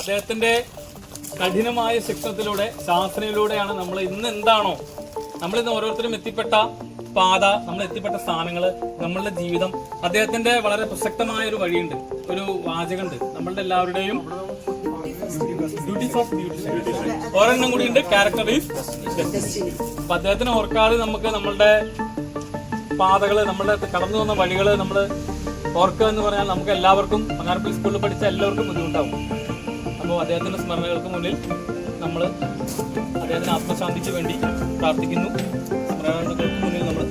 അദ്ദേഹത്തിന്റെ കഠിനമായ ശിക്ഷണത്തിലൂടെ ശാസനയിലൂടെയാണ് നമ്മൾ ഇന്ന് എന്താണോ നമ്മളിന്ന് ഓരോരുത്തരും എത്തിപ്പെട്ട പാത, നമ്മൾ എത്തിപ്പെട്ട സ്ഥാനങ്ങൾ, നമ്മളുടെ ജീവിതം. അദ്ദേഹത്തിന്റെ വളരെ പ്രസക്തമായ ഒരു വഴിയുണ്ട്, ഒരു വാചകമുണ്ട്, നമ്മളുടെ എല്ലാവരുടെയും ഒരെണ്ണം കൂടിയുണ്ട്, ക്യാരക്ടർ ഈസ് ഡെസ്റ്റിനി. അപ്പൊ അദ്ദേഹത്തിനെ ഓർക്കാതെ നമുക്ക് നമ്മളുടെ പാതകള്, നമ്മളുടെ കടന്നു വന്ന വഴികള് നമ്മൾ ഓർക്കുക എന്ന് പറഞ്ഞാൽ നമുക്ക് എല്ലാവർക്കും മങ്ങാരപ്പള്ളി സ്കൂളിൽ പഠിച്ച എല്ലാവർക്കും ബുദ്ധിമുട്ടാവും. അപ്പോൾ അദ്ദേഹത്തിന്റെ സ്മരണകൾക്ക് മുന്നിൽ നമ്മൾ അദ്ദേഹത്തിന് ആത്മശാന്തിക്ക് വേണ്ടി പ്രാർത്ഥിക്കുന്നു. സ്മരണകൾക്ക് മുന്നിൽ നമ്മൾ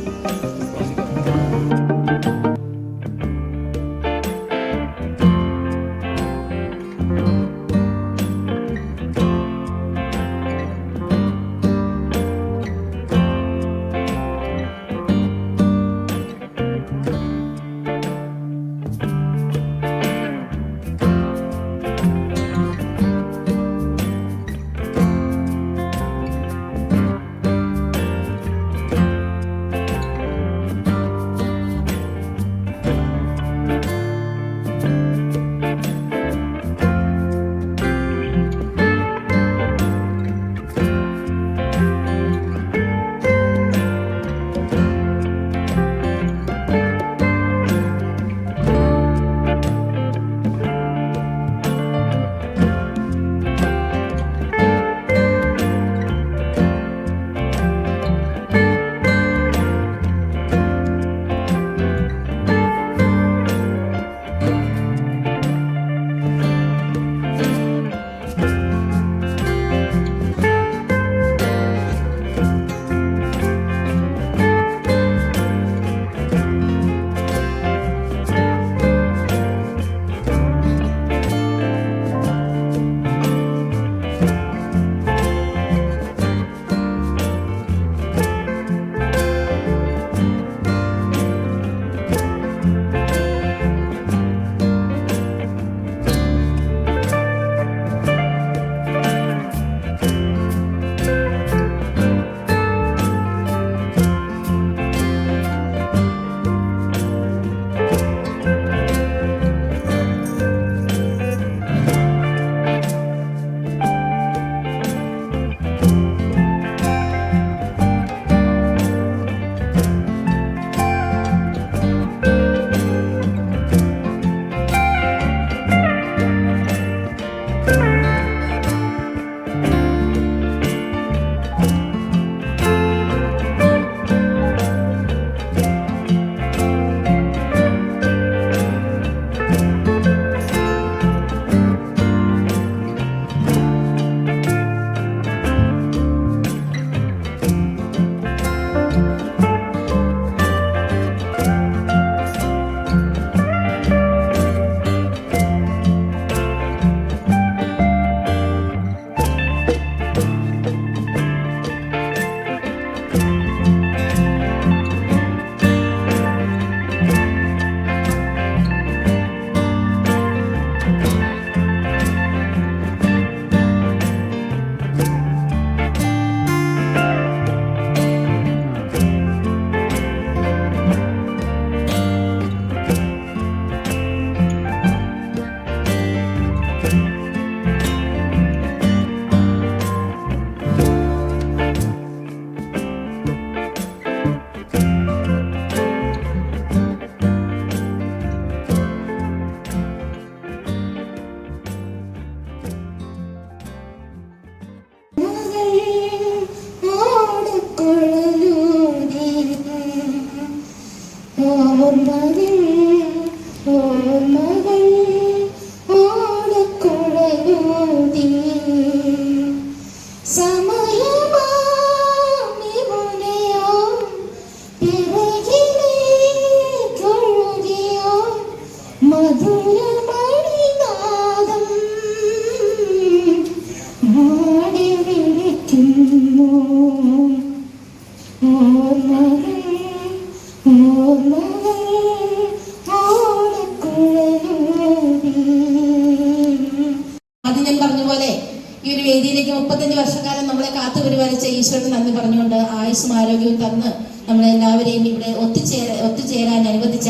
വേദിയിലേക്ക് 35 വർഷക്കാലം നമ്മളെ കാത്തുപരിപാലിച്ച ഈശ്വരന് നന്ദി പറഞ്ഞുകൊണ്ട് ആയുസ്സും ആരോഗ്യവും തന്ന് നമ്മളെല്ലാവരെയും ഇവിടെ ഒത്തുചേരാൻ അനുവദിച്ച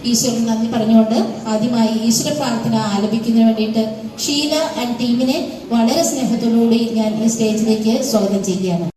ഈശ്വരന് നന്ദി പറഞ്ഞുകൊണ്ട് ആദ്യമായി ഈശ്വര പ്രാർത്ഥന ആലപിക്കുന്നതിന് വേണ്ടിയിട്ട് ഷീല ആൻഡ് ടീമിനെ വളരെ സ്നേഹത്തോടുകൂടി ഞാൻ ഈ സ്റ്റേജിലേക്ക് സ്വാഗതം ചെയ്യുകയാണ്.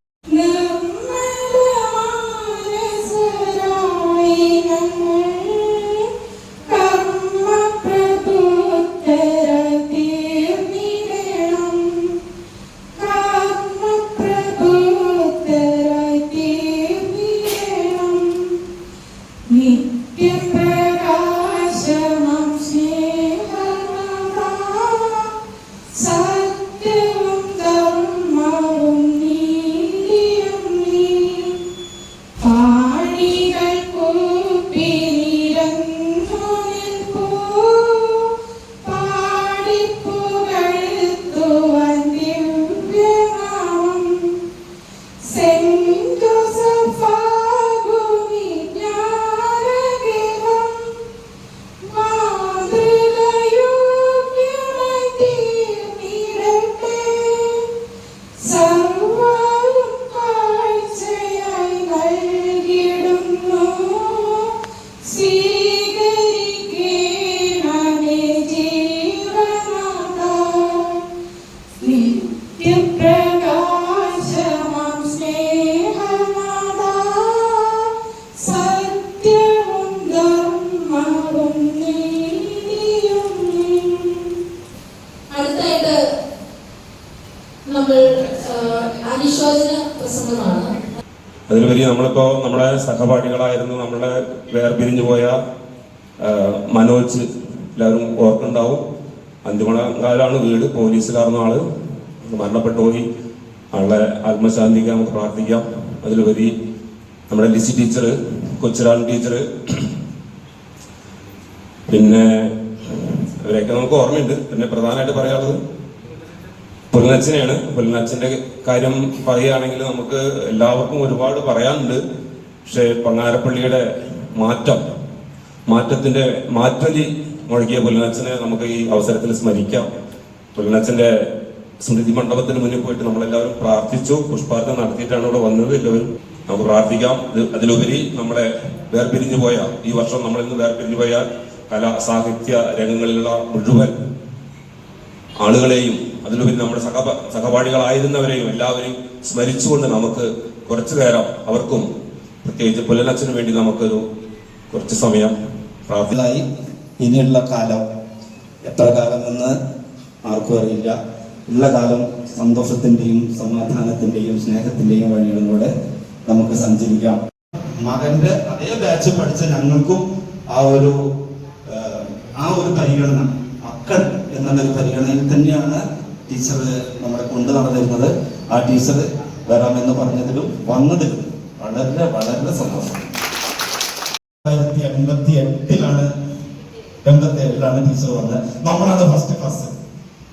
അതിലുപരി നമ്മളിപ്പോൾ നമ്മുടെ സഹപാഠികളായിരുന്നു, നമ്മുടെ വേർപിരിഞ്ഞു പോയ മനോജ് എല്ലാവരും ഓർക്കുന്നുണ്ടാവും. 5 മണിക്കാലാണ് വീട്, പോലീസുകാർന്ന ആള് മരണപ്പെട്ടു പോയി. ആളെ ആത്മശാന്തിക്ക് നമുക്ക് പ്രാർത്ഥിക്കാം. അതിലുപരി നമ്മുടെ ലിസി ടീച്ചർ, കൊച്ചുരാൻ ടീച്ചർ, പിന്നെ ഇവരെയൊക്കെ നമുക്ക് ഓർമ്മയുണ്ട്. പിന്നെ പ്രധാനമായിട്ട് പറയാനുള്ളത് പുലനച്ഛനെയാണ്. പുലനച്ഛൻ്റെ കാര്യം പറയുകയാണെങ്കിൽ നമുക്ക് എല്ലാവർക്കും ഒരുപാട് പറയാനുണ്ട്. പക്ഷേ പങ്ങാരപ്പള്ളിയുടെ മാറ്റത്തിന്റെ മാറ്റൊലി മുഴക്കിയ പുലനച്ഛനെ നമുക്ക് ഈ അവസരത്തിൽ സ്മരിക്കാം. പുലനച്ഛന്റെ സ്മൃതി മണ്ഡപത്തിന് മുന്നിൽ പോയിട്ട് നമ്മളെല്ലാവരും പ്രാർത്ഥിച്ചു, പുഷ്പാർച്ചന നടത്തിയിട്ടാണ് ഇവിടെ വന്നത്. എല്ലാവരും നമുക്ക് പ്രാർത്ഥിക്കാം. അതിലുപരി നമ്മളെ വേർപിരിഞ്ഞു പോയ, ഈ വർഷം നമ്മളിൽ നിന്ന് വേർപിരിഞ്ഞു പോയ കലാ സാഹിത്യ രംഗങ്ങളിലുള്ള മുഴുവൻ ആളുകളെയും, അതിലുപരി നമ്മുടെ സഹപാഠികളായിരുന്നവരെയും എല്ലാവരെയും സ്മരിച്ചുകൊണ്ട് നമുക്ക് കുറച്ചു നേരം അവർക്കും പ്രത്യേകിച്ച് പുലനച്ഛന് വേണ്ടി നമുക്കൊരു കുറച്ച് സമയം പ്രാർത്ഥനയായി. ഇനിയുള്ള കാലം എത്ര കാലം എന്ന് ആർക്കും അറിയില്ല. ഉള്ള കാലം സന്തോഷത്തിന്റെയും സമാധാനത്തിന്റെയും സ്നേഹത്തിന്റെയും വഴികളിലൂടെ നമുക്ക് സഞ്ചരിക്കാം. മകന്റെ അതേ ബാച്ച് പഠിച്ച ഞങ്ങൾക്കും ആ ഒരു പരിഗണന, മക്കൾ എന്നുള്ളൊരു പരിഗണനയിൽ തന്നെയാണ് ടീച്ചർ നമ്മളെ കൊണ്ടു നടന്നിരുന്നത്. ആ ടീച്ചർ വരാമെന്ന് പറഞ്ഞതിലും വന്നതിലും വളരെ വളരെ സന്തോഷം. 1987 ടീച്ചർ വന്നത്. നമ്മളാണ് ഫസ്റ്റ് ക്ലാസ്.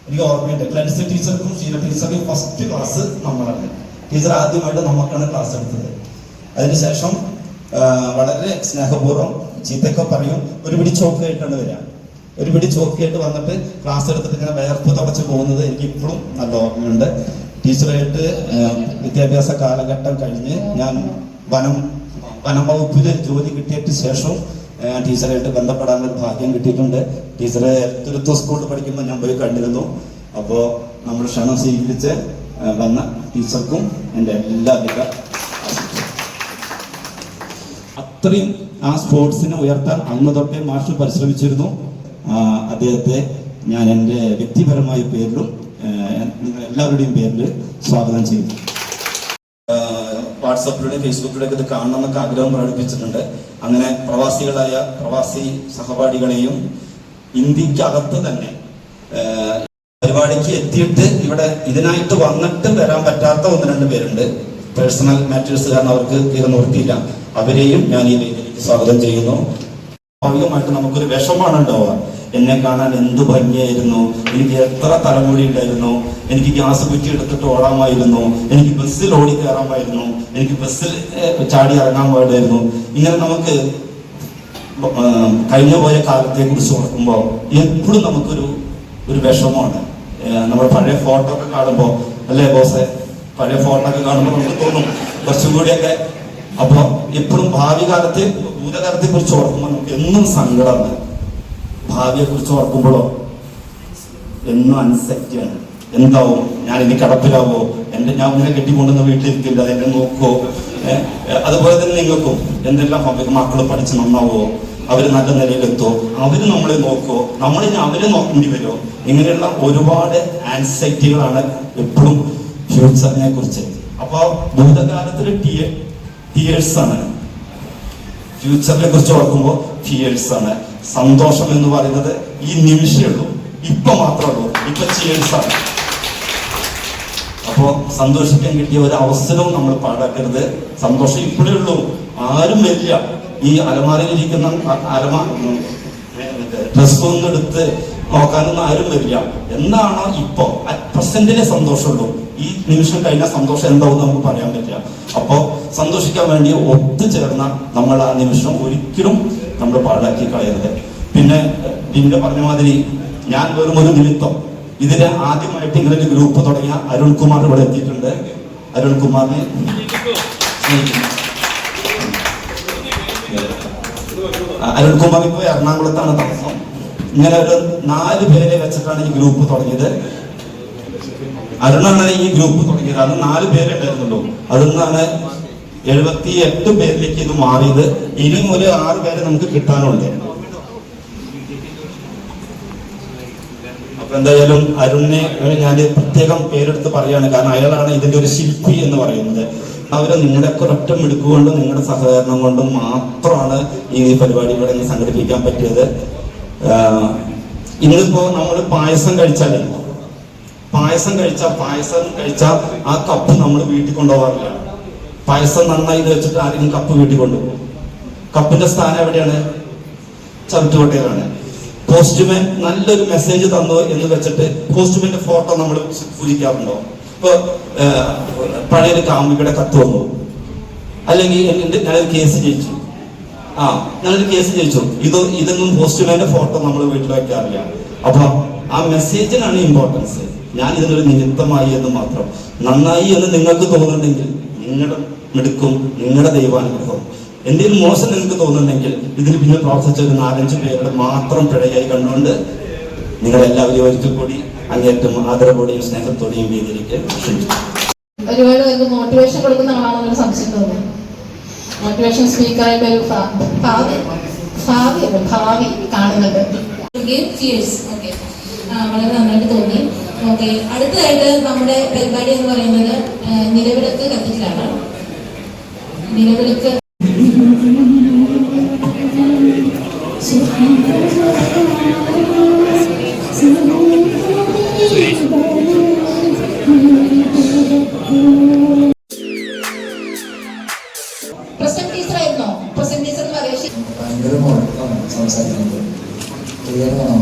എനിക്ക് ഓർമ്മയുണ്ട്, ക്ലൻസ് ടീച്ചർക്കും ഷീല ടീച്ചറും ഫസ്റ്റ് ക്ലാസ് നമ്മളാണ്. ടീച്ചർ ആദ്യമായിട്ട് നമുക്കാണ് ക്ലാസ് എടുത്തത്. അതിനുശേഷം വളരെ സ്നേഹപൂർവ്വം ചീത്തയൊക്കെ പറയും. ഒരു പിടി ചോക്കായിട്ടാണ് വരിക. ഒരു പിടി ചോക്കായിട്ട് വന്നിട്ട് ക്ലാസ് എടുത്തിട്ട് ഇങ്ങനെ വേർപ്പ് തുടച്ച് പോകുന്നത് എനിക്ക് ഇപ്പോഴും നല്ല ഓർമ്മയുണ്ട്. ടീച്ചറായിട്ട് വിദ്യാഭ്യാസ കാലഘട്ടം കഴിഞ്ഞ് ഞാൻ വനം വകുപ്പിൽ ജോലി കിട്ടിയതിന് ശേഷം ടീച്ചറായിട്ട് ബന്ധപ്പെടാനൊരു ഭാഗ്യം കിട്ടിയിട്ടുണ്ട്. ടീച്ചറെ തുരുത്തു സ്കൂളിൽ പഠിക്കുമ്പോൾ ഞാൻ പോയി കണ്ടിരുന്നു. അപ്പോൾ നമ്മൾ ക്ഷണം സ്വീകരിച്ച് വന്ന ടീച്ചർക്കും എൻ്റെ എല്ലാവിധ അത്രയും ആ സ്പോർട്സിനെ ഉയർത്താൻ അന്ന് തൊട്ടേ മാഷ് പരിശ്രമിച്ചിരുന്നു. അദ്ദേഹത്തെ ഞാൻ എൻ്റെ വ്യക്തിപരമായ പേരിലും നിങ്ങൾ എല്ലാവരുടെയും പേരിൽ സ്വാഗതം ചെയ്യുന്നു. വാട്സപ്പിലൂടെയും ഫേസ്ബുക്കിലൂടെയൊക്കെ ഇത് കാണണമെന്നൊക്കെ ആഗ്രഹം പ്രകടിപ്പിച്ചിട്ടുണ്ട്. അങ്ങനെ പ്രവാസികളായ പ്രവാസി സഹപാഠികളെയും ഇന്ത്യക്കകത്ത് തന്നെ പരിപാടിക്ക് എത്തിയിട്ട് ഇവിടെ ഇതിനായിട്ട് വന്നിട്ട് വരാൻ പറ്റാത്ത 1-2 പേരുണ്ട്. പേഴ്സണൽ മാറ്റേഴ്സ് കാരണം അവർക്ക് തീരെ നിർത്തിയില്ല. അവരെയും ഞാൻ ഈ വേദിയിലേക്ക് സ്വാഗതം ചെയ്യുന്നു. സ്വാഭാവികമായിട്ട് നമുക്കൊരു വിഷമാണ് ഉണ്ടാവുക. എന്നെ കാണാൻ എന്ത് ഭംഗിയായിരുന്നു, എനിക്ക് എത്ര തലമുടി ഉണ്ടായിരുന്നു, എനിക്ക് ഗ്യാസ് കുറ്റി എടുത്തിട്ട് ഓടാമായിരുന്നു, എനിക്ക് ബസ്സിൽ ഓടി കയറാമായിരുന്നു, എനിക്ക് ബസ്സിൽ ചാടി ഇറങ്ങാൻ പാടായിരുന്നു. ഇങ്ങനെ നമുക്ക് കഴിഞ്ഞു പോയ കാലത്തെ കുറിച്ച് ഓർക്കുമ്പോൾ എപ്പോഴും നമുക്കൊരു വിഷമമാണ്. നമ്മുടെ പഴയ ഫോട്ടോ ഒക്കെ കാണുമ്പോൾ, അല്ലേ ബോസെ, പഴയ ഫോട്ടോ ഒക്കെ കാണുമ്പോൾ നമുക്ക് തോന്നും കുറച്ചും കൂടിയൊക്കെ അപ്പൊ എപ്പോഴും ഭാവി കാലത്തെ ഭൂതകാലത്തെ കുറിച്ച് ഓർക്കുമ്പോൾ നമുക്ക് എന്നും സങ്കടമാണ്. ഭാവിയെ കുറിച്ച് ഓർക്കുമ്പോഴോ എന്നും അൻസെക്റ്റാണ്. എന്താവും, ഞാൻ ഇനി കടപ്പിലാവോ, ഞാൻ ഇങ്ങനെ കെട്ടിക്കൊണ്ടുവന്ന വീട്ടിലിരിക്കില്ല, എന്നെ നോക്കുവോ, അതുപോലെ തന്നെ നിങ്ങൾക്കും എന്തെല്ലാം മക്കൾ പഠിച്ച് നന്നാവോ, അവര് നല്ല നിലയിലെത്തോ, അവര് നമ്മളെ നോക്കുവോ, നമ്മളിനി അവരെ നോക്കേണ്ടി വരുമോ, ഇങ്ങനെയുള്ള ഒരുപാട് ആൻസൈറ്റികളാണ് എപ്പോഴും ഫ്യൂച്ചറിനെ കുറിച്ച്. അപ്പൊ ഭൂതകാലത്തില് ടിയേഴ്സ് ആണ്, ഫ്യൂച്ചറിനെ കുറിച്ച് ഓർക്കുമ്പോൾ ഫിയേഴ്സ് ആണ്. സന്തോഷം എന്ന് പറയുന്നത് ഈ നിമിഷമേ ഉള്ളൂ, ഇപ്പൊ മാത്രമേ ഉള്ളൂ, ഇപ്പൊ ചിയേഴ്സ് ആണ്. അപ്പോ സന്തോഷിക്കാൻ കിട്ടിയ ഒരു അവസരവും നമ്മൾ പാഴാക്കരുത്. സന്തോഷം ഇപ്പോഴേ ഉള്ളൂ, ആരും വരില്ല. ഈ അലമാരയിലിരിക്കുന്ന ഡ്രസ് ഒന്നും എടുത്ത് നോക്കാനൊന്നും ആരും വരില്ല. എന്താണോ ഇപ്പോ അറ്റ് പ്രസന്റിലെ സന്തോഷമുള്ളൂ. ഈ നിമിഷം കഴിഞ്ഞ സന്തോഷം എന്താവും നമുക്ക് പറയാൻ പറ്റില്ല. അപ്പോ സന്തോഷിക്കാൻ വേണ്ടി ഒത്തുചേർന്ന നമ്മൾ ആ നിമിഷം ഒരിക്കലും നമ്മൾ പാഴാക്കി കളയരുത്. പിന്നെ പറഞ്ഞ മാതിരി ഞാൻ വെറും ഒരു നിമിത്തം. ഇതിന് ആദ്യമായിട്ട് ഇങ്ങനെ ഒരു ഗ്രൂപ്പ് തുടങ്ങിയ അരുൺകുമാർ ഇവിടെ എത്തിയിട്ടുണ്ട്. അരുൺകുമാറിനെ അരുൺകുമാർ ഇപ്പൊ എറണാകുളത്താണ് താമസം. ഇങ്ങനെ ഒരു 4 പേരെ വെച്ചിട്ടാണ് ഈ ഗ്രൂപ്പ് തുടങ്ങിയത്. അരുണാണ് ഈ ഗ്രൂപ്പ് തുടങ്ങിയത്. അന്ന് 4 പേരുണ്ടായിരുന്നുള്ളൂ. അതിന്നാണ് 78 പേരിലേക്ക് ഇത് മാറിയത്. ഇനിയും ഒരു 6 പേരെ നമുക്ക് കിട്ടാനുണ്ട്. അപ്പൊ എന്തായാലും അരുണിനെ ഞാൻ പ്രത്യേകം പേരെടുത്ത് പറയാണ്, കാരണം അയാളാണ് ഇതിന്റെ ഒരു ശില്പി എന്ന് പറയുന്നത്. അവരെ നിങ്ങളുടെ ഒക്കെ ഒരൊറ്റ മിടുക്കുകൊണ്ടും നിങ്ങളുടെ സഹകരണം കൊണ്ടും മാത്രമാണ് ഈ പരിപാടി ഇവിടെ സംഘടിപ്പിക്കാൻ പറ്റിയത്. ഇന്നിപ്പോ നമ്മൾ പായസം കഴിച്ച ആ കപ്പ് നമ്മൾ വീട്ടിൽ കൊണ്ടുപോകാറില്ല. പായസം നന്നായി വെച്ചിട്ട് ആരെങ്കിലും കപ്പ് വീട്ടിൽ കൊണ്ടുപോകും. കപ്പിന്റെ സ്ഥാനം എവിടെയാണ്? ചവിട്ടുകൊട്ടയിലാണ്. പോസ്റ്റ്മാൻ നല്ലൊരു മെസ്സേജ് തന്നു എന്ന് വെച്ചിട്ട് പോസ്റ്റ്മാന്റെ ഫോട്ടോ നമ്മൾ പൂജിക്കാറുണ്ടോ? ഇപ്പൊ പഴയൊരു കാമുകിയുടെ കത്ത് വന്നു, അല്ലെങ്കിൽ ഞാനൊരു കേസ് ജയിച്ചു, ഇതൊന്നും പോസ്റ്റ്മാന്റെ ഫോട്ടോ നമ്മൾ വീട്ടിൽ വയ്ക്കാറില്ല. അപ്പൊ ആ മെസ്സേജിനാണ് ഇമ്പോർട്ടൻസ്. ഞാൻ ഇതിനൊരു നിമിത്തമായി എന്ന് മാത്രം. നന്നായി എന്ന് നിങ്ങൾക്ക് തോന്നുന്നുണ്ടെങ്കിൽ നിങ്ങളുടെ മിടുക്കും നിങ്ങളുടെ ദൈവാനുഗ്രഹം. എന്തെങ്കിലും മോശം നിങ്ങൾക്ക് തോന്നുന്നുണ്ടെങ്കിൽ ഇതിന് പിന്നെ പ്രവർത്തിച്ച ഒരു 4-5 പേരുടെ മാത്രം പിഴയായി കണ്ടുകൊണ്ട് നിങ്ങളെല്ലാവരെയും ഒരിക്കൽ കൂടി അങ്ങേറ്റം ആദരവോടെയും സ്നേഹത്തോടെയും വേദിയിലേക്ക് ക്ഷണിച്ചു. ഒരുപാട് പേർക്ക് മോട്ടിവേഷൻ കൊടുക്കുന്ന ആളാണെന്നൊരു സംശയം തോന്നുന്നു. മോട്ടിവേഷൻ സ്പീക്കറായിട്ട് ഒരു ഭാവി കാണുന്നുണ്ട്. വളരെ നന്നായിട്ട് തോന്നി. ഓക്കെ, അടുത്തതായിട്ട് നമ്മുടെ പരിപാടി എന്ന് പറയുന്നത് നിലവിളക്ക് കത്തിക്കലാണ്. നിലവിളക്ക് പ്രസന്റ് ടീച്ചർ ആയിരുന്നോ? പ്രസന്റ് ടീച്ചർ എന്ന് പറയാ ഭയങ്കര മുഴക്കമാണ് സംസാരിക്കുന്നത്. ക്ലിയറാണോ?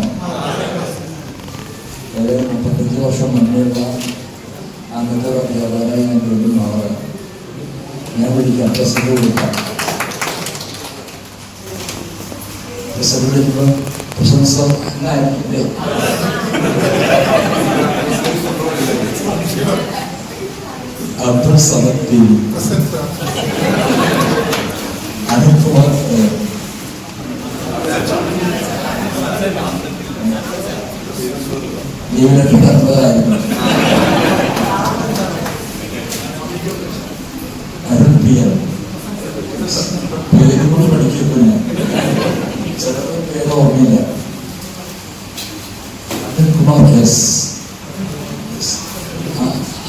ഒരു 35 വർഷം മുന്നേയുള്ള അന്നത്തെ അധ്യാപകനായി ഞാൻ വീണ്ടും മാറാം. ഞാൻ വിളിക്കാം, പ്രസന്റ് വിളിക്കാം. പ്രസന്റ് വിളിക്കുമ്പോൾ പ്രശംസ എന്നായിരിക്കില്ലേ? അബ്ദുൾ സമദ് ടി അനിൽകുമാർ ഇവരൊക്കെ നല്ലതായിരുന്നു. അരുൺ പി എം പേരുകൊണ്ട് പഠിക്കുന്നില്ല, ചിലപ്പോൾ പേര് ഓർമ്മയില്ല. അനിൽകുമാർ എസ്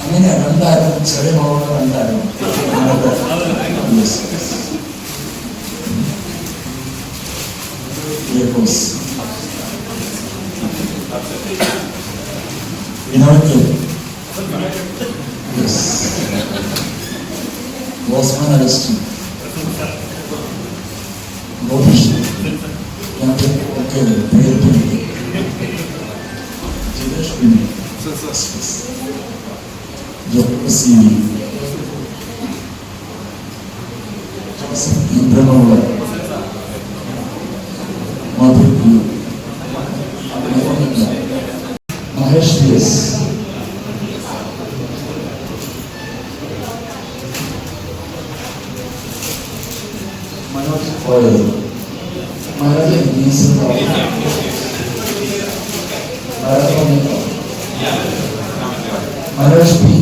അങ്ങനെ 2 ചെറിയ മകളുടെ 2 Osman Aresti, Govish, Mahesh P.S. Manoj Koyal, Manoj Manoj P,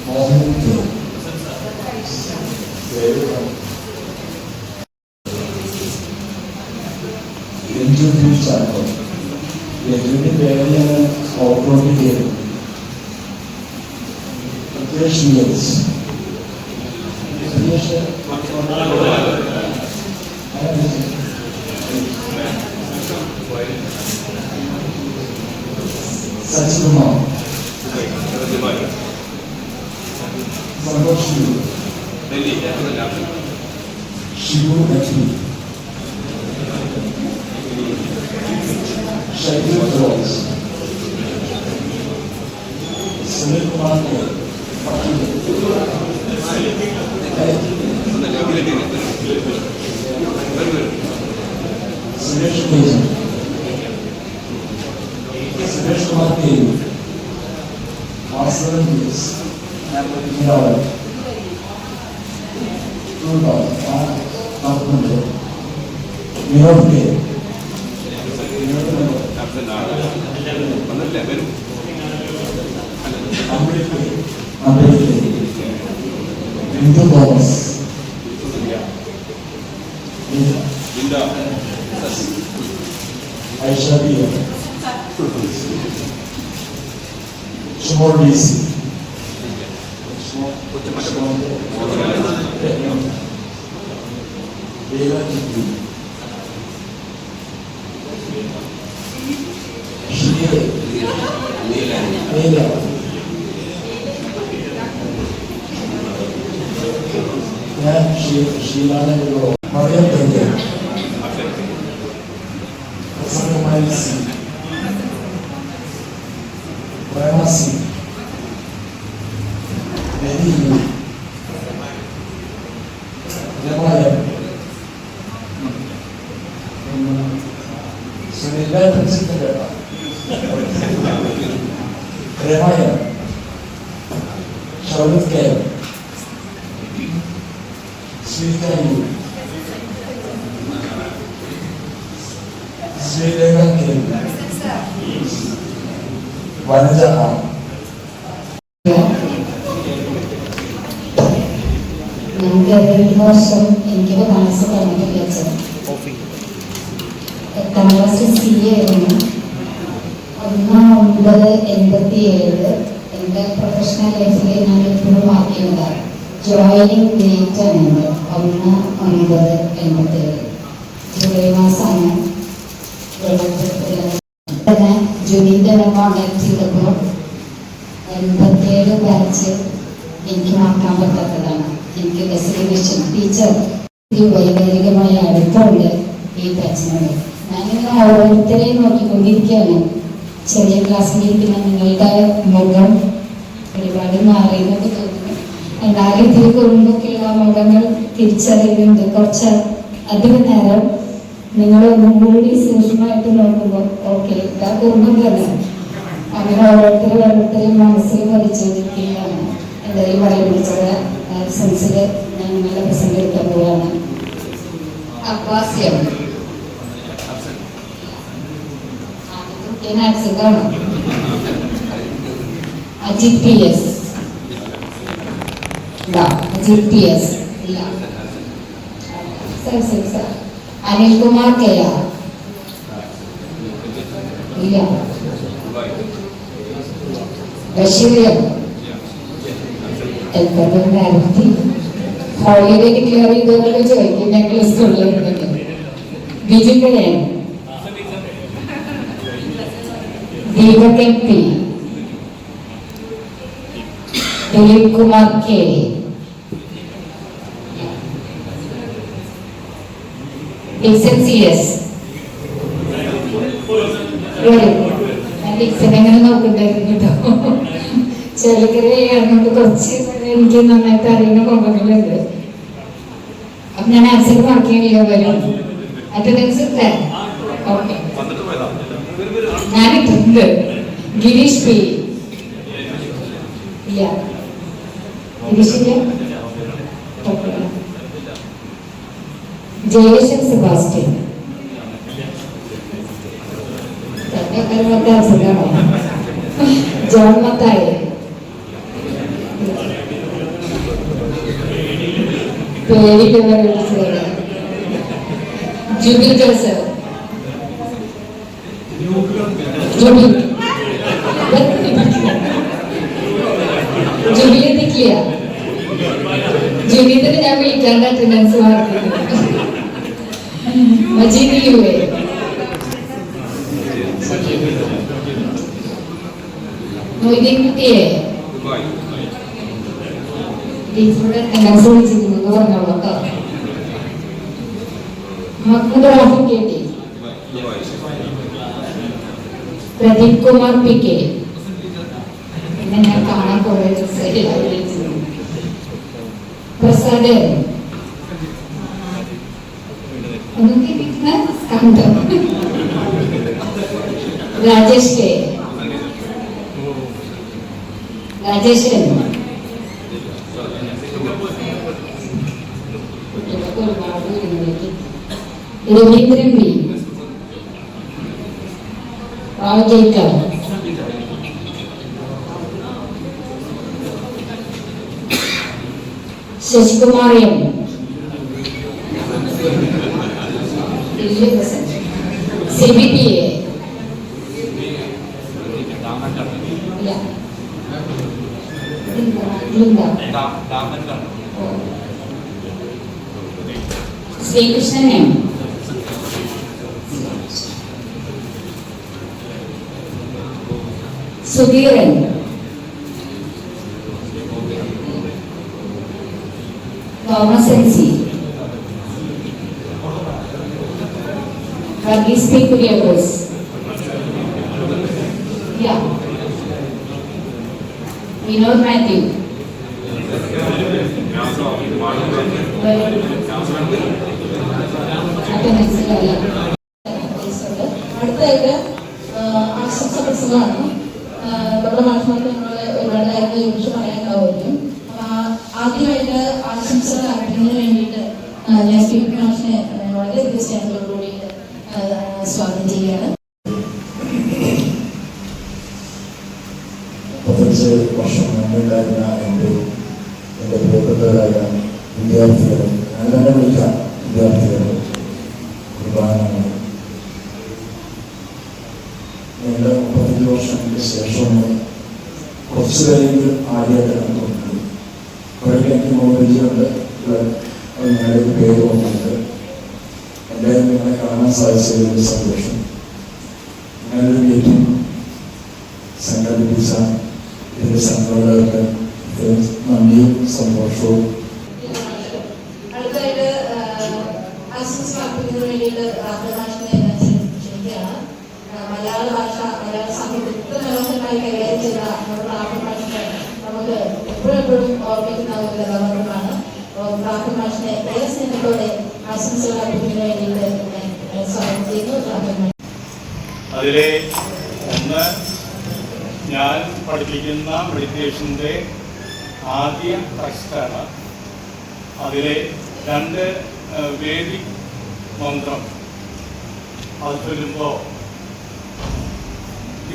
Mohan K, Ranju Chacko. രഞ്ജുവിന്റെ പേര് ഞാൻ ഓർമ്മ ചെയ്തു. Sachikumar, Santhosh Shibu Lakshmi, Shaiju George, Sunil Kumar K, Suresh K G, Suresh Kumar K, Vasavan കേസ്, Vinod K, Bindu Thomas, Aisha B, Shimol D C, ഞാൻ ഷീലാനഗരോ മറിയം തന്റെ പ്രസന്നമായി സി, പ്രേമസി, രമായം, രമായം, ഷൗലത്ത് കെ, ശ്രീകാരി, ശ്രീലേഖ കെ, വനജ ആർ. ഞങ്ങൾക്ക് 2 വർഷം എനിക്ക് മനസ്സ് തന്നിട്ടില്ല അച്ഛൻ. 8ാം ക്ലാസ് CA ആയിരുന്നു. 1/9/87 എൻ്റെ പ്രൊഫഷണൽ ലൈഫിൽ ഞാൻ എപ്പോഴും മാർക്ക് ചെയ്യുന്നതാണ്. ജോയിനിങ് ഡേറ്റ് ആണ് 1/9/87 ജൂലൈ മാസമാണ്. ജൂനിൻ്റെ കോണ്ടാക്ട് ചെയ്തപ്പോൾ 87 ബാച്ച് എനിക്ക് മാറ്റാൻ പറ്റാത്തതാണ്. എനിക്ക് ഡെസ്റ്റിനേഷൻ ടീച്ചർ വൈകാരികമായ അടുപ്പമുണ്ട് ഈ ബാച്ചിനോട്. ഞാനിങ്ങനെ ഓരോരുത്തരെയും നോക്കിക്കൊണ്ടിരിക്കുകയാണ്. ചെറിയ ക്ലാസ്സിലിരിക്കുന്ന നിങ്ങളുടെ മുഖം ഒരുപാട് മാറിയെന്നൊക്കെ തോന്നുന്നു. എന്നാലും ഇതിൽ കുടുംബമൊക്കെയുള്ള മുഖങ്ങൾ തിരിച്ചറിയുന്നുണ്ട്. കുറച്ച് അധികം നേരം നിങ്ങളൊന്നും കൂടി സൂക്ഷ്മമായിട്ട് നോക്കുമ്പോൾ ഓക്കെ ഇതാ കുടുംബം തന്നെ. അങ്ങനെ ഓരോരുത്തരെയും മനസ്സിൽ പതിച്ചുകൊണ്ടിരിക്കുകയാണ്. എന്തായാലും വളരെ വിളിച്ചത് സെൻസിൽ ഞാൻ നിങ്ങളുടെ പ്രസംഗം എടുക്കാൻ പോവുകയാണ്. അബ്ബാസ്യം അജിത് PS അജിത് PS ഇല്ല. സർ അനിൽകുമാർ KR ഇല്ല. ബഷീർ ഹോളിഡേ ഡിക്ലെയർ ചെയ്തവരൊക്കെ ചോദിക്കും ഞങ്ങൾ സ്കൂളിലുണ്ടെങ്കിൽ. ബിജു കരൻ, Deepak MP, Dileep Kumar K, Dixon CS. ഞാൻ ഡിക്സൺ എങ്ങനെ നോക്കണ്ടായിരുന്നു കേട്ടോ. ചെറുക്കരയായതുകൊണ്ട് കുറച്ച് എനിക്ക് നന്നായിട്ട് അറിയുന്ന കൊമ്പങ്ങളുണ്ട്. അപ്പൊ ഞാൻ ആക്സിഡന്റ് മാർക്ക് ചെയ്യാനില്ല വരും. അറ്റൻഡൻസ് ഓക്കെ ഞാനിട്ടുണ്ട്. Girish P, Yeah. ഇത് ശരിയാ? ജയേഷൻ സെബാസ്റ്റ്യൻ. ജോൺ മത്തായി. പേടിക്കുന്ന വിളിച്ചത്. ജൂബി ജോസഫ്. ജൂബി ജൂബിലെത്തിക്കില്ല. ജൂബിത്തിന് ഞാൻ വിളിക്കാണ്ട് അറ്റൻഡൻസ് മാർക്കുന്നു. മജീദ് യുവേ. മൊയ്തീൻ കുട്ടിയെ ടീച്ചറുടെ അറ്റൻഡൻസ് വിളിച്ചിരുന്നു പറഞ്ഞോളൂ കേട്ടോ. Mahmood Rafi K T. Pradeep Kumar P K. പിന്നെ ഞാൻ കാണാൻ കുറെ ദിവസമായി. Prasad Rajesh K. Rajeshan. Raveendran B. Rao Jacob. Sasikumar M. CBTA. Sreekrishnan M. Sudheeran. Thomas N C. Verghese P. Kuriakose. Yeah. Vinod Matthew. അടുത്തായിട്ട് ആശംസ പ്രസംഗമാണ്. നമ്മുടെ മാഷന്മാർക്ക് നമ്മളെ ഒരുപാട് കാര്യങ്ങൾ കുറിച്ച് പറയാനുണ്ടാവുമായിരിക്കും. ആദ്യമായിട്ട് ആശംസകൾ അറിയിക്കുന്നതിന് വേണ്ടിയിട്ട് ഞാൻ പി മാഷിനെ വളരെയധികം സ്നേഹത്തോടുകൂടി സ്വാഗതം ചെയ്യുകയാണ്. 35 വർഷം മുമ്പുണ്ടായിരുന്ന എൻ്റെ പ്രിയപ്പെട്ടവരായ വിദ്യാർത്ഥികൾ, ഞാൻ തന്നെ വിളിക്കാം വിദ്യാർത്ഥികൾ, കുർബാനകൾ, നീണ്ട 35 വർഷങ്ങൾക്ക് ശേഷം കുറച്ച് പേരെങ്കിൽ ആദ്യമായിട്ട് കണ്ടുകൊണ്ടു. അപ്പോഴേക്കും എനിക്ക് മോദിജിയുണ്ട്, അതിനാലൊരു പേര് വന്നിട്ടുണ്ട്. എല്ലാവരും നിങ്ങളെ കാണാൻ സാധിച്ചതിൽ സന്തോഷം. ഞാനൊരു മീറ്റിംഗ് സംഘടിപ്പിച്ച ഇതിൻ്റെ സംഘാടകർക്ക് നന്ദിയും സന്തോഷവും. അടുത്തായിട്ട് ആശംസ അർപ്പിക്കുന്നതിന് വേണ്ടിയിട്ട് മാഷിനെ ക്ഷണിക്കുകയാണ്. മലയാള ഭാഷ, മലയാള സാഹിത്യം ഇത്ര മനോഹരമായി കൈകാര്യം ചെയ്ത നമ്മുടെ മാഷിനെ നമുക്ക് എപ്പോഴും ഓർമ്മിക്കുന്ന ഒരു കഥാപാത്രമാണ്. മാഷിനെ ഏറെ സ്നേഹത്തോടെ ആശംസകൾ അർപ്പിക്കുന്നതിന് വേണ്ടിയിട്ട് ഞാൻ സ്വാഗതം ചെയ്യുന്നു. അതിലെ ഒന്ന്, ഞാൻ പഠിപ്പിക്കുന്ന മെഡിറ്റേഷൻ്റെ ആദ്യ ടെക്സ്റ്റാണ്. അതിലെ 2 വേദിക് മന്ത്രം അത് ചൊല്ലുമ്പോൾ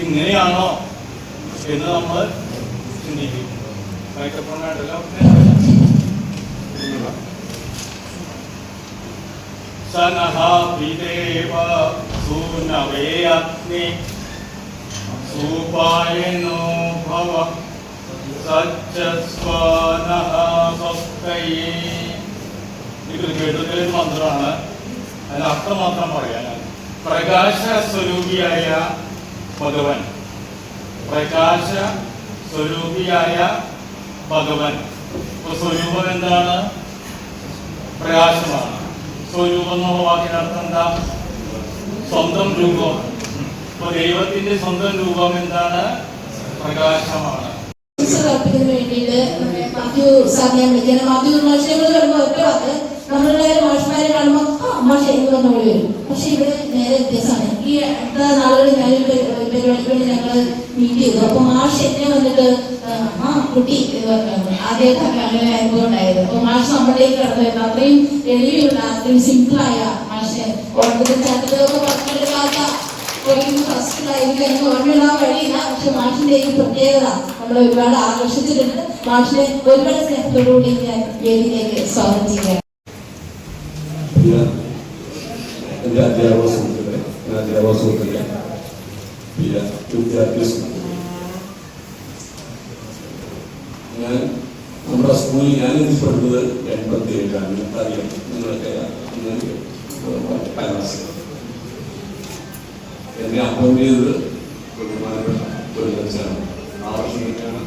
ഇങ്ങനെയാണോ എന്ന് നമ്മൾ ചിന്തിക്കും. മൈക്രോഫോണായിട്ടല്ല. സനഹ വിദേവ സൂനവേ അഗ്നി സൂപായനോ ഭവ സജ്ജസ്വനഃ സ്വസ്തയേ. ഇത് കേട്ടതിൽ മന്ത്രമാണ്. അതിന് അർത്ഥം മാത്രം പറയാനാണ്. പ്രകാശ സ്വരൂപിയായ ഭഗവൻ, പ്രകാശ സ്വരൂപിയായ ഭഗവൻ. സ്വരൂപം എന്താണ്? പ്രകാശമാണ്. സ്വരൂപം എന്നുള്ള വാക്കിനർത്ഥം എന്താ? സ്വന്തം രൂപം. അപ്പൊ ദൈവത്തിന്റെ സ്വന്തം രൂപം എന്താണ്? പ്രകാശമാണ്. വേണ്ടിയിട്ട് മാത്യു സാറിനെ വിളിക്കണം. മാത്യു മാഷിനെ വരുമ്പോൾ ഒറ്റ വാക്ക് നമ്മളെല്ലാവരും മാഷ്മാരെ കാണുമ്പോൾ മാഷ് എന്ന് പറഞ്ഞ പോലെ വരും. പക്ഷെ ഇവിടെ നേരെ വ്യത്യാസമാണ്. ഈ അടുത്ത നാളുകളിൽ ഞാനൊരു പരിപാടിക്ക് വേണ്ടി ഞങ്ങൾ മീറ്റ് ചെയ്തു. അപ്പൊ മാഷ് എന്നെ വന്നിട്ട് കുട്ടി എന്ന് പറഞ്ഞു. ആദ്യമായിട്ടാണ് അങ്ങനെ അനുഭവം ഉണ്ടായത്. അപ്പൊ മാഷ് നമ്മളിലേക്ക് കടന്നു വരുന്നത് അത്രയും എളിയുള്ള അത്രയും സിമ്പിളായ മാഷ് ഓർമ്മ ചാറ്റലൊക്കെ പറഞ്ഞെടുക്കാത്ത ഫസ്റ്റിലായിരിക്കും എനിക്ക് ഓർമ്മയുള്ള വഴിയില്ല. പക്ഷെ മാഷിന്റെ ഈ പ്രത്യേകത നമ്മളെ ഒരുപാട് ആകർഷിച്ചിട്ടുണ്ട്. മാഷിനെ ഒരുപാട് സ്നേഹത്തോടുകൂടി ഞാൻ വേദിയിലേക്ക് സ്വാഗതം ചെയ്യാം. എന്റെ അധ്യാപക സുഹൃത്തുക്കളെ, വിദ്യാർത്ഥി സുഹൃത്തുക്കളെ, ഞാൻ നമ്മുടെ സ്കൂളിൽ ഞാൻ പഠിച്ചത് 87 അറിയാം. നിങ്ങളൊക്കെ എന്നെ അപ്പോയിന്റ് ചെയ്തത് ബഹുമാനപ്പെട്ട ഒരു ലക്ഷ്യമാണ്. ആ വർഷം തന്നെയാണ്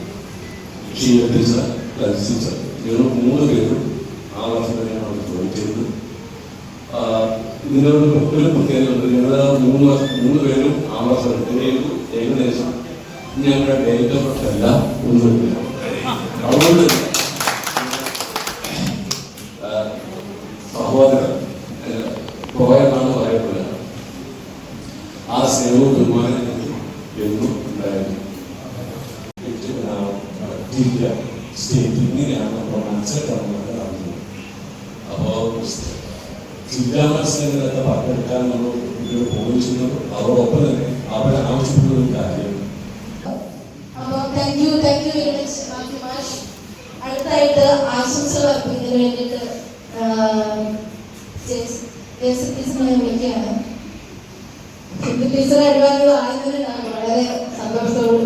ഷീല ടീച്ചർ, ലളിത ടീച്ചർ, ഞങ്ങൾ 3 പേരും ആ വർഷം തന്നെയാണ് അവിടെ ജോയിൻ ചെയ്തത്. ഇതിനോട് ഒരു പ്രത്യേകതയുണ്ട്. ഞങ്ങൾ 3 പേരും ആ വർഷം ഏകദേശം ഞങ്ങളുടെ ഡേറ്റ് ഓഫ് ബർത്ത് എല്ലാം ഒന്നുമില്ല. അതുകൊണ്ട് സഹോദരൻ പോയെന്നാണ് പറയപ്പെടുക. ആ സ്നേഹവും ബഹുമാനം എന്നും ഉണ്ടായിരുന്നു. സ്റ്റേറ്റ് ഇങ്ങനെയാണ് നമ്മുടെ മനസ്സിലാക്കുന്നത്. അപ്പോ ജില്ലാ മത്സരങ്ങളൊക്കെ പങ്കെടുക്കാൻ നമ്മൾ പോയിച്ചിരുന്നു. അതോടൊപ്പം തന്നെ അവരെ ആവശ്യപ്പെടുന്ന ഒരു കാര്യം. അടുത്തായിട്ട് ആശംസകൾ അർപ്പിക്കുന്നതിന് വേണ്ടിയിട്ട് വിളിക്കുകയാണ്. ഹിന്ദി ടീച്ചർ അഡ്വാൻസ് ആയതിനാണ് വളരെ സന്തോഷത്തോടും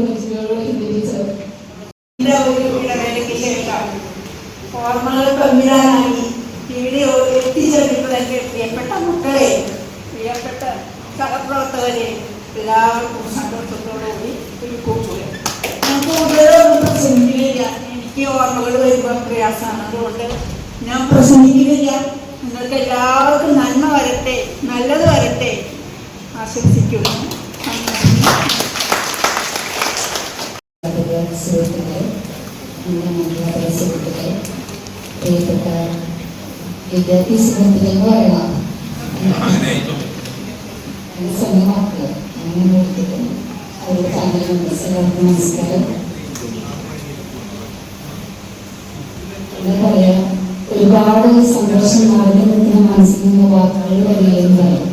ഹിന്ദി ടീച്ചർ ഓർമ്മകൾ പങ്കിടാനായി ഇവിടെ എത്തിച്ചേർന്നിട്ടുള്ള എൻ്റെ പ്രിയപ്പെട്ട മക്കളെ, പ്രിയപ്പെട്ട സഹപ്രവർത്തകരെ, എല്ലാവർക്കും സന്തോഷത്തോടുകൂടി ഒരു കൂട്ടുകാർ. നമുക്ക് കൂടുതലൊന്നും പ്രസംഗിക്കില്ല. എനിക്ക് ഓർമ്മകൾ വരുമ്പോൾ പ്രയാസമാണ്. അതുകൊണ്ട് ഞാൻ പ്രസംഗിക്കുന്നില്ല. നിങ്ങൾക്ക് എല്ലാവർക്കും നന്മ വരട്ടെ, നല്ലത് വരട്ടെ ആശംസിക്കുന്നു. പ്രിയപ്പെട്ട വിദ്യാർത്ഥി സുഹൃത്തുക്കളെന്ന് പറയണം. സ്വന്തം മക്കള് അങ്ങനെ അവരുടെ ഫാമിലി മെമ്പേഴ്സ് എല്ലാവർക്കും നമസ്കാരം. എന്താ പറയാ, ഒരുപാട് സന്തോഷം നിറഞ്ഞു നിൽക്കുന്ന മനസ്സിൽ നിന്ന് വാക്കുകൾ വരികയും പറയും.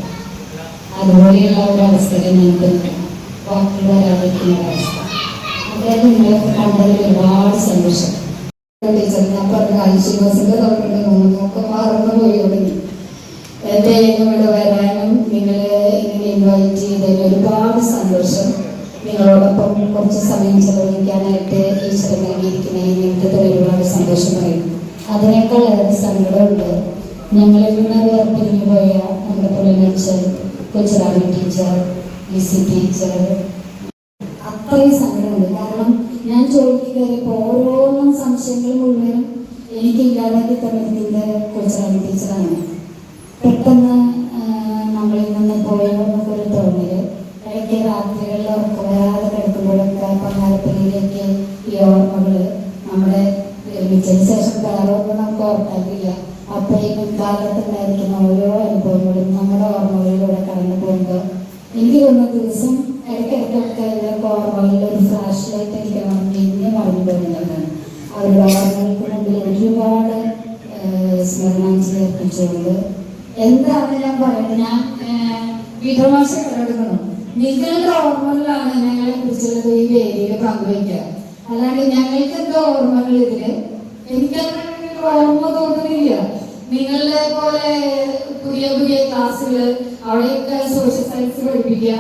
അതുപോലെയുള്ള ഒരു അവസരം ഞങ്ങൾക്ക് വാക്കുകൾ വരാതിരിക്കുന്ന ഒരവസ്ഥ. അതായത് നിങ്ങളൊക്കെ കണ്ടതിൽ ഒരുപാട് സന്തോഷം. ടീച്ചർ ഞാൻ പറഞ്ഞ ആയുഷ്വാസിന്റെ നമുക്ക് മറന്നു പോയി തുടങ്ങി. എന്റെ ഇവിടെ വരാനും നിങ്ങൾ ഇങ്ങനെ ഇൻവൈറ്റ് ചെയ്തതിൽ ഒരുപാട് സന്തോഷം. നിങ്ങളോടൊപ്പം കുറച്ച് സമയം ചെലവഴിക്കാനായിട്ട് ഈശ്വരൻ നൽകിയിരിക്കുന്നതിന് എനിക്ക് ഒരുപാട് സന്തോഷം പറയുന്നു. അതിനേക്കാൾ ഏറെ സങ്കടമുണ്ട്. ഞങ്ങളിൽ നിന്ന് വേർപിരിഞ്ഞു പോയ നമ്മുടെ പുലനച്ചർ, കൊച്ചുറാണി ടീച്ചർ, ലിസി ടീച്ചർ, അത്രയും സങ്കടമുണ്ട്. കാരണം ഞാൻ ചോദിക്കുന്നതിപ്പോൾ ഓരോന്നും സംശയങ്ങൾ മുഴുവനും എനിക്ക് ഇല്ലാതാക്കി തന്നതിൻ്റെ കൊച്ചുറാണി ടീച്ചറാണ്. പെട്ടെന്ന് നമ്മളിൽ നിന്ന് പോയവർക്ക് ഒരു തോന്നല്. ഇടയ്ക്ക് രാത്രികളിൽ ഉറക്കം വരാതെ കിടക്കുമ്പോഴൊക്കെ പങ്ങാരപ്പള്ളിയിലേക്ക് ഈ ഓർമ്മകൾ നമ്മുടെ വിളിച്ചതിന് ശേഷം വേറെ ഒന്നും നമുക്ക് ഓർക്കാറില്ല. അപ്പോൾ ഈ മുൻകാലത്തുണ്ടായിരിക്കുന്ന ഓരോ അനുഭവങ്ങളും നമ്മുടെ ഓർമ്മകളിലൂടെ കടന്നു പോകുമ്പോൾ എനിക്ക് തോന്നുന്ന ദിവസം ഇടയ്ക്കിടയ്ക്കൊക്കെ ഇതിലൊക്കെ ഓർമ്മകളിൽ ഒരു ഫ്ലാഷ് ലൈറ്റ് അടിക്കണം പിന്നെ പറഞ്ഞു പോകുന്നതാണ്. അവരുടെ ഓർമ്മകൾക്ക് മുമ്പിൽ ഒരുപാട് സ്മരണാഞ്ജലി അർപ്പിച്ചുകൊണ്ട് എന്താണ് ഞാൻ പറയുന്നത്, ഞാൻ വിധമാശ കണ്ടെടുക്കണം. നിങ്ങളുടെ ഓർമ്മകളാണ് ഞങ്ങളെ കുറിച്ചുള്ളത് ഈ വേദിയിൽ പങ്കുവയ്ക്കുക. അല്ലാണ്ട് ഞങ്ങൾക്ക് എന്താ ഓർമ്മകൾ ഇതില് എനിക്കങ്ങനെ ഓർമ്മ തോന്നുന്നില്ല. നിങ്ങളുടെ പോലെ പുതിയ പുതിയ ക്ലാസ്സുകൾ അവിടെയൊക്കെ സോഷ്യൽ സയൻസ് പഠിപ്പിക്കുക,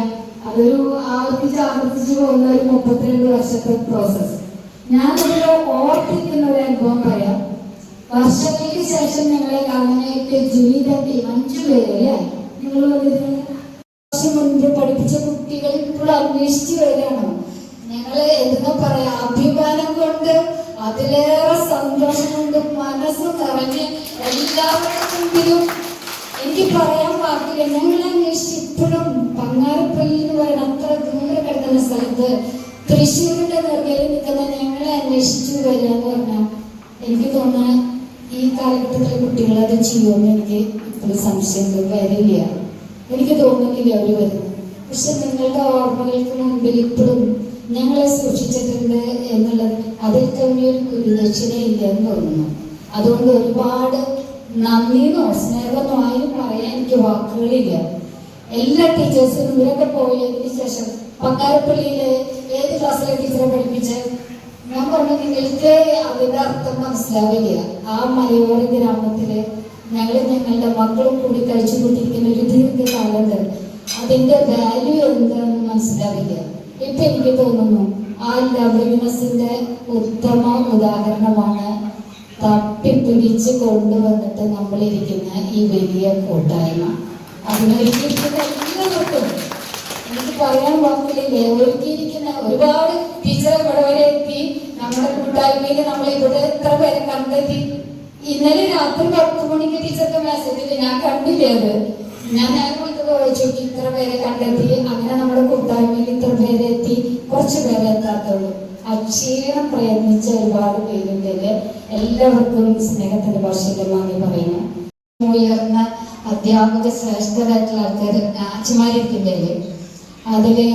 അതൊരു ആവർത്തിച്ച് പോകുന്ന ഒരു 32 വർഷത്തെ പ്രോസസ്. ഞാനൊരു ഓർത്തിരിക്കുന്ന ഒരു അനുഭവം പറയാം. വർഷങ്ങൾക്ക് ശേഷം ഞങ്ങളെ കാണാനായിട്ട് ജൂലി തട്ടി 5 പേര് അല്ലേ നിങ്ങൾ വർഷം മുൻപ് പഠിപ്പിച്ച കുട്ടികൾ ഇപ്പോൾ അന്വേഷിച്ച് വരികയാണ്. ഞങ്ങള് എന്താ പറയാ, അഭിമാനം കൊണ്ട് അതിലേറെ സന്തോഷം കൊണ്ട് മനസ്സ് നിറഞ്ഞ് എല്ലാവരുടെ മുമ്പിലും എനിക്ക് പറയാൻ പാടില്ല. ഞങ്ങൾ അന്വേഷിച്ച് ഇപ്പോഴും പങ്ങാരപ്പള്ളി എന്ന് പറയുന്ന അത്ര ദൂരെ കിടക്കുന്ന സ്ഥലത്ത് തൃശ്ശൂരിന്റെ നെറുകയിൽ നിൽക്കുന്ന ഞങ്ങളെ അന്വേഷിച്ചു വരിക എന്ന് പറഞ്ഞാൽ എനിക്ക് തോന്നുന്ന ഈ കാലഘട്ടത്തിലെ കുട്ടികളെ കൈകാര്യം ചെയ്യുമെന്ന് എനിക്ക് ഇപ്പോൾ സംശയങ്ങൾ വരില്ല. എനിക്ക് തോന്നുന്നില്ല അവർ വരുന്നത്. പക്ഷെ നിങ്ങളുടെ ഓർമ്മകൾക്ക് മുൻപിൽ ഇപ്പോഴും ഞങ്ങളെ സൂക്ഷിച്ചിട്ടുണ്ട് എന്നുള്ളത് അതിൽ കവിഞ്ഞൊരു ഗുരുദക്ഷിണയില്ല എന്ന് തോന്നുന്നു. അതുകൊണ്ട് ഒരുപാട് നന്ദിന്നോ സ്നേഹമോ ആരും പറയാൻ എനിക്ക് വാക്കുകളില്ല. എല്ലാ ടീച്ചേഴ്സിനും ഇവരൊക്കെ പോയതിന് ശേഷം പങ്കാരപ്പള്ളിയിലെ ഏത് ക്ലാസ്സിലെ ടീച്ചറെ പഠിപ്പിച്ച് ഞാൻ പറഞ്ഞു, നിങ്ങൾക്ക് അതിന്റെ അർത്ഥം മനസ്സിലാവില്ല. ആ മലയോര ഗ്രാമത്തില് ഞങ്ങളുടെ മക്കളും കൂടി കഴിച്ചു കൂട്ടിയിരിക്കുന്ന ഒരു ദീർഘകാലത്ത് അതിന്റെ വാല്യൂ എന്താണെന്ന് മനസ്സിലാവില്ല. ഇപ്പൊ എനിക്ക് തോന്നുന്നു ആ ലവ്ലിനെസിന്റെ ഉത്തമ ഉദാഹരണമാണ് തപ്പിപ്പിടിച്ച് കൊണ്ടുവന്നിട്ട് നമ്മളിരിക്കുന്ന ഈ വലിയ കൂട്ടായ്മ. അതിനൊരുക്കിയിരിക്കുന്ന എല്ലാവർക്കും എനിക്ക് പറയാൻ വാക്കില്ലേ, ഒരുക്കിയിരിക്കുന്ന ഒരുപാട് ടീച്ചറെ ഇവിടെ വരെ എത്തി. നമ്മുടെ കൂട്ടായ്മയിൽ നമ്മൾ ഇവിടെ എത്ര പേരെ കണ്ടെത്തി. ഇന്നലെ രാത്രി 10 മണിക്ക് ടീച്ചർക്ക് മെസ്സേജ് ഞാൻ കണ്ടില്ല. അത് ഞാൻ വായിച്ചു, ഇത്ര പേരെ കണ്ടെത്തി. അങ്ങനെ നമ്മുടെ കൂട്ടായ്മയിൽ ഇത്ര പേരെ എത്തി, കുറച്ച് പേരെ എത്താത്തുള്ളൂ. അക്ഷീണം പ്രയത്നിച്ച ഒരുപാട് പേരുണ്ടെങ്കിൽ എല്ലാവർക്കും സ്നേഹത്തിന്റെ ഭാഷയിൽ വാങ്ങി പറയുന്നു. ഉയർന്ന അധ്യാപക ശ്രേഷ്ഠരായിട്ടുള്ള ആൾക്കാർ അച്ഛന്മാരിരിക്കുന്നില്ലേ, അതില്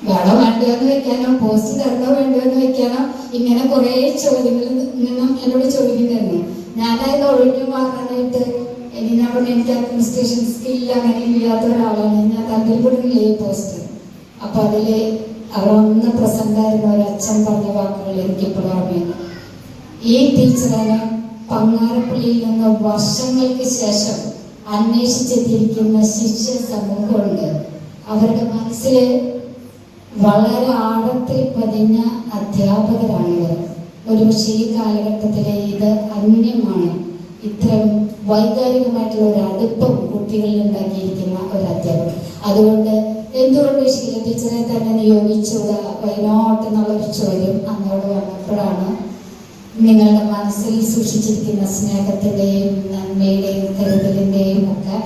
വേണോ വേണ്ടോന്ന് വെക്കാനോ പോസ്റ്റ് തരണോ വേണ്ടോന്ന് വെക്കാനോ ഇങ്ങനെ കുറെ ചോദ്യങ്ങളിൽ നിന്നും എന്നോട് ചോദിക്കുന്നുണ്ടായിരുന്നു. ഞാനത് ഒഴിഞ്ഞു മാറാനായിട്ട് ഞാൻ പറഞ്ഞു, എനിക്ക് അഡ്മിനിസ്ട്രേഷൻ സ്കില്ല് അങ്ങനെ ഇല്ലാത്ത ഒരാളാണ്, ഞാൻ താല്പര്യപ്പെടുന്നില്ല ഈ പോസ്റ്റ്. അപ്പൊ അതില് അന്ന് പ്രസന്റായിരുന്ന ഒരു അച്ഛൻ പറഞ്ഞ വാക്കുകൾ എനിക്കിപ്പോഴും ഓർമ്മയുണ്ട്. ഈ ടീച്ചറിന് പങ്ങാരപ്പള്ളിയിൽ നിന്ന് വർഷങ്ങൾക്ക് ശേഷം അന്വേഷിച്ചെത്തിയിരിക്കുന്ന ശിഷ്യ സമൂഹമുണ്ട്. അവരുടെ മനസ്സില് വളരെ ആഴത്തിൽ പതിഞ്ഞ അധ്യാപകരാണിവർ. ഒരുപക്ഷെ ഈ കാലഘട്ടത്തിലെ ഇത് അന്യമാണ്. ഇത്തരം വൈകാരികമായിട്ടുള്ള ഒരു അടുപ്പം കുട്ടികളിൽ ഉണ്ടാക്കിയിരിക്കുന്ന ഒരു അധ്യാപകർ. അതുകൊണ്ട് എന്തുകൊണ്ട് ശീല ടീച്ചറെ തന്നെ നിയോഗിച്ചുകൂടാ, വൈനോട്ട് എന്നുള്ളൊരു ചോദ്യം അന്നോട് വന്നപ്പോഴാണ് നിങ്ങളുടെ മനസ്സിൽ സൂക്ഷിച്ചിരിക്കുന്ന സ്നേഹത്തിന്റെയും നന്മയുടെയും കരുതലിന്റെയും ഒക്കെ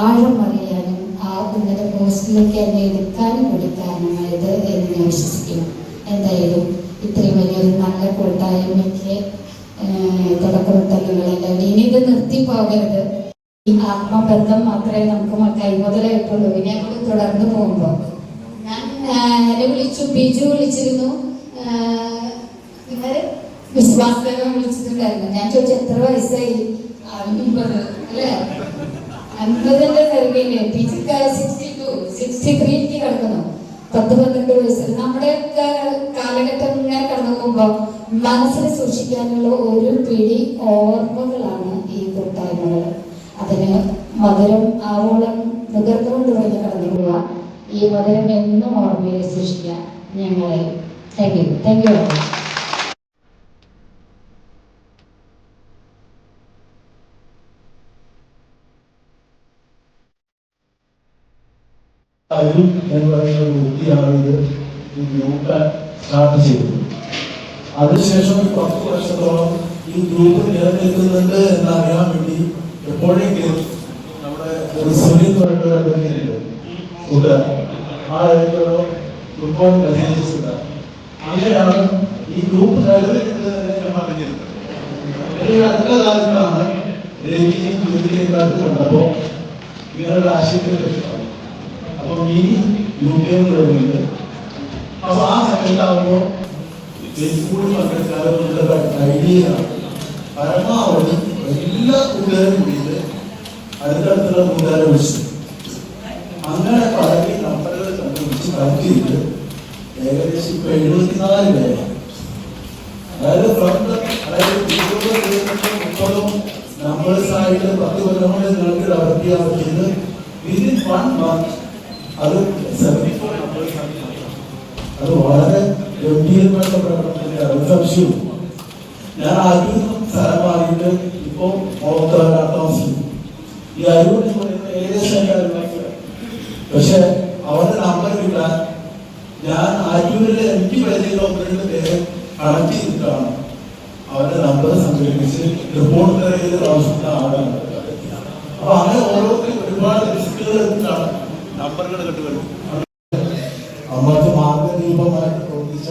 ആഴം അറിയാനും ആ ഉന്നത പോസ്റ്റിലേക്ക് എന്നെ എടുക്കാനും കൊടുക്കാനുമായത് എന്ന് ഞാൻ വിശ്വസിക്കുന്നു. എന്തായാലും ഇത്രയും വലിയൊരു നല്ല കൂട്ടായ്മയ്ക്ക് തുടക്കമിട്ട നിങ്ങളെല്ലാം ഇനി ഇത് നിർത്തി പോകരുത്. ഈ ആത്മബന്ധം മാത്രമേ നമുക്ക് കൈമുതലായിട്ടുള്ളൂ. ഇനി നമ്മൾ തുടർന്ന് പോകുമ്പോൾ ഞാൻ എന്നെ വിളിച്ചു, ബിജു വിളിച്ചിരുന്നു, ഇന്നലെ വിശ്വാസനം വിളിച്ചിട്ടുണ്ടായിരുന്നു. ഞാൻ ചോദിച്ചു എത്ര വയസ്സായി? 50 അല്ലേ? 50ന്റെ സർവേയില് ടീച്ചർക്ക് 63 എനിക്ക് കിടക്കുന്നു. 10-12 വയസ്സിൽ നമ്മുടെ കാലഘട്ടം ഇങ്ങനെ കടന്നു പോകുമ്പോ മനസ്സിൽ സൂക്ഷിക്കാനുള്ള ഒരു പിടി ഓർമ്മകളാണ് ഈ കൂട്ടായ്മകൾ. അതിന് മധുരം ആവോളം മുതിർന്നുകൊണ്ട് വേണ്ടി കടന്നു പോവുക. ഈ മധുരം എന്നും ഓർമ്മയിൽ സൂക്ഷിക്കുക. ഞങ്ങളെ താങ്ക് യു. അരുൺ എന്ന് പറയുന്ന ഒരു വ്യക്തിയാണ് ഈ ഗ്രൂപ്പ് സ്റ്റാർട്ട് ചെയ്തത്. അതിനുശേഷം 10 വർഷത്തോളം ഈ ഗ്രൂപ്പ് നിലനിൽക്കുന്നുണ്ട് എന്നറിയാൻ വേണ്ടി എപ്പോഴെങ്കിലും നമ്മുടെ സുനിൽ എന്ന് പറയുന്ന കൂട്ടുകാരൻ ആ ഫുട്ബോൾ മെസ്സേജസ് അങ്ങനെയാണ് ഈ ഗ്രൂപ്പ് നിലനിൽക്കുന്നത് പറഞ്ഞിരുന്നത്. അടുത്ത കാലത്താണ് കണ്ടപ്പോ ഇങ്ങനെയുള്ള ആശയത്തിൽ അപ്പൊ ഈ UK വരുന്നുണ്ട്. അപ്പൊ ആ സമയത്താവുമ്പോ സ്കൂളിൽ പങ്കെടുക്കാറുള്ള ഐഡിയയാണ് പരമാവധി എല്ലാ കൂട്ടുകാരും കൂടിയിട്ട് അടുത്തടുത്തുള്ള കൂട്ടുകാരെ വിളിച്ചു അങ്ങനെ പഴകി നമ്പറുകൾ കണ്ടുപിടിച്ച് കളക്ട് ചെയ്ത് ഏകദേശം ഇപ്പൊ 74 പേരാണ്. അതായത് അതായത് 20-30 നമ്പേഴ്സായിട്ട് 10 കൊല്ലം കൊണ്ട് നിങ്ങൾക്ക് ഡെവലപ്പ് ചെയ്യാൻ പറ്റിയത് വിതിൻ 1 month അത് 74 നമ്പേഴ്സാണ്. അത് വളരെ ഗംഭീരമായ പ്രകടനത്തിന്റെ സംശയവും. ഞാൻ ആദ്യം സ്ഥലം മാറിയിട്ട് ഇപ്പോ താമസിക്കുന്നു. ഈ അരൂർ ഏകദേശം പക്ഷെ അവരുടെ നമ്പർ കിട്ടാൻ ഞാൻ അരൂരിൽ എനിക്ക് പരിചയമുള്ള 1-2 പേരെ കണക്ട് ചെയ്തിട്ടാണ് അവരുടെ നമ്പർ സംഘടിപ്പിച്ച് റിപ്പോർട്ട് ചെയ്ത് ആവശ്യമുള്ള ആളാണ്. അപ്പൊ അങ്ങനെ ഓരോരുത്തരും ഒരുപാട് റിസ്കുകൾ എടുത്തിട്ടാണ് നമ്പറുകൾ കണ്ടുവരുന്നത്. നമ്മൾക്ക് മാർഗദീപമായിട്ട് പ്രവർത്തിച്ച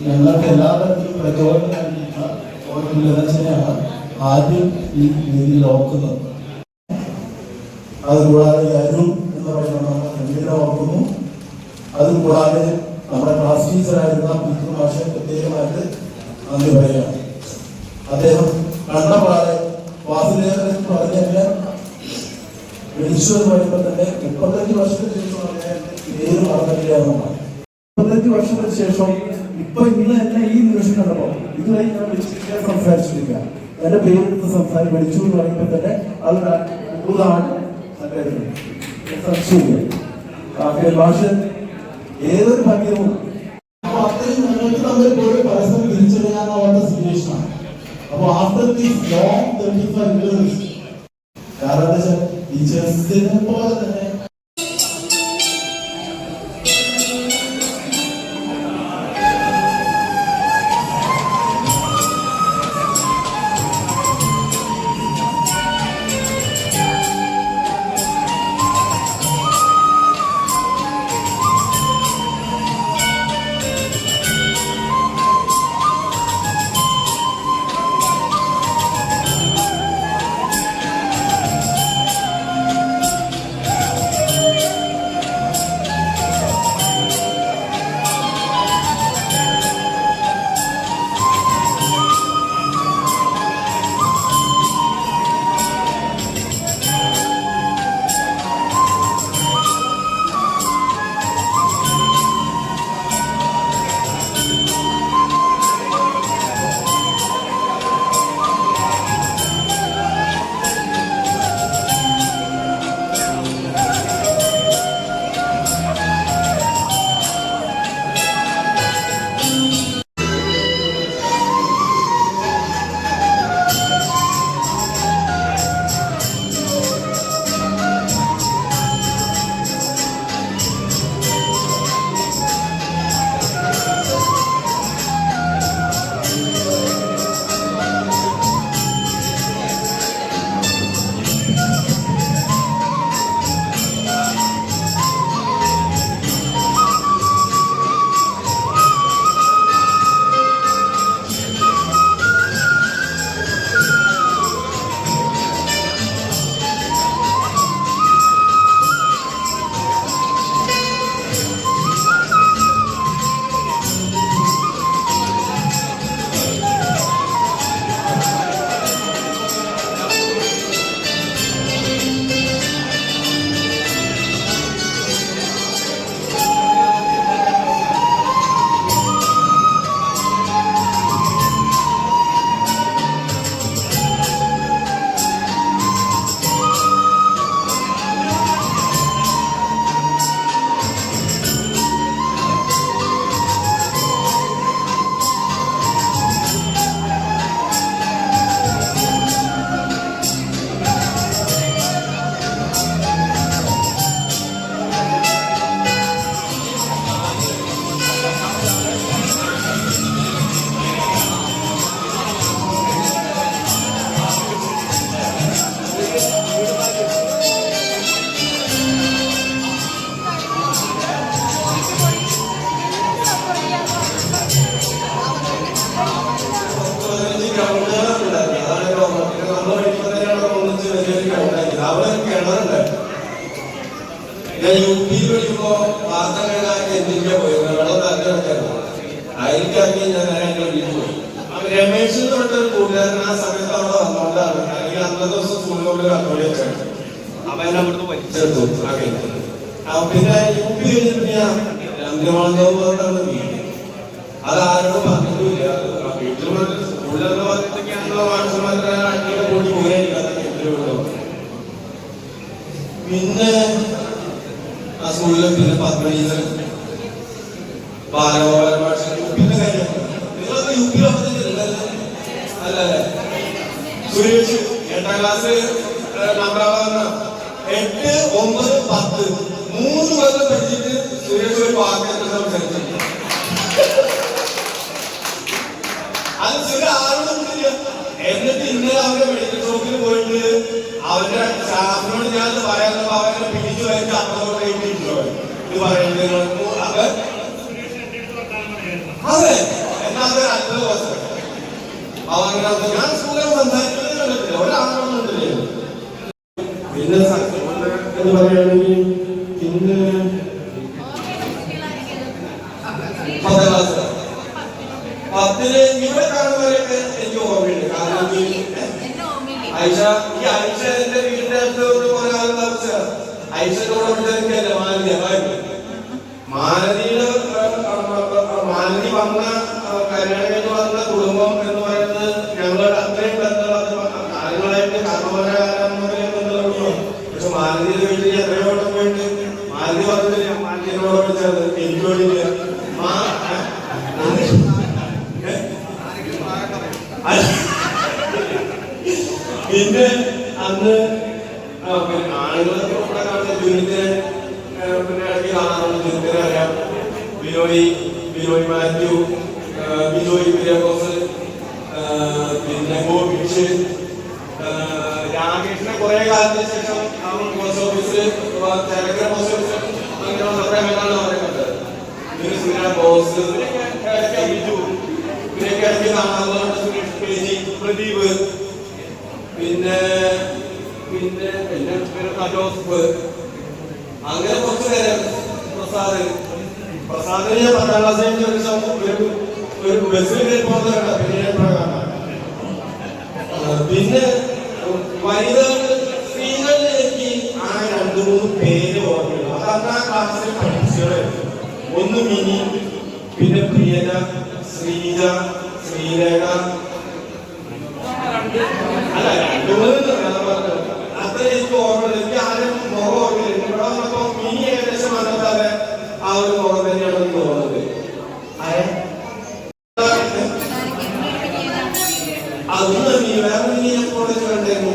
ഞങ്ങൾക്ക് എല്ലാ തരത്തിലും പ്രചോദനം നൽകിയിട്ടുള്ള ഓരോ ലതച്ചനെയാണ് ആദ്യം ഈ രീതിയിൽ ഓർക്കുന്നത്. അതുകൂടാതെ അരുൺ എന്ന് പറയുന്ന നമ്മുടെ ഓർക്കുന്നു. അതുകൂടാതെ നമ്മുടെ ക്ലാസ് ടീച്ചറായിരുന്ന പീറ്റർ മാഷെ പ്രത്യേകമായിട്ട് നന്ദി പറയുകയാണ്. അദ്ദേഹം കണ്ടപാടെ വാസുദേവൻ പറഞ്ഞ വിളിച്ചു എന്ന് പറയുമ്പോൾ തന്നെ 35 വർഷത്തിന് ശേഷമാണ് പേര് മറന്നില്ലായിരുന്നതാണ്. 35 വർഷത്തിന് ശേഷം ഇപ്പൊ ഇന്ന് തന്നെ ഈ നിമിഷം കണ്ടപ്പോ ഇതുവരെ ഞാൻ വിളിച്ചിരിക്കാൻ സംസാരിച്ചിട്ടില്ല. എന്റെ പേരെടുത്ത് വിളിച്ചു എന്ന് പറയുമ്പോൾ തന്നെ അത് അത്ഭുതമാണ്. സംശയമില്ല. ഭാഷ ഏതൊരു ഭംഗിയും അത്രയും ഞങ്ങൾക്ക് തമ്മിൽ പോയി പരസ്പരം തിരിച്ചറിയാനുള്ള സിറ്റുവേഷനാണ്. അപ്പൊ ആഫ്റ്റർ ദീസ് ലോങ് 35 years കാരണം ടീച്ചേഴ്സിനെ പോലെ തന്നെ ഞാൻ UP പഠിക്കുമ്പോ വാർത്ത എന്തിന്റെ പോയി വെള്ളം തരഞ്ഞെടുക്കായിരുന്നു. അതിലേക്കാക്കി ഞാൻ വീട്ടിൽ പോയി. രമേശ് എന്ന് പറഞ്ഞൊരു കൂട്ടുകാരൻ ആ സമയത്ത് അവിടെ വന്നോണ്ടാണ്. അല്ലെങ്കിൽ അന്നത്തെ ദിവസം സ്കൂളിലോട്ട് കണ്ടോളി വെച്ചാണ്. അപ്പൊ ഞാൻ അവിടുന്ന് പഠിച്ചെടുത്തു. പിന്നെ UP കഴിഞ്ഞിട്ട് ഞാൻ രാമജമാണെന്നാണ് വീട്. അതാരോടും പറഞ്ഞിട്ടില്ല. വീട്ടിൽ സ്കൂളിലൊക്കെ പറഞ്ഞിട്ടൊക്കെയാണല്ലോ മാഷന്മാരുടെ അടിയുടെ കൂടി പോയായിരിക്കും. പിന്നെ ആ സ്കൂളിൽ പിന്നെ പത്മനീതൻ ബാലഗോപാല ഭാഷ UP-ന്റെ കാര്യം നിങ്ങളൊക്കെ UP-ലൊക്കെ അല്ലല്ലേ? സുരേഷ് 8ാം ക്ലാസ് നമ്പറാവുന്ന 8, 9, 10 3 കൊല്ലം പഠിച്ചിട്ട് സുരേഷ് ഒരു വാക്ക് സംസാരിച്ചു. അത് സുര ആരോടും ഇല്ല. എന്നിട്ട് ഇന്നലെ അവരുടെ മെഡിക്കൽ ഷോപ്പിൽ പോയിട്ട് അവരുടെ സ്റ്റാഫിനോട് ഞാൻ പറയാനപ്പോ അവരെ പിടിച്ചു വരച്ച് അപ്പുറത്തോട്ട് ഇത് പറയുന്നത്. അതെ എന്നാ അതൊരു അത്ഭുത വസ്തു. അവ അങ്ങനെ ഞാൻ സ്കൂളിൽ സംസാരിക്കുന്നത് ഒരാളൊന്നുമില്ലേ. പിന്നെ എന്ന് പറയുകയാണെങ്കിൽ പിന്നെ 10ാം ക്ലാസ് 10ല് ഇവിടെ കാണുന്നവരൊക്കെ എനിക്ക് ഓർമ്മയുണ്ട്. കാരണം ഐഷ എന്റെ വീടിന്റെ അടുത്ത് ഒരാളും താമസിച്ചാണ്. ഐഷന്റെ കൂടെ പഠിച്ചെനിക്കല്ല മാലതി വന്ന കല്യാണം വന്ന കുടുംബം എന്ന് പറയുന്നത് ഞങ്ങൾ അത്രയും കാലങ്ങളായിട്ട് കാരണവരാകുന്നു. പക്ഷെ മാലതിയുടെ വീട്ടിൽ എത്രയോ വട്ടം പോയിട്ട് മാലതി പറഞ്ഞില്ല. മാലതിനോട് പഠിച്ചത് എനിക്ക് വേണ്ടിയില്ല. പിന്നെ അന്ന് ആളുകളൊക്കെ കൂടെ കാണുന്ന ജൂനിയത്തിനെ പിന്നെ ഇടയ്ക്ക് കാണാറുണ്ട്. ജൂനിയത്തിനെ അറിയാം. ബിനോയ് മാത്യു, ബിനോയ് വിജയബോസ്, പിന്നെ ഗോപിച്ച്, രാകേഷിനെ കുറെ കാലത്തിന് ശേഷം പോസ്റ്റ് ഓഫീസിൽ ചേലക്കര പോസ്റ്റ് ഓഫീസിൽ അങ്ങനെയുള്ള അഭിപ്രായങ്ങളാണ് അവരെ കണ്ടത്. പിന്നെ സുനില ബോസ്, ബിജു, ഇവരെയൊക്കെ ഇടയ്ക്ക് കാണാറുണ്ട്. സുരേഷ് പേജി, പ്രദീപ്, പിന്നെ ജോസഫ്, അങ്ങനെ കുറച്ച് പേര്. പ്രസാദിന് ഞാൻ 10ാം ക്ലാസ്സിൽ ഒരു ബസ്സിൽ കയറി പോകുന്നവരാണ്. പിന്നെ വനിതകൾ സ്ത്രീകളിൽ എനിക്ക് ആ 2-3 പേര് ഓർമ്മയുള്ളൂ. അത് 10ാം ക്ലാസ്സിൽ പഠിച്ചത്. ഒന്ന് മിനി, പിന്നെ പ്രിയന, ശ്രീജ, ശ്രീരേഖ, അല്ല 2-3 അത്ര എനിക്ക് ഓർമ്മയുള്ളൂ. എനിക്ക് ആരും മുഖം ഓർമ്മയില്ല. ഇവിടെ വന്നപ്പോ മിനി ഏകദേശം വന്നതാതെ ആ ഒരു മുഖം തന്നെയാണെന്ന് തോന്നുന്നത്. അതൊന്നും നീ വേറെ നീ കോളേജ് കണ്ടായിരുന്നു.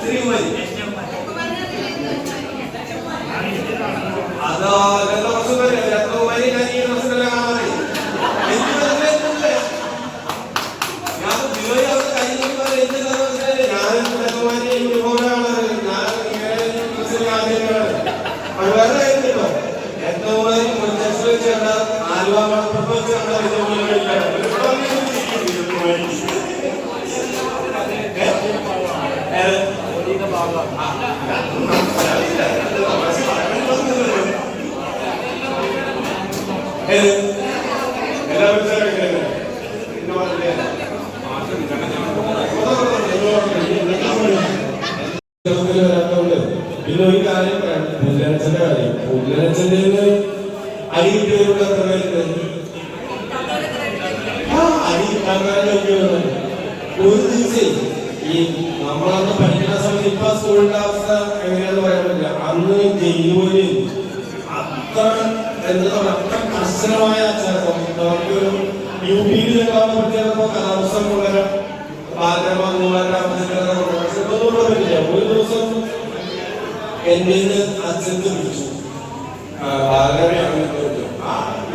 ശ്രീകുമാരി അതാ രത്നകുമാരി ഞാൻ ഈ ദിവസത്തിലെ കാണാനായി എനിക്ക് മനസ്സിലായിട്ടില്ലേ. ഞാൻ ബിനോയ് അവരുടെ കൈ നോക്കിയാൽ എനിക്ക് മനസ്സിലായില്ലേ. ഞാൻ രത്നകുമാരി യൂണിഫോമിലാണ്. ഞാൻ ആദ്യമായിട്ടാണ്. അത് വേറെ കഴിഞ്ഞിട്ടോ രത്നകുമാരി മുൻചേർന്ന് ചേർന്ന ആലുവ പ്രപ്പോസ് കണ്ട പിന്നെ ഒരു കാര്യം പുല്ലനച്ചന്റെ കാര്യം. പുല്ലനച്ചന്റെ അരി കിട്ടിയവരുടെ എത്ര പേരുണ്ട്? അരി കിട്ടാൻ ഒരു ദിവസം ഈ നമ്മളന്ന് പഠിക്കുന്ന സമയത്ത് ഇപ്പൊ സ്കൂളിന്റെ അവസ്ഥ എങ്ങനെയാന്ന് പറയാൻ പറ്റില്ല. അന്ന് ജയിലൂര് അത്ര എന്താ പറയുക അത്ര കർശനമായ അച്ചടക്കം. നമുക്കൊരു UP-ൽ ചെല്ലാൻ പറ്റിയപ്പോ കലാപുസ്തകം കൊണ്ടുവരാം. പറ്റില്ല. ഒരു ദിവസം എന്റെ അച്ഛന് വിളിച്ചു.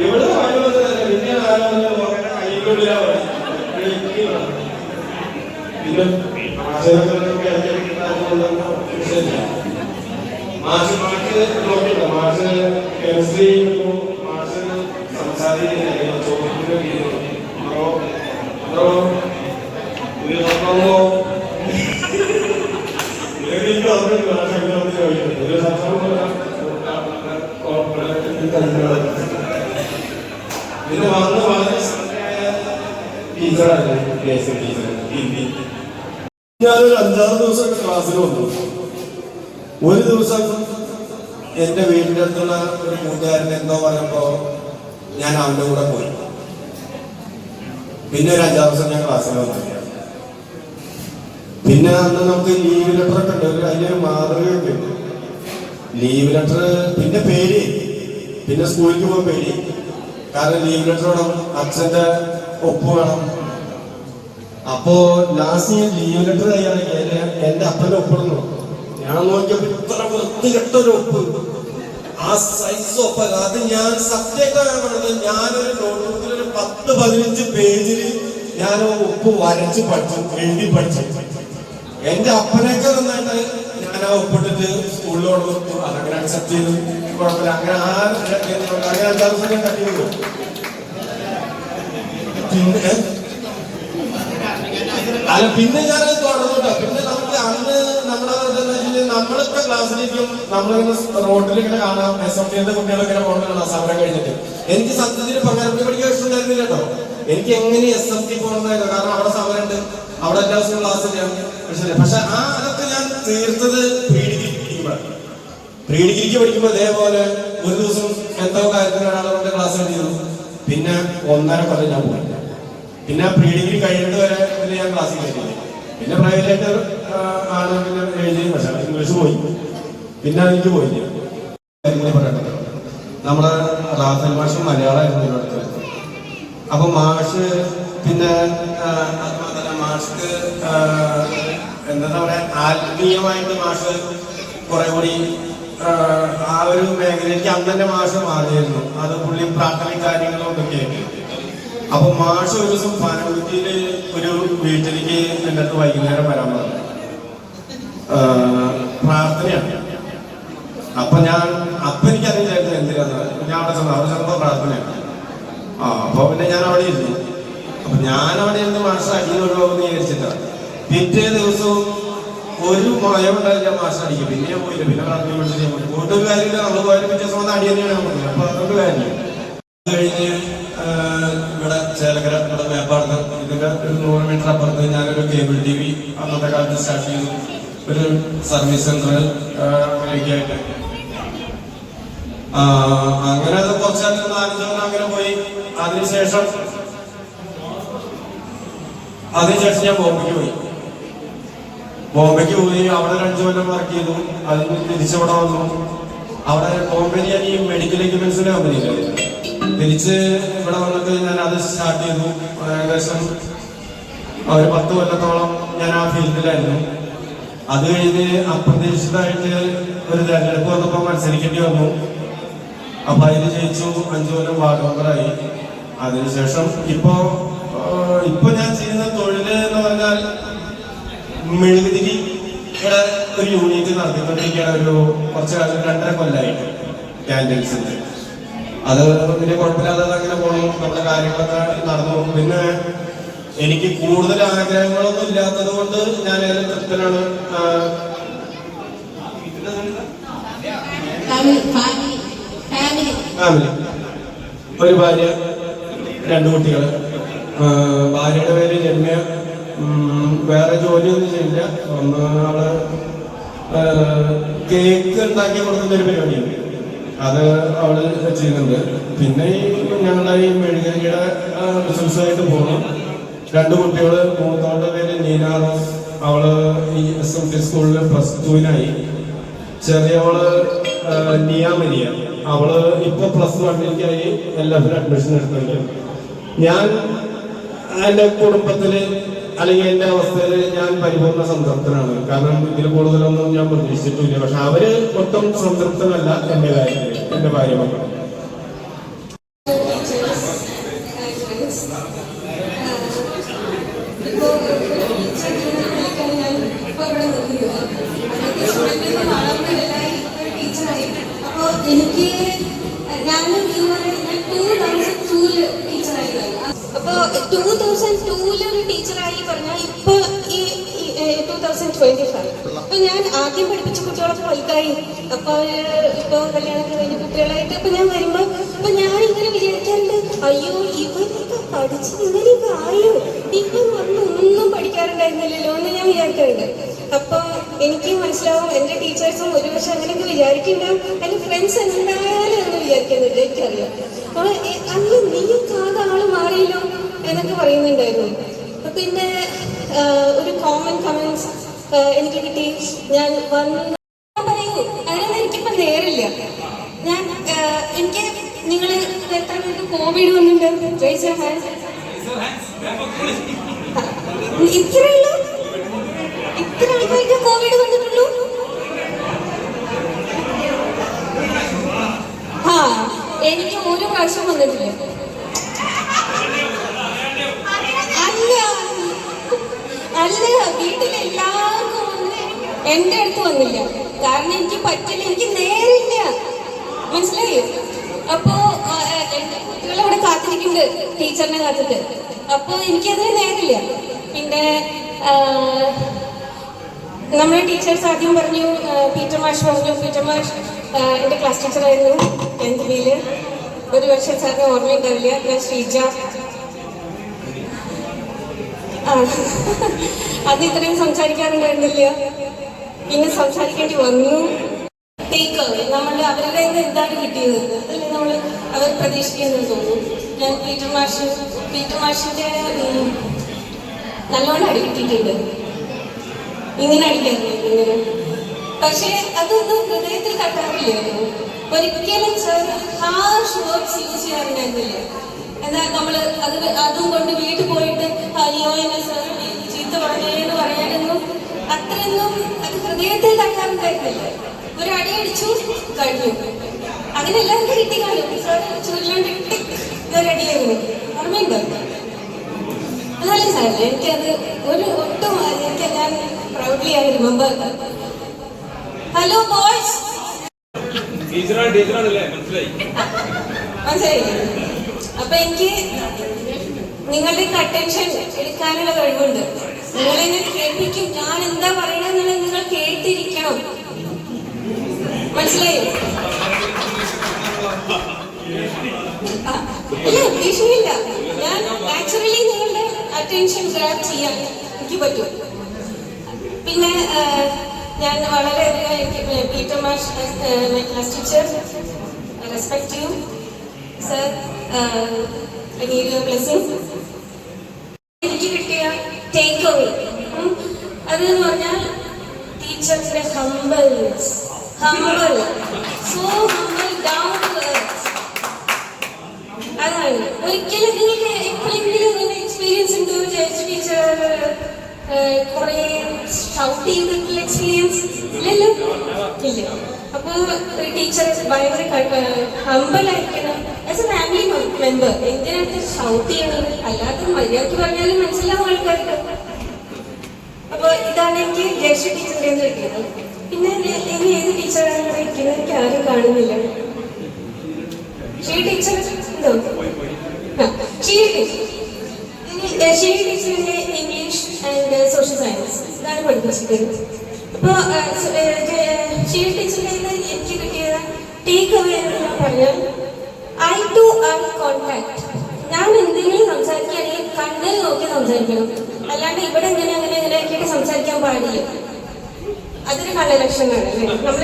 ഇവിടെ പിന്നെ കൈകൊണ്ടില്ല. പിന്നെ മാഷ് നോക്കിയില്ല. മാഷ് കെമിസ്ട്രി മാഷ് സംസാരിക്കുന്നില്ല. ചോദിക്കുന്ന പിന്നെ വന്ന് വളരെ ടീച്ചറാണ്. ഞാനൊരു 5-6 ദിവസം ക്ലാസ്സിൽ വന്നു. ഒരു ദിവസം എന്റെ വീടിന്റെ അടുത്തുള്ള ഒരു കൂട്ടുകാരൻ എന്തോ പറയുമ്പോ ഞാൻ അവന്റെ കൂടെ പോയി. പിന്നെ ഒരു 5-6 ദിവസം ഞാൻ ക്ലാസ്സിൽ വന്നില്ല. പിന്നെ അന്ന് നമുക്ക് ലീവ് ലെറ്റർ ഒക്കെ ഉണ്ട്. അതിനൊരു മാതൃകയൊക്കെ ഉണ്ട്. ലീവ് ലെറ്റർ പിന്നെ പേടി. പിന്നെ സ്കൂളിലേക്ക് പോകാൻ പേടി. കാരണം ലീവ് ലെറ്റർ വേണം, അച്ഛന്റെ ഒപ്പ് വേണം. അപ്പോ ലാസ്റ്റ് ഞാൻ ലീവ് ലെറ്റർ തയ്യാറാക്കി എന്റെ അപ്പന്റെ ഒപ്പിടുന്നു. ഞാൻ നോക്കിയപ്പോ ഇത്ര വൃത്തികെട്ടൊരു ഒപ്പ്, ആ സൈസ് ഒപ്പ്. അത് ഞാൻ സത്യമായിട്ട് ഞാനൊരു നോട്ട്ബുക്കിൽ ഒരു 10-15 പേജിൽ ഞാൻ ഒപ്പ് വരച്ച് പഠിച്ചു, എഴുതി പഠിച്ചു. എന്റെ അപ്പനൊക്കെ നന്നായിട്ട് ഞാൻ ആ ഒപ്പിട്ടിട്ട് സ്കൂളിലോട് കൊടുത്തു. അതങ്ങനെ അക്സെപ്റ്റ് ചെയ്തു. കുഴപ്പമില്ല. അങ്ങനെ 5-6 ദിവസം ഞാൻ കട്ടിയുള്ളൂ. പിന്നെ അല്ല പിന്നെ ഞാനത് തുടർന്നുട്ടോ. പിന്നെ നമുക്ക് അന്ന് നമ്മളൊക്കെ ക്ലാസ്സിലേക്കും നമ്മളിങ്ങനെ റോഡിൽ ഇങ്ങനെ കാണാം SFT കുട്ടികളൊക്കെ പോകണം സമരം കഴിഞ്ഞിട്ട്. എനിക്ക് സത്യത്തിൽ പകരപ്പടി പഠിക്കാൻ ഇഷ്ടമുണ്ടായിരുന്നില്ല കേട്ടോ. എനിക്ക് എങ്ങനെ SFT പോകണമെന്നായിരുന്നു. കാരണം അവിടെ സമരമുണ്ട്, അവിടെ എല്ലാ ദിവസവും ക്ലാസ് ഇല്ല. പക്ഷെ അതൊക്കെ ഞാൻ തീർത്തത് പ്രീ ഡിഗ്രിക്ക് പഠിക്കുമ്പോൾ ഇതേപോലെ ഒരു ദിവസം എന്തോ കാര്യത്തിന് ഒരാളുടെ ക്ലാസ് എടുത്തിരുന്നു. പിന്നെ 1.5 കൊല്ലം ഞാൻ പോയി. പിന്നെ പ്രീ ഡിഗ്രി കഴിഞ്ഞിട്ട് വരെ പിന്നെ ഞാൻ ക്ലാസ്സിൽ കഴിഞ്ഞില്ല. പിന്നെ പ്രൈവറ്റായിട്ട് ആണ് പിന്നെ എഴുതി. പക്ഷെ ഇംഗ്ലീഷ് പോയി, പിന്നെ എനിക്ക് പോയില്ല. പറയട്ടെ, നമ്മുടെ റാഫേൽ മാഷ് മലയാളമായിരുന്നു ഇവിടുത്തെ. അപ്പൊ മാഷ് പിന്നെ മാഷ്ക്ക് എന്താ പറയാ, ആത്മീയമായിട്ട് മാഷ് കുറെ കൂടി ആ ഒരു മേഖലയിലേക്ക് അന്ന് തന്നെ മാഷ് മാറിയിരുന്നു. അത് പുള്ളി പ്രാർത്ഥന കാര്യങ്ങളും ഒക്കെ ആയിട്ട്. അപ്പൊ മാഷ് ഒരു ദിവസം പനകുറ്റിയില് ഒരു വീട്ടിലേക്ക് എൻ്റെ അടുത്ത് വൈകുന്നേരം വരാൻ പറഞ്ഞു. പ്രാർത്ഥനയാണ്. അപ്പൊ എനിക്കറിയില്ലായിരുന്നു എന്തിനാന്ന്. ഞാൻ അവിടെ ചെന്നപ്പോ പ്രാർത്ഥനയാണ്. അപ്പൊ പിന്നെ ഞാൻ അവിടെ ഇരുന്നു. അപ്പൊ ഞാൻ അവിടെ ഇരുന്ന് മാഷ് അടിയിൽ ഒഴിവാകുമെന്ന് വിചാരിച്ചിട്ടാണ്. പിറ്റേ ദിവസവും ഒരു മയം ഉണ്ടായില്ല, മാഷ് അടിക്കും. പിന്നെ ഞാൻ പോയില്ല. പിന്നെ പ്രാർത്ഥന പഠിച്ചിട്ട് പോയിട്ട് ഒരു കാര്യമില്ല. നമ്മൾ പോയാലും പിറ്റേ ദിവസം വന്ന് അടി തന്നെയാണ് പറഞ്ഞത്. അപ്പൊ അതുകൊണ്ട് കാര്യമില്ല. അത് കഴിഞ്ഞ് ഇവിടെ ചേലക്കര, ഇവിടെ മേപ്പാടത്ത്, ഇതിന്റെ ഒരു 100 മീറ്റർ അപ്പുറത്ത് ഞാനൊരു കേബിൾ TV അന്നത്തെ കാലത്ത് സ്റ്റാർട്ട് ചെയ്തു. ഒരു സർവീസ് സെന്റർ അങ്ങനെയൊക്കെയായിട്ട് അങ്ങനെ അത് കുറച്ചാലും 4 കൊല്ലം അങ്ങനെ പോയി. അതിനുശേഷം ഞാൻ ബോംബെക്ക് പോയി. അവിടെ 5 കൊല്ലം വർക്ക് ചെയ്തു. അതിന് തിരിച്ചവിടെ വന്നു. അവിടെ ബോംബെയിൽ ഞാൻ ഈ മെഡിക്കൽ എക്യുപ്മെന്റ്സിന്റെ കമ്പനിയിലായിരുന്നു. തിരിച്ച് ഇവിടെ വന്നിട്ട് ഞാൻ അത് സ്റ്റാർട്ട് ചെയ്തു. ഏകദേശം ഒരു 10 കൊല്ലത്തോളം ഞാൻ ആ ഫീൽഡിലായിരുന്നു. അത് കഴിഞ്ഞ് അപ്രതീക്ഷിതമായിട്ട് ഒരു തെരഞ്ഞെടുപ്പ് വന്നപ്പോൾ മത്സരിക്കേണ്ടി വന്നു. അപ്പൊ അതിന് ജയിച്ചു. 5 കൊല്ലം വാർഡ് മെമ്പറായി. അതിനുശേഷം ഇപ്പൊ ഞാൻ ചെയ്യുന്ന തൊഴില് എന്ന് പറഞ്ഞാൽ മെഴുകുതിരിയുടെ ഒരു യൂണിറ്റ് നടത്തിക്കൊണ്ടിരിക്കുകയാണ്. ഒരു കുറച്ച് കാലം 2.5 കൊല്ലമായിട്ട് ക്യാൻഡിൽസിന്റെ. അത് വലിയ കുഴപ്പമില്ലാതെ അങ്ങനെ പോകണം. നമ്മുടെ കാര്യങ്ങളൊക്കെ നടന്നു. പിന്നെ എനിക്ക് കൂടുതൽ ആഗ്രഹങ്ങളൊന്നും ഇല്ലാത്തത് കൊണ്ട് ഞാൻ ഏതൊരു തൃപ്തനാണ്. ഫാമിലി, ഒരു ഭാര്യ, 2 കുട്ടികൾ. ഭാര്യയുടെ പേര് രമ്യ. വേറെ ജോലിയൊന്നും ചെയ്യില്ല. ആള് കേക്ക് ഉണ്ടാക്കി കൊടുക്കുന്ന ഒരു പരിപാടിയുണ്ട്, അത് അവള് ചെയ്യുന്നുണ്ട്. പിന്നെ ഞങ്ങളുടെ ഈ മെഴുകുതിരിയുടെ ബിസിനസ്സായിട്ട് പോകണം. 2 കുട്ടികള്. മൂത്തവളുടെ പേര് നീന റോസ്. അവള് ഈ SMT സ്കൂളിൽ +2-നായി. ചെറിയവള് നിയ മരിയ. അവള് ഇപ്പൊ +1-ലേക്കായി LF അഡ്മിഷൻ എടുത്തിട്ടുണ്ട്. ഞാൻ എൻ്റെ കുടുംബത്തില് അല്ലെങ്കിൽ എൻ്റെ അവസ്ഥയിൽ ഞാൻ പരിപൂർണ്ണ സംതൃപ്തനാണ്. കാരണം ഇതിൽ കൂടുതലൊന്നും ഞാൻ പ്രതീക്ഷിച്ചിട്ടില്ല. പക്ഷെ അവര് ഒട്ടും സംതൃപ്തനല്ല എൻ്റെ കാര്യത്തിൽ, എൻ്റെ ഭാര്യ മക്കൾ. എനിക്ക് ഞാൻ 2002 ടീച്ചറായി. അപ്പോൾ 2002 ഒരു ടീച്ചറായി പറഞ്ഞാൽ ഇപ്പൊ ഈ 2025. അപ്പൊ ഞാൻ ആദ്യം പഠിപ്പിച്ച കുട്ടികളൊക്കെ വലുതായി. അപ്പൊ ഇപ്പൊ കല്യാണമൊക്കെ കഴിഞ്ഞ കുട്ടികളായിട്ട് ഇപ്പൊ ഞാൻ വരുമ്പോ അപ്പൊ ഞാൻ ഇങ്ങനെ വിചാരിക്കാറുണ്ട്, അയ്യോ ഇവരൊക്കെ പഠിച്ച് ഇങ്ങനെയൊക്കെ ആയോ, ഇവർ ഒന്നും പഠിക്കാറുണ്ടായിരുന്നില്ലല്ലോ എന്ന് ഞാൻ വിചാരിക്കാറുണ്ട്. അപ്പൊ എനിക്ക് മനസ്സിലാവും എൻ്റെ ടീച്ചേഴ്സും ഒരു പക്ഷെ അങ്ങനെയൊക്കെ വിചാരിക്കുന്നുണ്ടാവും. എൻ്റെ ഫ്രണ്ട്സ് എന്തായാലും എന്ന് വിചാരിക്കുന്നുണ്ട്, എനിക്കറിയാം. അപ്പൊ അന്ന് നീയൊക്കെ ആള് മാറിയല്ലോ എന്നൊക്കെ പറയുന്നുണ്ടായിരുന്നു. പിന്നെ ഒരു കോമൺ കമന്റ്സ് എനിക്ക് കിട്ടി. ഞാൻ പറയൂ, അതിനൊന്നും എനിക്കിപ്പോ നേരില്ല. എനിക്ക് നിങ്ങൾ എത്ര പേർക്ക് കോവിഡ് വന്നിട്ടുണ്ട്? ഇത്രയുള്ളൂ? ഇത്ര ആൾക്കാർക്ക് കോവിഡ് വന്നിട്ടുള്ളൂ? എനിക്ക് ഒരു പ്രാവശ്യം വന്നിട്ടില്ല. അല്ല, വീട്ടിലെല്ലാവർക്കും വന്ന് എൻ്റെ അടുത്ത് വന്നില്ല. കാരണം എനിക്ക് പറ്റില്ല, എനിക്ക് നേരില്ല, മനസ്സിലായി? അപ്പോ എന്റെ കുട്ടികൾ അവിടെ കാത്തിരിക്കുന്നുണ്ട് ടീച്ചറിനെ കാത്തിട്ട്. അപ്പോൾ എനിക്കതിന് നേരില്ല. പിന്നെ നമ്മുടെ ടീച്ചേഴ്സ് ആദ്യം പറഞ്ഞു, പീറ്റർ മാഷ് പറഞ്ഞു. പീറ്റർ മാഷ് എൻ്റെ ക്ലാസ് ടീച്ചറായിരുന്നു 10th B. ഒരു വർഷം സാറിന് ഓർമ്മയുണ്ടാവില്ല. ഞാൻ ശ്രീജ. അത് ഇത്രയും സംസാരിക്കാറുണ്ടായിരുന്നില്ല, പിന്നെ സംസാരിക്കേണ്ടി വന്നു. ടേക്ക് അവേ നമ്മൾ അവരുടെ നിന്ന് എന്താണ് കിട്ടിയത് അതല്ലേ നമ്മൾ അവർ പ്രതീക്ഷിക്കുന്നത് തോന്നുന്നു. ഞാൻ പീറ്റർ മാഷിന്റെ നല്ലോണം അടി കിട്ടിയിട്ടുണ്ട്. ഇങ്ങനെ അടിക്കാറില്ല ഇങ്ങനെ, പക്ഷെ അതൊന്നും ഹൃദയത്തിൽ തട്ടാറില്ലായിരുന്നു ഒരിക്കലും. സാർ ഹാർഷ് വേർഡ്സ് യൂസ് ചെയ്യാറുണ്ടായിരുന്നില്ല. എന്നാൽ നമ്മൾ അതും കൊണ്ട് വീട്ടിൽ പോയിട്ട് അയ്യോ എന്നെ സാർ ചീത്ത പറഞ്ഞേന്ന് പറയാനൊന്നും അത്രയൊന്നും അത് ഹൃദയത്തിൽ തട്ടാറുണ്ടായിരുന്നില്ല. ഒരു അടി അടിച്ചു കഴിഞ്ഞു, അങ്ങനെ എല്ലാവർക്കും കിട്ടി കാണും. സാർ ചുരുളോണ്ടിട്ട് ഇതൊരടിയായിരുന്നു, ഓർമ്മയുണ്ടോ? അതല്ല സാർ, എനിക്കത് ഒട്ടും എനിക്ക് ഞാൻ പ്രൗഡ്ലി ആയി റിമെമ്പർ. ഹലോ ബോയ്സ്, മനസ്സിലായില്ലേ? അപ്പൊ എനിക്ക് നിങ്ങളുടെ അറ്റൻഷൻ എടുക്കാനുള്ള കഴിവുണ്ട്. നിങ്ങളെ ഞാൻ കേൾപ്പിക്കും. ഞാൻ എന്താ പറയണെന്നുള്ളത് നിങ്ങൾ കേട്ടിരിക്കണം, മനസ്സിലായോ? അല്ല, ഉദ്ദേശമില്ല. ഞാൻ നാച്ചുറലി നിങ്ങളുടെ അറ്റൻഷൻ ഗ്രാബ് ചെയ്യാൻ എനിക്ക് പറ്റും. പിന്നെ ഞാൻ വളരെ പീറ്റർ മാഷ് class teacher, respect you sir. I need your blessing. എനിക്ക് കിട്ടിയ ടേക്ക് അവേ അതെന്ന് പറഞ്ഞാൽ ടീച്ചേഴ്സിന്റെ humble, so humble, down to earth. അതാണ്. ഒരിക്കലും നിങ്ങൾക്ക് എപ്പോഴെങ്കിലും നിങ്ങൾ എക്സ്പീരിയൻസ് ഉണ്ടോ ടീച്ചർ കുറെ ഷൗട്ട് ചെയ്തിട്ടുള്ള എക്സ്പീരിയൻസ്? ഇല്ലല്ലോ, ഇല്ല. അപ്പോൾ ടീച്ചർ ഭയങ്കര ഹംബിളായിരിക്കണം ആസ് എ ഫാമിലി മെമ്പർ. എന്തിനാണ് ഷൗട്ട് ചെയ്യണത്? അല്ലാതെ മര്യാദക്ക് പറഞ്ഞാലും മനസ്സിലാവും ആൾക്കാർക്ക്. അപ്പോൾ ഇതാണ് എനിക്ക് ജയശ്രീ ടീച്ചറിൻ്റെ നിന്ന് കിട്ടിയത്. പിന്നെ ഇനി ഏത് ടീച്ചറാണ് ഇരിക്കുന്നത് എനിക്ക് ആരും കാണുന്നില്ല. ശ്രീ ടീച്ചർ ഉണ്ടോ? ശ്രീ ടീച്ചറിന്റെ ഇംഗ്ലീഷ് ആൻഡ് സോഷ്യൽ സയൻസ് ഇതാണ് പഠിപ്പിച്ചിട്ടുള്ളത്. അപ്പോൾ ശ്രീ ടീച്ചറിന്റെ എനിക്ക് കിട്ടിയത് ടേക്ക് അവേ എന്ന് പറഞ്ഞാൽ ഐ ടു ഐ കോൺടാക്ട്. ഞാൻ എന്തെങ്കിലും സംസാരിക്കുകയാണെങ്കിൽ കണ്ണിൽ നോക്കി സംസാരിക്കണം, അല്ലാണ്ട് ഇവിടെ എങ്ങനെ ആക്കിയിട്ട് സംസാരിക്കാൻ പാടില്ല. അതൊരു നല്ല ലക്ഷണമാണ് അല്ലേ? നമ്മൾ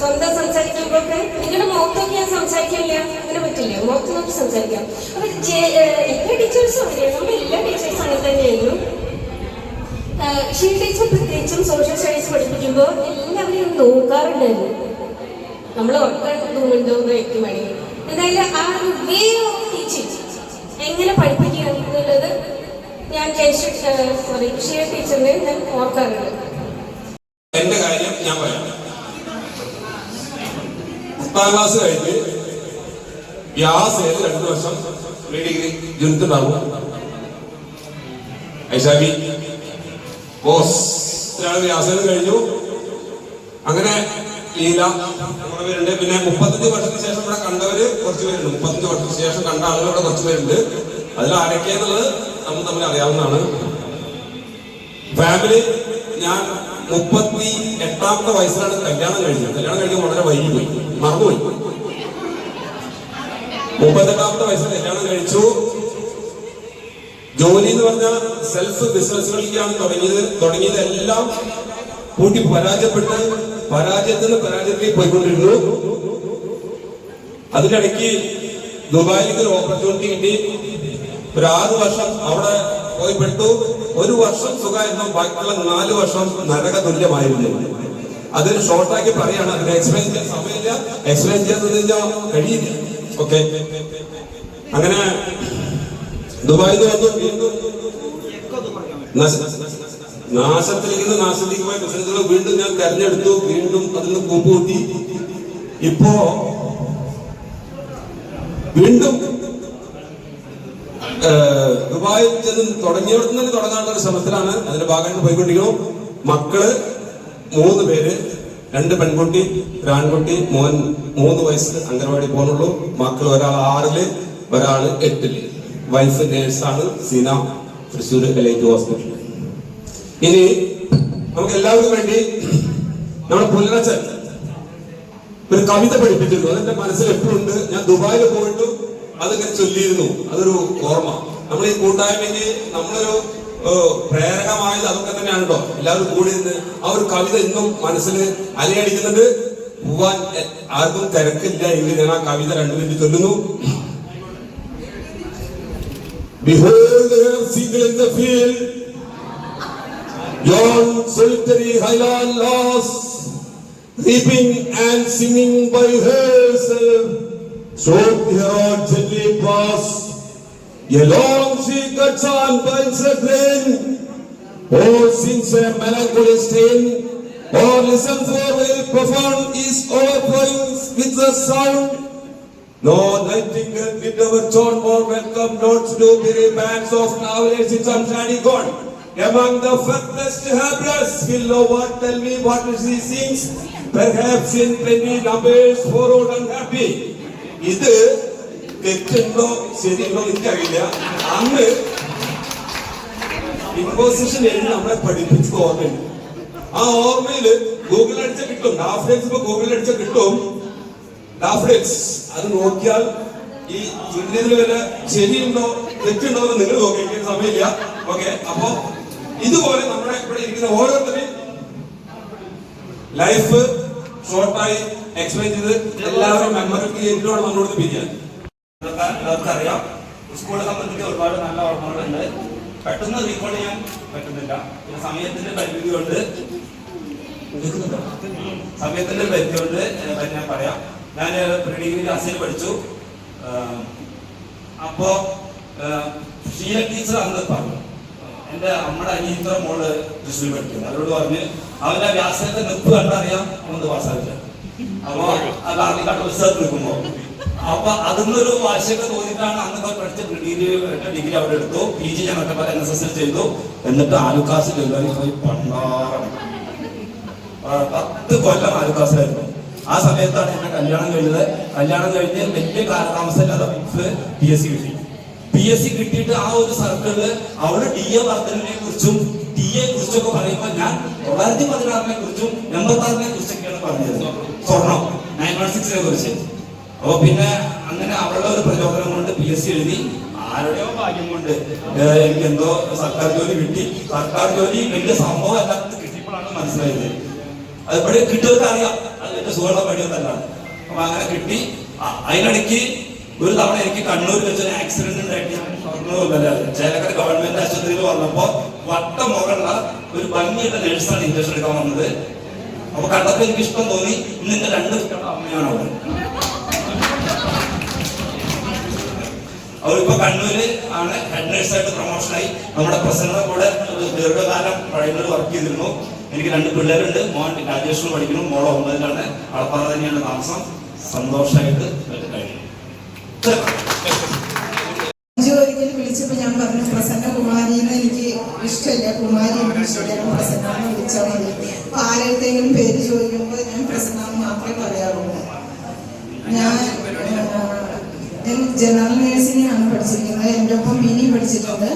സ്വന്തം സംസാരിക്കുമ്പോഴൊക്കെ നിങ്ങളുടെ മുഖത്തൊക്കെ ഞാൻ സംസാരിക്കില്ല, അങ്ങനെ പറ്റില്ല. മുഖത്ത് നോക്കി സംസാരിക്കാം. അപ്പൊ എല്ലാ ടീച്ചേഴ്സും അറിയാം, നമ്മൾ എല്ലാ ടീച്ചേഴ്സും അങ്ങനെ തന്നെയായിരുന്നു. ഷീ ടീച്ചർ പ്രത്യേകിച്ചും സോഷ്യൽ സ്റ്റഡീസ് പഠിപ്പിക്കുമ്പോൾ എല്ലാവരെയും നോക്കാറുണ്ടായിരുന്നു. നമ്മൾ ഉറക്കം തോന്നുന്നുണ്ടോ എന്ന് വ്യക്തി വേണമെങ്കിൽ. എന്തായാലും ആ ഒരു വേ ഓഫ് ടീച്ചിങ്, എങ്ങനെ പഠിപ്പിക്കുക എന്നുള്ളത് ഞാൻ ഷീ ടീച്ചറിനെ ഞാൻ ഓർക്കാറുണ്ട്. എന്റെ കാര്യം ഞാൻ പറയാം. 10ാം ക്ലാസ് കഴിഞ്ഞ് വ്യാസ് ചെയ്ത് 2 വർഷം പ്രീ ഡിഗ്രി ജുനിത്തുണ്ടാവും. ഐഷാബി ബോസ് വ്യാസം കഴിഞ്ഞു. അങ്ങനെ ലീല കുറെ പേരുണ്ട്. പിന്നെ 35 വർഷത്തിന് ശേഷം ഇവിടെ കണ്ടവര് കുറച്ച് പേരുണ്ട്. 35 വർഷത്തിന് ശേഷം കണ്ട ആളുകൾ ഇവിടെ കുറച്ച് പേരുണ്ട്. അതിൽ ആരൊക്കെയെന്നുള്ളത് നമ്മൾ തമ്മിൽ അറിയാവുന്നതാണ്. ഫാമിലി, ഞാൻ 38ാമത്തെ വയസ്സിലാണ് കല്യാണം കഴിഞ്ഞത്. കല്യാണം കഴിഞ്ഞ് വളരെ വൈകി പോയി, മറന്നുപോയി. 38ാമത്തെ വയസ്സിൽ കല്യാണം കഴിച്ചു. ജോലി എന്ന് പറഞ്ഞാൽ സെൽഫ് ബിസിനസ്സുകളിലേക്കാണ് തുടങ്ങിയതെല്ലാം കൂട്ടി പരാജയത്തിൽ പരാജയത്തിലേക്ക് പോയിക്കൊണ്ടിരുന്നു. അതിനിടയ്ക്ക് ദുബായിലേക്ക് ഒരു ഓപ്പർച്യൂണിറ്റി കിട്ടി. ഒരു 6 വർഷം അവിടെ പോയി പെട്ടു. 1 വർഷം സുഖമായിരുന്നു, ബാക്കിയുള്ള 4 വർഷം നരക തുല്യമായിരുന്നു. അതൊരു ഷോർട്ടാക്കി പറയാണ്, അതിന് എക്സ്പ്ലെയിൻ ചെയ്യാൻ സമയമില്ല, എക്സ്പ്ലെയിൻ ചെയ്യാൻ കഴിയില്ല. ഓക്കെ, അങ്ങനെ ദുബായിൽ വന്നു. വീണ്ടും നാശത്തിലേക്ക് പോയ ബിസിനസ്സുകൾ വീണ്ടും ഞാൻ തെരഞ്ഞെടുത്തു. വീണ്ടും അതിൽ നിന്ന് കൂപ്പുകൂട്ടി. ഇപ്പോ വീണ്ടും ദുബായിൽ ചെന്ന് തുടങ്ങിയോടത്ത് തന്നെ തുടങ്ങാനുള്ള ഒരു ശ്രമത്തിലാണ്. അതിന്റെ ഭാഗമായിട്ട് പോയിക്കൊണ്ടിരിക്കണം. മക്കള് 3 പേര്, 2 പെൺകുട്ടി, 1 ആൺകുട്ടി. മോൻ 3 വയസ്സ്, അംഗനവാടി പോകുന്നുള്ളൂ. മക്കൾ ഒരാൾ 6-ല്, ഒരാൾ 8-ല്. വൈഫ് നേഴ്സാണ് സീന, തൃശ്ശൂർ എലൈറ്റ് ഹോസ്പിറ്റൽ. ഇനി നമുക്ക് എല്ലാവർക്കും വേണ്ടി നമ്മുടെ പുല്ലച്ചൻ ഒരു കവിത പഠിപ്പിച്ചിരുന്നു. അതെന്റെ മനസ്സിൽ എപ്പോഴും ഉണ്ട്. ഞാൻ ദുബായിൽ പോയിട്ട് അതിങ്ങനെ ചൊല്ലിയിരുന്നു. അതൊരു ഓർമ്മ. നമ്മൾ ഈ കൂട്ടായ്മയ്ക്ക് നമ്മളൊരു പ്രേരകമായത് അതൊക്കെ തന്നെയാണ് കേട്ടോ. എല്ലാവരും കൂടി നിന്ന് ആ ഒരു കവിത ഇന്നും മനസ്സിൽ അലയടിക്കുന്നുണ്ട്. പോവാൻ ആർക്കും തിരക്കില്ല എങ്കിൽ ഞാൻ ആ കവിത 2 മിനിറ്റ് ചൊല്ലുന്നു. Behold the seagull in the field, yon solitary highland lass, reaping and singing by herself, stroke her gently pass. Along she cuts on binds her grain, or sings a melancholy strain, or listens for while profound is overflowing with the sound. No nightingale did our tone more welcome notes to weary bands of travelers in some shady gone. Among the furthest hapless, will no one tell me what she sings? Perhaps in plenty numbers for old and happy. ഇത് തെറ്റുണ്ടോ ശരിയുണ്ടോ എനിക്കറിയില്ല. അന്ന് imposition എഴുതി നമ്മളെ പഠിപ്പിച്ചത് ഓർമ്മയുണ്ട്. ആ ഓർമ്മയില് Google അടിച്ച കിട്ടും. ഡാഫ്ഡേൽസ് ഇപ്പൊ ഗൂഗിൾ അടിച്ച കിട്ടും. ഡാഫ്ഡേൽസ് അത് നോക്കിയാൽ ഈ ചുരുങ്ങിയതിൽ വല്ല ശരിയുണ്ടോ തെറ്റുണ്ടോ എന്ന് നിങ്ങൾ നോക്കിയിരിക്കുന്ന സമയമില്ല. ഓക്കെ, അപ്പോ ഇതുപോലെ നമ്മുടെ ഇവിടെ ഇരിക്കുന്ന ഓരോരുത്തരെയും ലൈഫ് ഷോർട്ടായി എക്സ്പ്ലെയിൻ ചെയ്ത് എല്ലാവരും മെമ്മറി ക്രിയേറ്റിലൂടെ നമ്മളോട് പിരിയാൻ. എല്ലാവർക്കറിയാം, സ്കൂളെ സംബന്ധിച്ച് ഒരുപാട് നല്ല ഓർമ്മകളുണ്ട്. പെട്ടെന്ന് റീകോൾ ചെയ്യാൻ പറ്റുന്നില്ല. പിന്നെ സമയത്തിന്റെ പരിമിതി കൊണ്ട് ഞാൻ പറയാം. ഞാൻ പ്രീ ഡിഗ്രി ക്ലാസ്സിൽ പഠിച്ചു. അപ്പോ ഷീല ടീച്ചർ അന്ന് പറഞ്ഞു, എന്റെ അമ്മയുടെ അനിയത്ര മോള് തൃശ്ശൂർ പഠിക്കുന്നത്. അവരോട് പറഞ്ഞ് അവന്റെ വ്യാസത്തെ നിപ്പ് കണ്ടറിയാം ഒന്ന് പാസ്സാവില്ല. അപ്പൊ ആ കാർണിക്കാട്ട് ഉത്സവത്തിൽ നിൽക്കുമ്പോ അപ്പൊ അതിന്നൊരു വാശിയൊക്കെ തോന്നിയിട്ടാണ് അന്നൊക്കെ പഠിച്ച ഡിഗ്രി അവിടെ എടുത്തു. PG ഞാൻ ഒറ്റപ്പാലം NSS ചെയ്തു. എന്നിട്ട് ആലുക്കാസ് ഡെലിവറി പോയി പണ്ടാറ 10 കൊല്ലം ആലുക്കാസിലായിരുന്നു. ആ സമയത്താണ് എന്നെ കല്യാണം കഴിഞ്ഞത്. കല്യാണം കഴിഞ്ഞ് വലിയ കാലതാമസമില്ലാതെ PSC കിട്ടി. PSC കിട്ടിയിട്ട് ആ ഒരു സർക്കിളില് അവള് DA വർദ്ധനെ കുറിച്ചും DA കുറിച്ചൊക്കെ പറയുമ്പോൾ ഞാൻ 916 കുറിച്ചും 86 കുറിച്ചൊക്കെയാണ് പറഞ്ഞത്. സ്വർണം 916 കുറിച്ച്. അപ്പൊ പിന്നെ അങ്ങനെ അവളുടെ ഒരു പ്രചോദനം കൊണ്ട് PSC എഴുതി. ആരുടെയോ ഭാഗ്യം കൊണ്ട് എനിക്ക് എന്തോ സർക്കാർ ജോലി കിട്ടി. സർക്കാർ ജോലി വലിയ സംഭവം അല്ലാത്ത കിട്ടിയപ്പോഴാണ് മനസ്സിലായത്. അത് ഇവിടെ കിട്ടിയവർക്ക് അറിയാം അത് എന്റെ സുഖമുള്ള പണിയൊന്നല്ലാണ്. അപ്പൊ അങ്ങനെ കിട്ടി. അതിനിടയ്ക്ക് ഒരു തവണ എനിക്ക് കണ്ണൂർ വെച്ചൊരു ആക്സിഡന്റ് ഉണ്ടായിട്ട് ചേലക്കര ഗവൺമെന്റ് ആശുപത്രിയിൽ വന്നപ്പോ വട്ടമുകളുള്ള ഒരു ഭംഗിയുള്ള നേഴ്സാണ് ഇഞ്ചക്ഷൻ എടുക്കാൻ വന്നത്. അപ്പൊ കണ്ടപ്പോ എനിക്ക് ഇഷ്ടം തോന്നി. ഇന്ന് എന്റെ 2 കുട്ടികളുടെ അമ്മയാണ് അവൾ. അവരിപ്പോ കണ്ണൂര് ആണ് ഹെഡ് നേഴ്സായിട്ട് പ്രൊമോഷനായി. നമ്മുടെ പ്രസിഡന്റിന്റെ കൂടെ ദീർഘകാലം പ്രൈമറി വർക്ക് ചെയ്തിരുന്നു. എനിക്ക് 2 പിള്ളേരുണ്ട്. മോൻ ഗ്രാജുവേഷൻ പഠിക്കുന്നു, മോള് 9ലാണ്. അളപ്പാറ തന്നെയാണ് താമസം. സന്തോഷമായിട്ട് കഴിഞ്ഞു. ഒരിക്കലും വിളിച്ചപ്പോ ഞാൻ പറഞ്ഞു പ്രസന്ന കുമാരിന്ന് എനിക്ക് ഇഷ്ടമില്ല, കുമാരി ഇഷ്ടമില്ല, പ്രസന്ന വിളിച്ചാൽ മതി. ആരെങ്കിലും പേര് ചോദിക്കുമ്പോൾ ഞാൻ പ്രസന്ന മാത്രമേ പറയാറുള്ളൂ. ഞാൻ ജനറൽ നേഴ്സിംഗ് ആണ് പഠിച്ചിരിക്കുന്നത്. എൻ്റെ ഒപ്പം മിനി പഠിച്ചിട്ടുണ്ട്.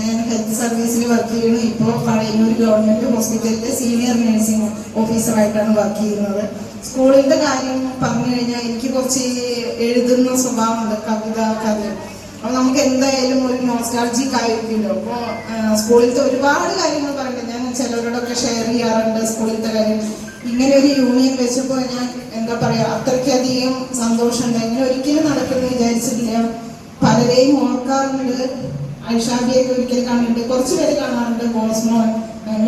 ഞാൻ ഹെൽത്ത് സർവീസിൽ വർക്ക് ചെയ്യുന്നു. ഇപ്പോൾ പഴയന്നൂർ ഗവൺമെന്റ് ഹോസ്പിറ്റലിലെ സീനിയർ നഴ്സിംഗ് ഓഫീസറായിട്ടാണ് വർക്ക് ചെയ്യുന്നത്. സ്കൂളിന്റെ കാര്യം പറഞ്ഞു കഴിഞ്ഞാൽ എനിക്ക് കുറച്ച് എഴുതുന്ന സ്വഭാവമുണ്ട്, കവിത കഥ. അപ്പൊ നമുക്ക് എന്തായാലും ഒരു നോസ്റ്റാൾജിക് ആയിരിക്കുമല്ലോ. അപ്പോൾ സ്കൂളിലത്തെ ഒരുപാട് കാര്യങ്ങൾ പറയുന്നുണ്ട്. ഞാൻ ചിലവരോടൊക്കെ ഷെയർ ചെയ്യാറുണ്ട് സ്കൂളിലത്തെ കാര്യം. ഇങ്ങനെ ഒരു യൂണിയൻ വെച്ചപ്പോൾ ഞാൻ എന്താ പറയാ അത്രയ്ക്കധികം സന്തോഷമുണ്ട്. ഇങ്ങനെ ഒരിക്കലും നടക്കുമെന്ന് വിചാരിച്ചിട്ടില്ല. പലരെയും ഓർക്കാറുണ്ട്. ഐഷാബിയൊക്കെ ഒരിക്കൽ കണ്ടിട്ടുണ്ട്, കുറച്ച് പേര് കാണാറുണ്ട്. കോസ്മോ,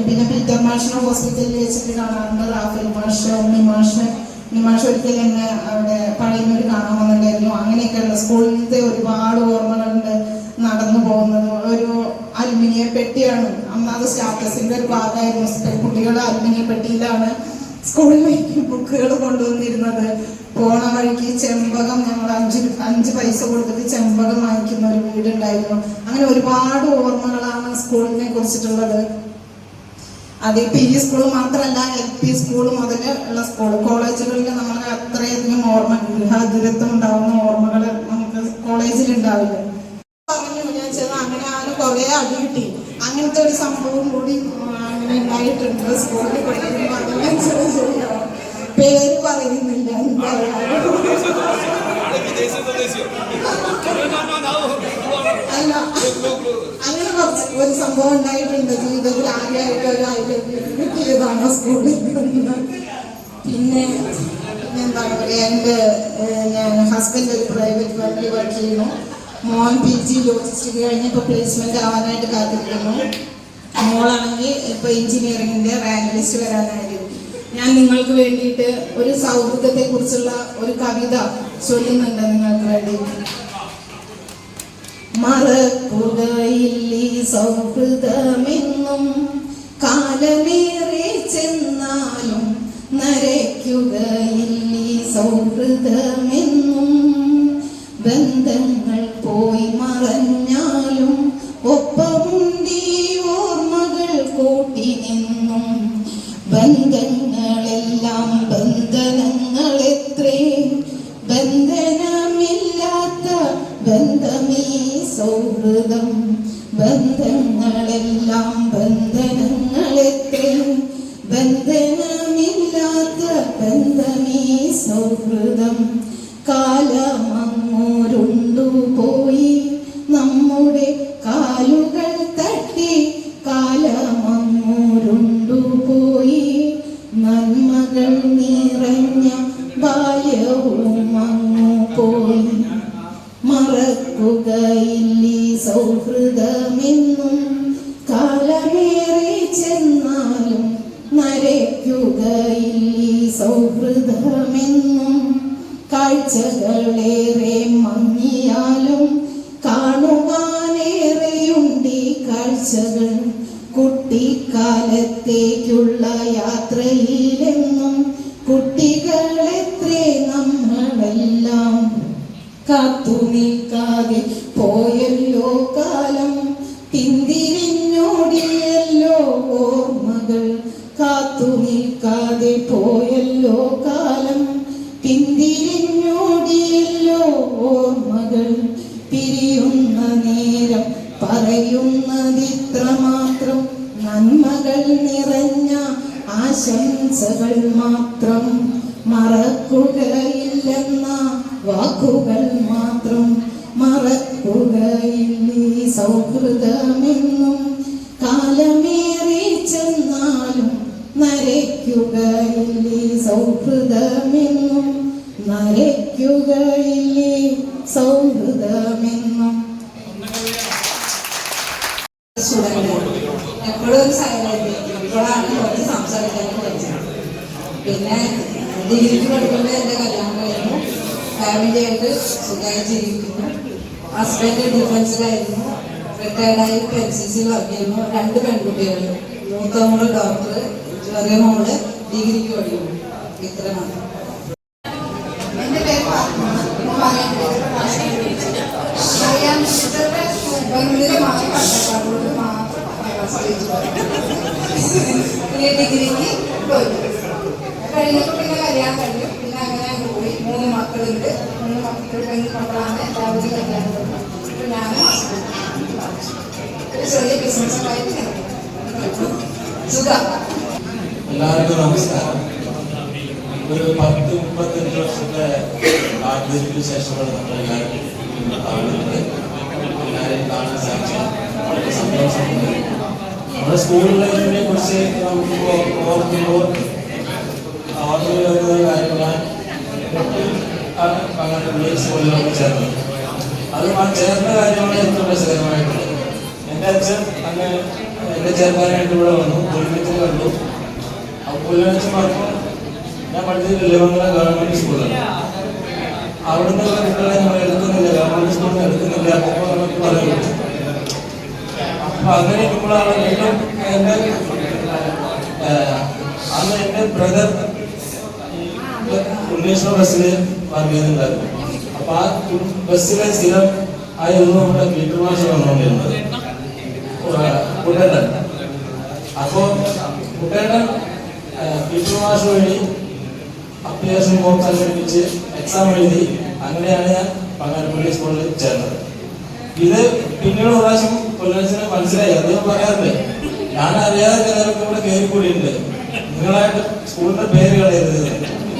പിന്നെ പീറ്റർ മാഷിനെ ഹോസ്പിറ്റലിൽ വെച്ചിട്ട് കാണാറുണ്ട്. റാഫേൽ മാഷ്, ഉണ്ണിമാഷ് ഒരിക്കൽ എന്നെ അവിടെ പഴയന്നൂർ കാണാൻ വന്നിട്ടുണ്ടായിരുന്നു. അങ്ങനെയൊക്കെയുള്ള സ്കൂളിലത്തെ ഒരുപാട് ഓർമ്മകളുണ്ട്. നടന്നു പോകുന്നത് ഒരു അലുമിനിയം പെട്ടിയാണ്. അന്നത് സ്റ്റാറ്റസിന്റെ ഒരു ഭാഗമായിരുന്നു. കുട്ടികൾ അലുമിനിയം പെട്ടിയിലാണ് സ്കൂളിലേക്ക് ബുക്കുകൾ കൊണ്ടുവന്നിരുന്നത്. പോണ വഴിക്ക് ചെമ്പകം ഞങ്ങൾ 5 പൈസ കൊടുത്തിട്ട് ചെമ്പകം വാങ്ങിക്കുന്ന ഒരു വീടുണ്ടായിരുന്നു. അങ്ങനെ ഒരുപാട് ഓർമ്മകളാണ് സ്കൂളിനെ കുറിച്ചിട്ടുള്ളത്. അത് PG സ്കൂൾ മാത്രമല്ല, LP സ്കൂൾ മുതൽ ഉള്ള സ്കൂൾ കോളേജുകളിൽ നമുക്ക് അത്രയധികം ഓർമ്മ, ഗൃഹാതുരത്വം ഉണ്ടാവുന്ന ഓർമ്മകൾ നമുക്ക് കോളേജിൽ ഉണ്ടാവില്ല. പറഞ്ഞു അല്ല, അങ്ങനെ കുറച്ച് ഒരു സംഭവം ഉണ്ടായിട്ടുണ്ട് ജീവിതത്തിൽ. ആദ്യമായിട്ട് ഒരു കിട്ടിയതാണ് സ്കൂളിൽ നിന്ന്. പിന്നെ എന്താണ് പറയുക, എൻ്റെ ഹസ്ബൻഡ് ഒരു പ്രൈവറ്റ് ഫാമിലി വർക്ക് ചെയ്യുന്നു. മോൻ PG ലോജിസ്റ്റിക് കഴിഞ്ഞ് ഇപ്പോൾ പ്ലേസ്മെന്റ് ആവാനായിട്ട് കാത്തിരിക്കുന്നു. മോളാണെങ്കിൽ ഇപ്പോൾ എഞ്ചിനീയറിംഗിന്റെ റാങ്ക് ലിസ്റ്റ് വരാനായിട്ട്. ഞാൻ നിങ്ങൾക്ക് വേണ്ടിയിട്ട് ഒരു സൗഹൃദത്തെ കുറിച്ചുള്ള ഒരു കവിത ചൊല്ലുന്നുണ്ട് നിങ്ങൾക്ക് വേണ്ടി. മറക്കുകയില്ലീ സൗഹൃദമെന്നും കാലമേറെ ചെന്നാലും നരയ്ക്കുകയില്ലീ സൗഹൃദമെന്നും ബന്ധങ്ങൾ പോയി മറഞ്ഞാലും ഒപ്പമുണ്ടീ ഓർമ്മകൾ കൂട്ടി നിന്നും ബന്ധങ്ങളെല്ലാം ബന്ധനങ്ങളെത്രേ ബന്ധനമില്ലാത്ത ബന്ധമീ സൗഹൃദം ബന്ധങ്ങളെല്ലാം ബന്ധനങ്ങളെത്രേ ബന്ധനമില്ലാത്ത ബന്ധമീ സൗഹൃദം കാലമങ്ങോരുണ്ടുപോയി നമ്മുടെ കാലുകൾ തട്ടി കാലമങ്ങോരുണ്ടുപോയി നന്മകൾ നിറഞ്ഞ ബാല്യവും അങ്ങു പോയി മറക്കുകയില്ലീ സൗഹൃദമെന്നും കാലമേറെ ചെന്നാലും നരയ്ക്കുകയില്ലീ സൗഹൃദമെന്നും കാഴ്ചകളേറെ മങ്ങിയാലും കാണുവാനേറെയുണ്ടീ കാഴ്ചകൾ കുട്ടിക്കാലത്തേക്കുള്ള യാത്രയിലെന്നും കുട്ടികളെത്രേ നമ്മളെല്ലാം കാത്തു നിൽക്കാതെ പോയല്ലോ കാലം പിന്തിരിഞ്ഞോടിയല്ലോ ഓർമ്മകൾ കാത്തു നിൽക്കാതെ പോയല്ലോ കാലം പിന്തിരിഞ്ഞോടിയല്ലോ ഓർമ്മകൾ പിരിയുന്ന നേരം പറയുന്നതിത്ര മാത്രം നന്മകൾ നിറഞ്ഞ ആശംസകൾ മാത്രം മറക്കുകയില്ലെന്ന വാക്കുകൾ മാത്രം മറക്കുകയില്ലീ സൗഹൃദമെന്നും കാലമേറി ചെന്നാലും നരയ്ക്കുകയില്ലീ സൗഹൃദമെന്നും നരയ്ക്കുകയില്ലീ സൗഹൃദമെന്നും. എപ്പോഴും ഒരു സൈലന്റ്, ഇപ്പോഴാണ് കുറച്ച് സംസാരിക്കാനും പഠിച്ചത്. പിന്നെ ഡിഗ്രിക്ക് പഠിക്കുമ്പോൾ എൻ്റെ കല്യാണം കഴിഞ്ഞു. ഫാമിലിയായിട്ട് സുഖമായി ജീവിക്കുന്നു. ഹസ്ബൻഡ് ഡിഫൻസിലായിരുന്നു, റിട്ടയർഡായി NCC വർക്ക് ചെയ്യുന്നു. 2 പെൺകുട്ടികൾ, മൂത്ത മോള് ഡോക്ടർ, ചെറിയ മോള് ഡിഗ്രിക്ക് പഠിക്കുന്നു. ഇത്ര മാത്രം. എൻ്റെ പേര് ബന്ധുരമായി കഷ്ടപ്പാടുകൊണ്ട് മാത്രം ഡിഗ്രിക്ക് പോയി കഴിഞ്ഞപ്പോൾ പിന്നെ കല്യാണം കഴിഞ്ഞു. പിന്നെ അങ്ങനെ പോയി. 3 മക്കളുണ്ട്. 3 മക്കൾ പെൺമക്കളാണ്. എല്ലാവരും കല്യാണം കഴിഞ്ഞു. ഇപ്പം ഞാൻ ഒരു ചെറിയ ബിസിനസ്സുമായിട്ട് സുഖം. എല്ലാവർക്കും നമസ്കാരം. ഒരു 10-35 വർഷത്തെ ആഗ്രഹത്തിന് ശേഷമാണ് നമ്മളെല്ലാവരും കാണുന്നത്. എല്ലാവരെയും കാണാൻ സാധിച്ചത് വളരെ സന്തോഷമുണ്ട്. നമ്മുടെ സ്കൂളിനെ കുറിച്ച് നമുക്ക് ഓർക്കുമ്പോൾ ആദ്യം വരുന്ന കാര്യങ്ങൾ സ്കൂളിലൊക്കെ ചേർന്നത്. അത് ആ ചേർന്ന കാര്യമാണ് ഏറ്റവും രസകരമായിട്ടുള്ളത്. എൻ്റെ അച്ഛൻ അന്ന് എൻ്റെ ചേർക്കാനായിട്ട് ഇവിടെ വന്നു. പുലിമത്തിൽ കണ്ടു. അപ്പോൾ പുലിമച്ച് പറഞ്ഞപ്പോൾ ഞാൻ പഠിച്ചത് ഇലവങ്കര ഗവൺമെൻറ് സ്കൂളിലാണ്. അവിടുന്നുള്ള കുട്ടികളെ നമ്മൾ എടുക്കുന്നില്ല, ഗവൺമെൻറ് സ്കൂളിൽ നിന്ന് എടുക്കുന്നില്ല. അപ്പോൾ നമുക്ക് പറയുന്നു. അപ്പോൾ അങ്ങനെ ഇരിക്കുമ്പോഴാണ് വീണ്ടും എൻ്റെ അന്ന് എൻ്റെ ബ്രദർ ഉണ്ണീശ്വര ബസ്സിൽ വർക്ക് ചെയ്യുന്നുണ്ടായിരുന്നു. അപ്പോൾ ആ ബസ്സിലെ സ്ഥിരം ആയിരുന്നു നമ്മുടെ പീറ്റർ മാഷ് വന്നുകൊണ്ടിരുന്നത്, കുട്ടേട്ടൻ. അപ്പോൾ കുട്ടേട്ടൻ പീറ്റർ മാഷ് വഴി അപ്ലിക്കേഷൻ ഫോം സംഘടിപ്പിച്ച് എക്സാം എഴുതി. അങ്ങനെയാണ് ഞാൻ പങ്ങാരപ്പള്ളി സ്കൂളിൽ ചേർന്നത്. ഇത് പിന്നീട് ഒരു പ്രാവശ്യം പൊല്ലുവിനെ മനസ്സിലായി. അദ്ദേഹം പറയാറില്ലേ, ഞാൻ അറിയാതെ ചിലർക്ക് ഇവിടെ കയറിക്കൂടിയുണ്ട്, നിങ്ങളായിട്ട് സ്കൂളിന്റെ പേര് കളയരുത്.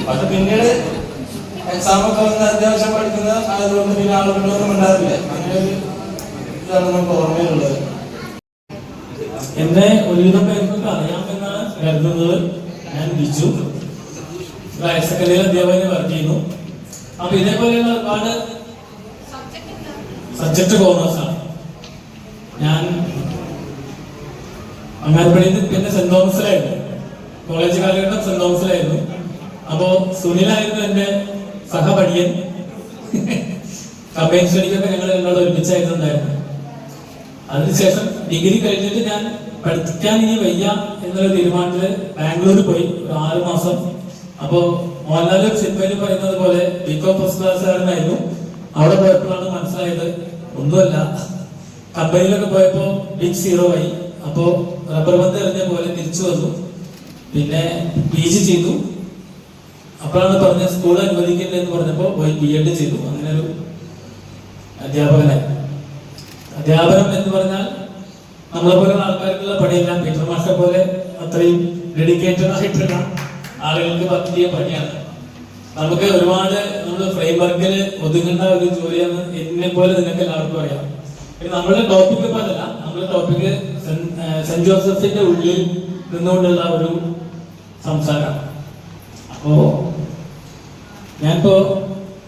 പക്ഷെ പിന്നീട് എക്സാം ഒക്കെ വന്ന് അത്യാവശ്യം പഠിക്കുന്ന ആയതുകൊണ്ട് പിന്നെ ആളുകളൊന്നും ഉണ്ടാവില്ല. അങ്ങനെ ഒരു ഇതാണ് നമുക്ക് ഓർമ്മയിലുള്ളത്. എന്നെ ഒരുവിധം പേർക്കൊക്കെ അറിയാമെന്നാണ് കരുതുന്നത്. ഞാൻ ബിജു ഹയർ സെക്കൻഡറി അധ്യാപകനെ വർക്ക് ചെയ്യുന്നു. അപ്പൊ ഇതേപോലെയുള്ള ഒരുപാട് സബ്ജക്ട് കോമേഴ്സാണ്. ഞാൻ അങ്ങാടിപ്പടിയിൽ പിന്നെ സെന്റ് തോമസിലായിരുന്നു, കോളേജ് കാലഘട്ടം സെന്റ് തോമസിലായിരുന്നു. അപ്പോ സുനിലായിരുന്നു എന്റെ സഹപഠിയൻ. കമ്പൈൻ സ്റ്റഡിക്കൊക്കെ ഞങ്ങൾ എന്നോട് ഒരുമിച്ചായിരുന്നുണ്ടായിരുന്നു. അതിനുശേഷം ഡിഗ്രി കഴിഞ്ഞിട്ട് ഞാൻ പഠിക്കാൻ ഇനി വയ്യ എന്നുള്ള തീരുമാനത്തില് ബാംഗ്ലൂരിൽ പോയി ഒരു 6 മാസം. അപ്പോ മോഹൻലാൽ സിനിമയിൽ പറയുന്നത് പോലെ ബികോം ഫസ്റ്റ് ക്ലാസ്സുകാരനായിരുന്നു. അവിടെ പോയപ്പോഴാണ് മനസ്സിലായത് ഒന്നുമല്ല. കമ്പനിയിലൊക്കെ പോയപ്പോ ബിഗ് സീറോ ആയി. അപ്പോ റബ്ബർ ബന്ധം എറിഞ്ഞ പോലെ തിരിച്ചു വന്നു. പിന്നെ PG ചെയ്തു. അപ്പോഴാണ് പറഞ്ഞ സ്കൂൾ അനുവദിക്കില്ല എന്ന് പറഞ്ഞപ്പോ പോയി B.Ed ചെയ്തു. അങ്ങനെ ഒരു അധ്യാപകനായി. അധ്യാപനം എന്ന് പറഞ്ഞാൽ നമ്മളെ പോലുള്ള ആൾക്കാർക്കുള്ള പണിയല്ല. പീറ്റർ മാസ്റ്റർ പോലെ അത്രയും ഡെഡിക്കേറ്റഡ് ആയിട്ടുള്ള ആളുകൾക്ക് പറ്റിയ പണിയാണ്. നമുക്ക് ഒരുപാട് നമ്മൾ ഫ്രെയിം വർക്കിൽ ഒതുങ്ങേണ്ട ഒരു ജോലിയാണ്. എന്നെ പോലെ നിങ്ങൾക്ക് എല്ലാവർക്കും അറിയാം. പിന്നെ നമ്മളുടെ ടോപ്പിക് ഇപ്പൊ അതല്ല. നമ്മുടെ ടോപ്പിക് സെന്റ് ജോസഫിന്റെ ഉള്ളിൽ നിന്നുകൊണ്ടുള്ള ഒരു സംസാരം. അപ്പോ ഞാനിപ്പോ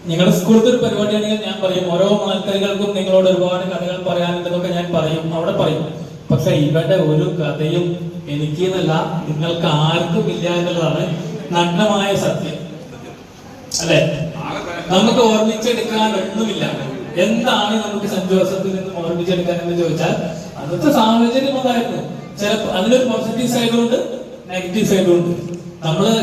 നിങ്ങളുടെ സ്കൂളിലത്തെ ഒരു പരിപാടിയാണെങ്കിൽ ഞാൻ പറയും ഓരോ ആൾക്കാർക്കും നിങ്ങളോട് ഒരുപാട് കഥകൾ പറയാനുണ്ടെന്നൊക്കെ ഞാൻ പറയും, അവിടെ പറയും. പക്ഷെ ഇവിടെ ഒരു കഥയും എനിക്ക് എന്നല്ല നിങ്ങൾക്ക് ആർക്കും ഇല്ല എന്നുള്ളതാണ് നഗ്നമായ സത്യം. അല്ലെ, നമുക്ക് ഓർമ്മിച്ചെടുക്കാൻ ഒന്നുമില്ല. എന്താണ് നമുക്ക് സെന്റ് ജോസഫിൽ നിന്ന് ഓർമ്മിച്ചെടുക്കാൻ എന്ന് ചോദിച്ചാൽ അന്നത്തെ സാഹചര്യം അതായിരുന്നു. ചിലപ്പോൾ അതിലൊരു പോസിറ്റീവ് സൈഡും ഉണ്ട്, നെഗറ്റീവ് സൈഡും ഉണ്ട്.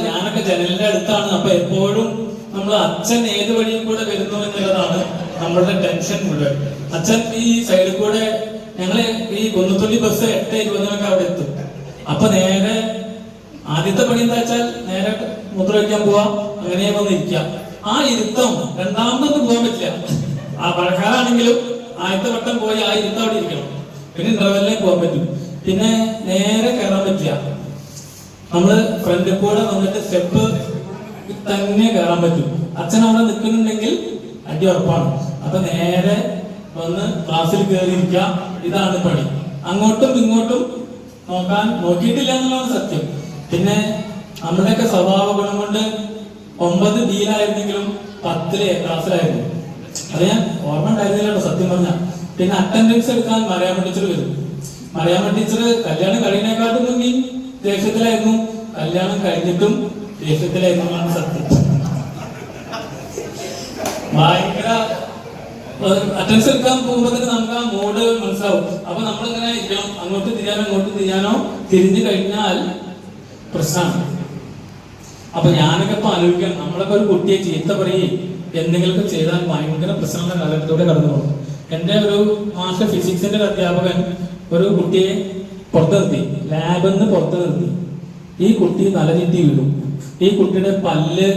ഞാനൊക്കെ ജനലിന്റെ അടുത്താണ്. അപ്പൊ എപ്പോഴും നമ്മൾ അച്ഛൻ ഏത് വഴിയും കൂടെ വരുന്നു എന്നുള്ളതാണ് നമ്മളുടെ ടെൻഷൻ മുഴുവൻ. അച്ഛൻ ഈ സൈഡിൽ കൂടെ ഞങ്ങള് ഈ കുന്നത്തുള്ളി ബസ് 8:20 അവിടെ എത്തും. അപ്പൊ നേരെ ആദ്യത്തെ പണി എന്താ വെച്ചാൽ നേരെ മുദ്ര വയ്ക്കാൻ പോവാം, അങ്ങനെ വന്നിരിക്കാം. ആ ഇരുത്തം രണ്ടാമതൊന്നും പോകാൻ പറ്റില്ല. ആ മഴക്കാലാണെങ്കിലും ആദ്യത്തെ വട്ടം പോയി ആ ഇരുത്തം അവിടെ ഇരിക്കണം. പിന്നെ ഇന്റർവെല്ലിനെ പോകാൻ പറ്റും. പിന്നെ നേരെ കയറാൻ പറ്റില്ല. നമ്മള് ഫ്രണ്ടിൽ കൂടെ വന്നിട്ട് സ്റ്റെപ്പ് തന്നെ കയറാൻ പറ്റും. അച്ഛൻ അവിടെ നിൽക്കുന്നുണ്ടെങ്കിൽ അടി ഉറപ്പാണ്. അപ്പൊ നേരെ വന്ന് ക്ലാസ്സിൽ കയറിയിരിക്കാം. ഇതാണ് പണി. അങ്ങോട്ടും ഇങ്ങോട്ടും നോക്കിയിട്ടില്ല എന്നുള്ളതാണ് സത്യം. പിന്നെ നമ്മുടെയൊക്കെ സ്വഭാവ ഗുണം കൊണ്ട് 9 ബിയിലായിരുന്നെങ്കിലും 10 ക്ലാസ്സിലായിരുന്നു. അത് ഞാൻ ഓർമ്മ ഉണ്ടായിരുന്നില്ല സത്യം പറഞ്ഞ. പിന്നെ അറ്റൻഡൻസ് എടുക്കാൻ മലയാളം ടീച്ചർ വരും. മലയാളം ടീച്ചർ കല്യാണം കഴിയുന്നേക്കാട്ടും മുന്നേ ദേഷ്യത്തിലായിരുന്നു, കല്യാണം കഴിഞ്ഞിട്ടും ദേഷ്യത്തിലായിരുന്നു എന്നാണ് സത്യം. ഭയങ്കര അറ്റൻഡൻസ് എടുക്കാൻ പോകുമ്പോ തന്നെ നമുക്ക് ആ മൂഡ് മനസ്സിലാവും. അപ്പൊ നമ്മളിങ്ങനെ ഇരിക്കണം, അങ്ങോട്ട് തിരിയാനോ തിരിഞ്ഞു കഴിഞ്ഞാൽ പ്രശ്നമാണ്. അപ്പൊ ഞാനൊക്കെ ഇപ്പൊ ആലോചിക്കണം, നമ്മളൊക്കെ ഒരു കുട്ടിയെ ചീത്ത പറയും എന്തെങ്കിലുമൊക്കെ ചെയ്താൽ ഭയങ്കര പ്രശ്നമുള്ള കാലഘട്ടത്തോടെ കടന്നു പോകും. എന്റെ ഒരു മാസ്റ്റർ ഫിസിക്സിന്റെ ഒരു അധ്യാപകൻ ഒരു കുട്ടിയെ പുറത്തു നിർത്തി, ലാബിൽ നിന്ന് പുറത്തു നിർത്തി. ഈ കുട്ടി തലചുറ്റി വീഴും. ഈ കുട്ടിയുടെ പല്ല്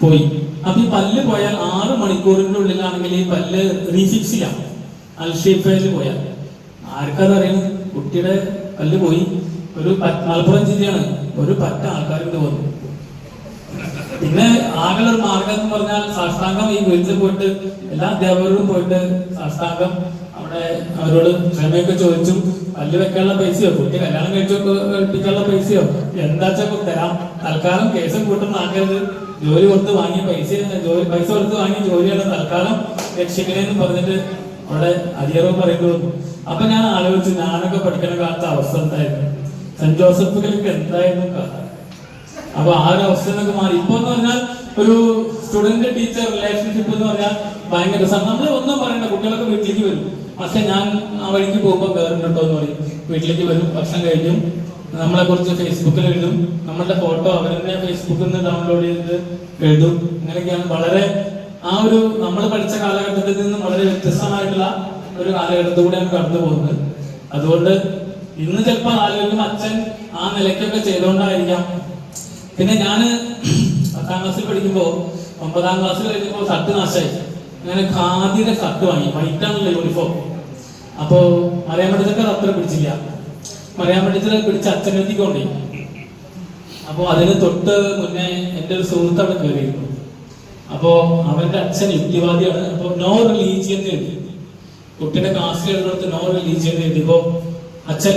പോയി. അപ്പൊ ഈ പല്ല് പോയാൽ 6 മണിക്കൂറിന്റെ ഉള്ളിലാണെങ്കിൽ ഈ പല്ല് റീഫിക്സ് ചെയ്യാം. അൽഷേഫയിൽ പോയാൽ ആർക്കതറിയുന്നത്? കുട്ടിയുടെ പല്ല് പോയി. ഒരു മലപ്പുറം ജില്ലയാണ്, ഒരു പറ്റ ആൾക്കാരുടെ വന്നു. പിന്നെ ആകെ ഒരു മാർഗം എന്ന് പറഞ്ഞാൽ സാഷ്ടാംഗം ഈ വീട്ടിൽ പോയിട്ട് എല്ലാ അധ്യാപകരോടും പോയിട്ട് സാഷ്ടാംഗം അവിടെ അവരോട് ക്ഷമയൊക്കെ ചോദിച്ചു. പല്ല് വെക്കാനുള്ള പൈസയോ കുട്ടി കല്യാണം കഴിപ്പിക്കാനുള്ള പൈസയോ എന്താച്ചാ തരാം, തൽക്കാലം കേസും കൂട്ടം ആക്കരുത്, ജോലി കൊടുത്ത് വാങ്ങിയ പൈസ കൊടുത്ത് വാങ്ങിയ ജോലിയാണ് തൽക്കാലം രക്ഷിക്കണേന്ന് പറഞ്ഞിട്ട് അവിടെ അരിയറവ് പറയേണ്ടി വന്നു. അപ്പൊ ഞാൻ ആലോചിച്ചു, ഞാനൊക്കെ പഠിക്കുന്ന കാലത്ത് അവസ്ഥ എന്തായിരുന്നു, സെന്റ് ജോസഫിലേക്ക് എന്തായിരുന്നു കഥ. അപ്പൊ ആ ഒരു അവസ്ഥ എന്നൊക്കെ മാറി. ഇപ്പൊ എന്ന് പറഞ്ഞാൽ ഒരു സ്റ്റുഡന്റ് ടീച്ചർ റിലേഷൻഷിപ്പ് എന്ന് പറഞ്ഞാൽ ഭയങ്കര രസമാണ്. നമ്മൾ ഒന്നും പറയണ്ട, കുട്ടികളൊക്കെ വീട്ടിലേക്ക് വരും. പക്ഷെ ഞാൻ ആ വഴിക്ക് പോകുമ്പോൾ കയറുന്നുണ്ടോ എന്ന് പറയും. വീട്ടിലേക്ക് വരും, ഭക്ഷണം കഴിക്കും, നമ്മളെ കുറിച്ച് ഫേസ്ബുക്കിൽ എഴുതും, നമ്മളുടെ ഫോട്ടോ അവരെന്നെ ഫേസ്ബുക്കിൽ നിന്ന് ഡൗൺലോഡ് ചെയ്ത് എഴുതും. ഇങ്ങനെയൊക്കെയാണ് വളരെ ആ ഒരു നമ്മൾ പഠിച്ച കാലഘട്ടത്തിൽ നിന്നും വളരെ വ്യത്യസ്തമായിട്ടുള്ള ഒരു കാലഘട്ടത്തിലൂടെയാണ് കടന്നു പോകുന്നത്. അതുകൊണ്ട് ഇന്ന് ചിലപ്പോൾ ആലോചിക്കും അച്ഛൻ ആ നിലയ്ക്കൊക്കെ ചെയ്തുകൊണ്ടായിരിക്കാം. പിന്നെ ഞാന് 10ാം ക്ലാസ്സിൽ പഠിക്കുമ്പോ 9ാം ക്ലാസ്സിൽ കഴിഞ്ഞപ്പോ ഷർട്ട് നാശമായി. അങ്ങനെ ഖാദിയുടെ ഷർട്ട് വാങ്ങി, വൈറ്റാണല്ലോ യൂണിഫോം. അപ്പോ മറിയാൻ പഠിച്ചൊക്കെ അത്ര പിടിച്ചില്ല. മറിയാൻ പഠിച്ചത് പിടിച്ച് അച്ഛനെത്തിക്കൊണ്ടേ. അപ്പൊ അതിന് തൊട്ട് മുന്നേ എന്റെ ഒരു സുഹൃത്ത് അവിടെ കയറിയിരുന്നു. അപ്പോ അവന്റെ അച്ഛൻ യുക്തിവാദിയാണ്. അപ്പൊ നോ റിലീജിയൻ എഴുതി, കുട്ടിയുടെ ക്ലാസ്സിൽ എഴുതുന്നത് നോ റിലീജിയൻ എഴുതി. ഇപ്പോ അച്ഛൻ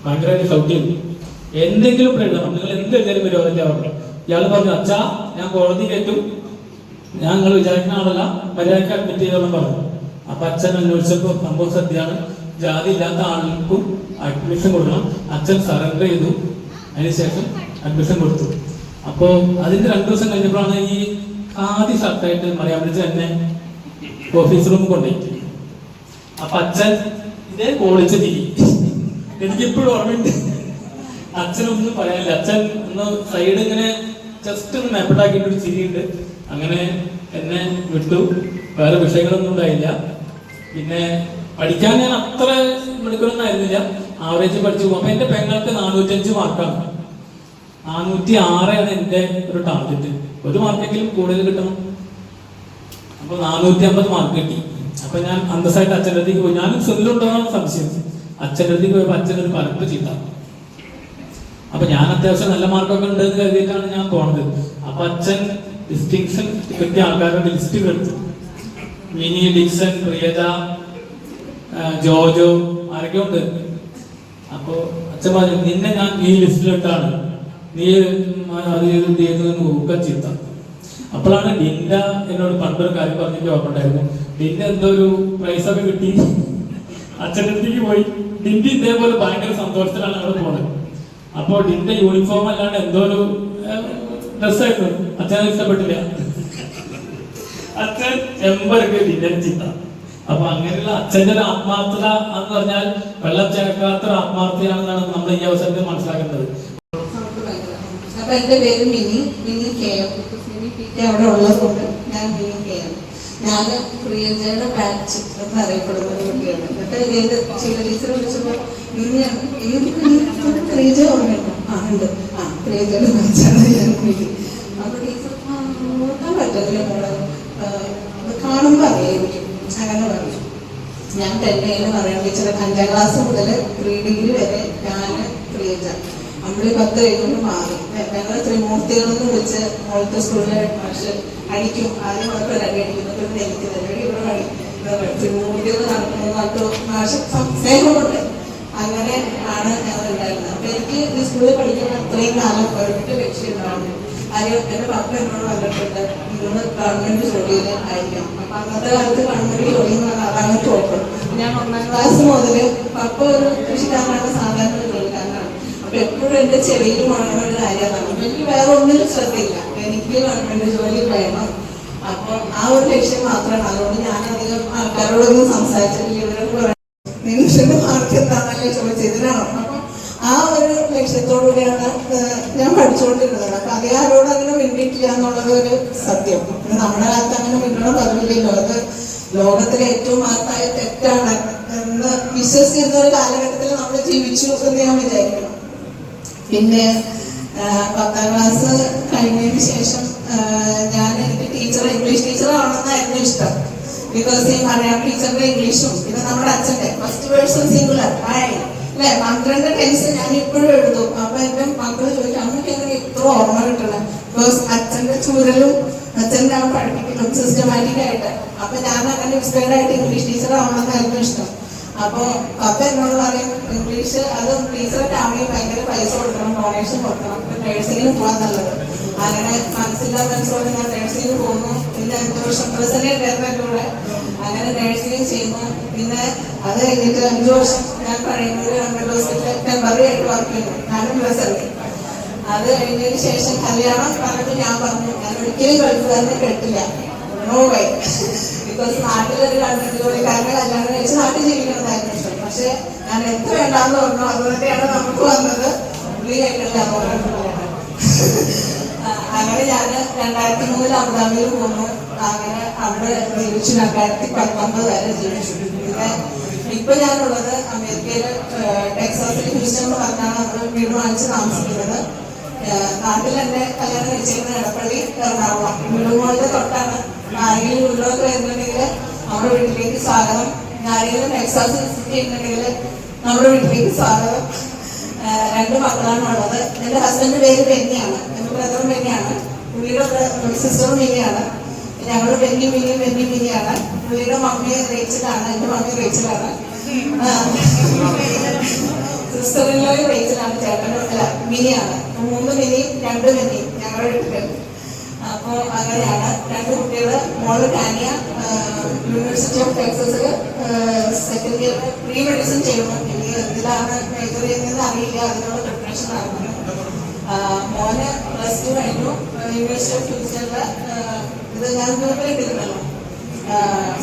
ഭയങ്കരമായിട്ട് ഷൗട്ട് ചെയ്തു, എന്തെങ്കിലും എഴുതണം, നിങ്ങൾ എന്ത് എഴുതിയാലും വരും അതിന്റെ അവർക്ക്. ഇയാൾ പറഞ്ഞു, അച്ഛാ ഞാൻ കോടതി കയറ്റും, ഞാൻ നിങ്ങൾ വിചാരിക്കുന്ന ആളല്ല, മര്യാദയ്ക്ക് അഡ്മിറ്റ് ചെയ്തോളം പറഞ്ഞു. അപ്പൊ അച്ഛൻ അന്വേഷിച്ചപ്പോ സംഭവം സത്യമാണ്, ജാതി ഇല്ലാത്ത ആൾക്കും അഡ്മിഷൻ കൊടുക്കണം. അച്ഛൻ സറണ്ടർ ചെയ്തു, അതിനുശേഷം അഡ്മിഷൻ കൊടുത്തു. അപ്പോ അതിന്റെ 2 ദിവസം കഴിഞ്ഞപ്പോഴാണ് ഈ ആദ്യ ഷർട്ടായിട്ട് മറിയാൻ വിളിച്ച് തന്നെ ഓഫീസ് റൂം കൊണ്ടുപോയി. അപ്പൊ അച്ഛൻ ഇതേ കോളിച്ച് തിരി, എനിക്കിപ്പോഴും ഓർമ്മയുണ്ട്. അച്ഛനൊന്നും പറയാനില്ല, അച്ഛൻ ഒന്ന് സൈഡ് ഇങ്ങനെ ജസ്റ്റ് ഒന്ന് മെപ്പട്ടാക്കിയിട്ട് ഒരു ചിരിയുണ്ട്. അങ്ങനെ എന്നെ വിട്ടു, വേറെ വിഷയങ്ങളൊന്നും ഉണ്ടായില്ല. പിന്നെ പഠിക്കാൻ ഞാൻ അത്ര മിടുക്കലൊന്നും ആയിരുന്നില്ല, ആവറേജ് പഠിച്ചു പോകും. അപ്പൊ എന്റെ പെങ്ങൾക്ക് 405 മാർക്കാണ്, 406 എന്റെ ഒരു ടാർഗറ്റ്. 1 മാർക്കെങ്കിലും കൂടുതൽ കിട്ടണം. അപ്പൊ 450 മാർക്ക് കിട്ടി. അപ്പൊ ഞാൻ അന്തസ്സായിട്ട് അച്ഛൻ്റെ അടുത്തേക്ക് പോയി. ഞാനും സുനിലുണ്ടോന്നാണ് സംശയം. അച്ഛൻ്റെ അടുത്തേക്ക് പോയപ്പോ അച്ഛനൊരു പരപ്പ് ചെയ്ത. അപ്പൊ ഞാൻ അത്യാവശ്യം നല്ല മാർക്കൊക്കെ ഉണ്ട് എന്ന് കരുതിയിട്ടാണ് ഞാൻ പോണത്. അപ്പൊ അച്ഛൻ ഡിസ്റ്റിങ്ഷൻ കിട്ടിയ ആൾക്കാരുടെ ലിസ്റ്റ് എടുത്തു. മിനി, ഡിക്സൺ, പ്രിയത, ജോജോ, ആരൊക്കെ ഉണ്ട്. അപ്പൊ അച്ഛൻ പറഞ്ഞു, നിന്നെ ഞാൻ ഈ ലിസ്റ്റിലിട്ടാണ്, നീ അത് ചെയ്ത് ഊക്കം ചെയ്ത. അപ്പോഴാണ് ഡിൻഡ എന്നോട് പണ്ടൊരു കാര്യം പറഞ്ഞിട്ട് ഓർമ്മണ്ടായിരുന്നു. ഡിൻഡ എന്തോ ഒരു പ്രൈസൊക്കെ കിട്ടി, അച്ഛൻ്റെ അടുത്തേക്ക് പോയി. ഡിൻഡി ഇതേപോലെ ഭയങ്കര സന്തോഷത്തിലാണ് അവിടെ പോണത്. അപ്പോ ഡിൻഡ യൂണിഫോം അല്ലാണ്ട് എന്തോ ഒരു ഡ്രസ്സായിരുന്നു, അച്ഛനെ ഇഷ്ടപ്പെട്ടില്ല. അച്ഛൻ ചെമ്പരൊക്കെ ഡിൻഡ ചിന്ത. അപ്പൊ അങ്ങനെയുള്ള അച്ഛൻ്റെ ഒരു ആത്മാർത്ഥത എന്ന് പറഞ്ഞാൽ വെള്ളം ചേർക്കാത്ത ഒരു ആത്മാർത്ഥതയാണെന്നാണ് നമ്മൾ ഈ അവസരത്തിൽ മനസ്സിലാക്കേണ്ടത്. അപ്പൊ എന്റെ പേര് മിനി കെ എം. അവിടെ ഉള്ളതുകൊണ്ട് ഞാൻ മിനി കെ എം. ഞാൻ പ്രിയജയുടെ ബാച്ച് എന്ന് അറിയപ്പെടുന്ന ഒരു കുട്ടിയാണ്. എന്നിട്ട് ഏത് ചില ടീച്ചർ വിളിച്ചപ്പോൾ മിനിയാണ്, ഏത് പ്രിയജ ഓർമ്മയുണ്ടോ? ഉണ്ട്, പ്രിയജയുടെ ബാച്ചാണ് ഞാൻ വിളി. അപ്പൊ ടീച്ചർ നോക്കാൻ പറ്റത്തില്ല മോളെ, കാണുമ്പോൾ അറിയായിരിക്കും, അങ്ങനെ പറയും. ഞാൻ 10 പറയാം ടീച്ചറെ, 5ാം ക്ലാസ് മുതൽ 3 ഡിഗ്രി വരെ ഞാൻ പ്രിയജ. നമ്മൾ 10 കഴിഞ്ഞുകൊണ്ട് മാറി. ഞങ്ങൾ ത്രിമൂർത്തികളെന്ന് വിളിച്ച് മോളത്തെ സ്കൂളിലെ പക്ഷെ അടിക്കും. ആദ്യം മാത്രം 2 അടിക്കുന്നത്, പിന്നെ എനിക്ക് തന്നെ ഇവിടെ ത്രിമൂർത്തികൾ നടക്കുന്നത് മാഷ് സ്നേഹമുണ്ട്. അങ്ങനെ ആണ് ഞങ്ങൾ ഉണ്ടായിരുന്നത്. അപ്പൊ എനിക്ക് ഈ സ്കൂളിൽ പഠിക്കുന്ന അത്രയും കാലം ഒരിട്ട് ലക്ഷ്യമുണ്ടാവുന്നു. കാര്യം എന്റെ പപ്പ എന്നോട് പറഞ്ഞിട്ടുണ്ട്, ഇന്ന് ഗവൺമെന്റ് ജോലിയിൽ ആയിരിക്കാം. അപ്പൊ അന്നത്തെ കാലത്ത് ഗവൺമെന്റ് ജോലി എന്ന് പറഞ്ഞാൽ അതങ്ങനെ തോക്കും. ഞാൻ 1ാം ക്ലാസ് മുതൽ പപ്പ ഒരു കൃഷിക്കാരനാണ്, സാധാരണ ജോലിക്കാരനാണ്. അപ്പൊ എപ്പോഴും എന്റെ ചെവിയിൽ മുഴങ്ങുന്ന ഒരു കാര്യമാണ്. അപ്പൊ എനിക്ക് വേറെ ഒന്നിനും ശ്രദ്ധയില്ല, എനിക്ക് ഗവൺമെന്റ് ജോലി വേണം. അപ്പൊ ആ ഒരു ലക്ഷ്യം മാത്രമാണ്. അതുകൊണ്ട് ഞാനധികം ആൾക്കാരോടൊന്നും സംസാരിച്ചിട്ടില്ല. ഇവരൊക്കെ പറയാം നിമിഷന്റെ മാർക്ക് എന്താണല്ലേ ചോദിച്ചത്, ഇതിനാണോ? അപ്പൊ ആ ഒരു ലക്ഷ്യത്തോടുകൂടിയാണ് ഞാൻ പഠിച്ചുകൊണ്ടിരുന്നത്. അപ്പൊ അതേ ആരോടും അങ്ങനെ മിണ്ടിയിട്ടില്ല എന്നുള്ളത് ഒരു സത്യം. നമ്മുടെ കാലത്ത് അങ്ങനെ മിണ്ടണം പതിവില്ലല്ലോ. അത് ലോകത്തിലെ ഏറ്റവും മഹത്തായ തെറ്റാണ് എന്ന് വിശ്വസിച്ചിരുന്ന ഒരു കാലഘട്ടത്തിൽ നമ്മൾ ജീവിച്ചു എന്ന് ഞാൻ വിചാരിക്കണം. പിന്നെ 10ാം ക്ലാസ് കഴിഞ്ഞതിന് ശേഷം എനിക്ക് ഇംഗ്ലീഷ് ടീച്ചറാവണമെന്നായിരുന്നു ഇഷ്ടം. ബിക്കോസ് ഈ മലയാളം ടീച്ചറിന്റെ ഇംഗ്ലീഷും പിന്നെ നമ്മുടെ അച്ഛന്റെ ഫസ്റ്റ് പേഴ്സൺ സിംഗുലർ അല്ലെ 12 ടെൻസ് ഞാൻ ഇപ്പോഴും എഴുതും. അപ്പൊ എന്റെ മക്കള് ചോദിക്കും, അമ്മയ്ക്ക് എങ്ങനെ ഇത്ര ഓർമ്മ കിട്ടണം? ബിക്കോസ് അച്ഛന്റെ ചൂരലും അച്ഛൻ്റെ ആ പഠിപ്പിക്കലും സിസ്റ്റമാറ്റിക് ആയിട്ട്. അപ്പൊ ഞാൻ അങ്ങനെ ഇൻസ്പയർഡ് ആയിട്ട് ഇംഗ്ലീഷ് ടീച്ചറാവണമെന്നായിരുന്നു ഇഷ്ടം. അപ്പൊ പപ്പ എന്നോട് പറയും, ഇംഗ്ലീഷ് അത് ടീച്ചറൊക്കെ ആണെങ്കിൽ ഭയങ്കര പൈസ കൊടുക്കണം, ഡൊണേഷൻ കൊടുക്കണം, നേഴ്സിംഗിന് പോകാൻ നല്ലത്. അങ്ങനെ മനസ്സിലാത്തോടെ ഞാൻ നേഴ്സിംഗിന് പോകുന്നു. പിന്നെ 5 വർഷം പ്രസന്റ് എൻ്റെ കൂടെ അങ്ങനെ നേഴ്സിംഗ് ചെയ്യുന്നു. പിന്നെ അത് കഴിഞ്ഞിട്ട് 5 വർഷം ഞാൻ പഴയന്നൂർ ഗവൺമെന്റ് ഹോസ്പിറ്റലിൽ ടെമ്പററി ആയിട്ട് വർക്ക് ചെയ്യുന്നു, ഞാനും പ്രസന്റ്. അത് കഴിഞ്ഞതിന് ശേഷം കല്യാണം പറഞ്ഞിട്ട് ഞാൻ പറഞ്ഞു, ഞാൻ ഒരിക്കലും ഗൾഫുകാരനെ കേട്ടില്ല, നോ വൈ. ബിക്കോസ് നാട്ടിലൊരു ഗവൺമെന്റ് ജോലിക്കാരനെ കല്യാണം കഴിച്ച് നാട്ടിൽ ജീവിക്കണതായിരുന്നു ഇഷ്ടം. പക്ഷെ ഞാൻ എത്ര വേണ്ടാന്ന് പറഞ്ഞു, അതുകൊണ്ടാണ് നമുക്ക് വന്നത്. പുള്ളി കേട്ടില്ല, അങ്ങനെ ഞാൻ 2003 അബുദാബിയിൽ പോന്നു. അങ്ങനെ അവിടെ ജീവിച്ചു 2019 വരെ ജീവിച്ചു. പിന്നെ ഇപ്പൊ ഞാനുള്ളത് അമേരിക്കയില് ടെക്സാസിൽ ഹ്യൂസ്റ്റൺ എന്ന് പറഞ്ഞാണ് നമ്മൾ വീട് വാങ്ങിച്ച് താമസിക്കുന്നത്. നാട്ടിൽ എന്നെ കല്യാണം കഴിച്ചിരുന്ന എടപ്പള്ളി, എറണാകുളം. വീടുകളുടെ തൊട്ടാണ്. ആരെങ്കിലും വീട്ടിലൊക്കെ വരുന്നുണ്ടെങ്കിൽ നമ്മുടെ വീട്ടിലേക്ക് സ്വാഗതം. ആരെങ്കിലും ടെക്സാസ് വിസിറ്റ് ചെയ്യുന്നുണ്ടെങ്കിൽ നമ്മുടെ വീട്ടിലേക്ക് സ്വാഗതം. 2 മക്കളാണ് ഉള്ളത്. എന്റെ ഹസ്ബൻഡിന്റെ പേര് ബെന്നിയാണ്, എന്റെ ബ്രദറും ബെന്നിയാണ്, പുള്ളിയുടെ സിസ്റ്ററും ബെന്നിയാണ്. ഞങ്ങൾ വെന്നി മിനിയാണ്. പുള്ളിയുടെ മമ്മി റേച്ചലാണ്, എൻ്റെ മമ്മി റേച്ചലാണ്. സിസ്റ്ററിലും റേച്ചലാണ്, ചേട്ടൻ്റെ മിനിയാണ്. 3 മിനിയും 2 മിനിയും ഞങ്ങളുടെ വീട്ടിൽ. അപ്പോൾ അങ്ങനെയാണ് 2 കുട്ടികൾ. മോള് ടാനിയ യൂണിവേഴ്സിറ്റി ഓഫ് ടെക്സസിൽ സെക്കൻഡ് ഇയർ പ്രീ മെഡിസിൻ ചെയ്യുന്നു. ഇനി എന്തിലാണ് മേജർ ചെയ്യുന്നതെന്ന് അറിയില്ല, അതിനുള്ള പ്രിപ്പറേഷൻ നടക്കുന്നു. മോന് +2 കഴിഞ്ഞു. യൂണിവേഴ്സിറ്റി ഓഫ് ഹ്യൂസ്റ്റണിൽ ഇത് ഞാൻ ഇട്ടിരുന്നല്ലോ,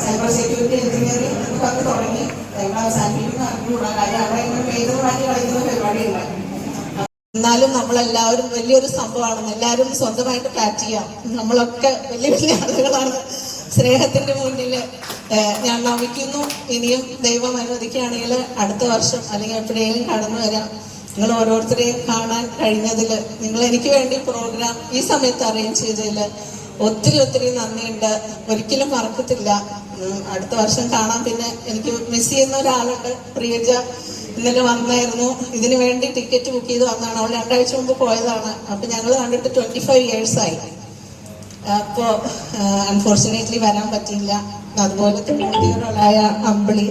സൈബർ സെക്യൂരിറ്റി എഞ്ചിനീയറിംഗ് എന്ന് പറഞ്ഞ് തുടങ്ങി. എവിടെ അവസാനിപ്പിക്കുന്ന അറിഞ്ഞുകൂടാ, കാര്യം അവിടെ ഇങ്ങനെ മേജർ മാറ്റി കളിക്കുന്ന പരിപാടിയില്ല. എന്നാലും നമ്മളെല്ലാവരും വലിയൊരു സംഭവമാണ്. എല്ലാവരും സ്വന്തമായിട്ട് ക്ലാറ്റ് ചെയ്യാം. നമ്മളൊക്കെ വലിയ ആളുകളാണ്. സ്നേഹത്തിന്റെ മുന്നിൽ ഞാൻ നമിക്കുന്നു. ഇനിയും ദൈവം അനുവദിക്കുകയാണെങ്കിൽ അടുത്ത വർഷം അല്ലെങ്കിൽ എപ്പോഴെങ്കിലും കടന്നു വരാം. നിങ്ങൾ ഓരോരുത്തരെയും കാണാൻ കഴിഞ്ഞതിൽ, നിങ്ങൾ എനിക്ക് വേണ്ടി പ്രോഗ്രാം ഈ സമയത്ത് അറേഞ്ച് ചെയ്തതിൽ ഒത്തിരി നന്ദിയുണ്ട്. ഒരിക്കലും മറക്കത്തില്ല. അടുത്ത വർഷം കാണാം. പിന്നെ എനിക്ക് മിസ് ചെയ്യുന്ന ഒരാളുണ്ട്, പ്രിയജ. ഇന്നലെ വന്നായിരുന്നു. ഇതിനു വേണ്ടി ടിക്കറ്റ് ബുക്ക് ചെയ്ത് വന്നതാണ്. അവൾ 2 ആഴ്ച മുമ്പ് പോയതാണ്. അപ്പൊ ഞങ്ങൾ കണ്ടിട്ട് 25 years-ആയി. അപ്പോൾ അൺഫോർച്ചുനേറ്റ്ലി വരാൻ പറ്റില്ല. അതുപോലെ 30-year-old-ആയ അമ്പിളി.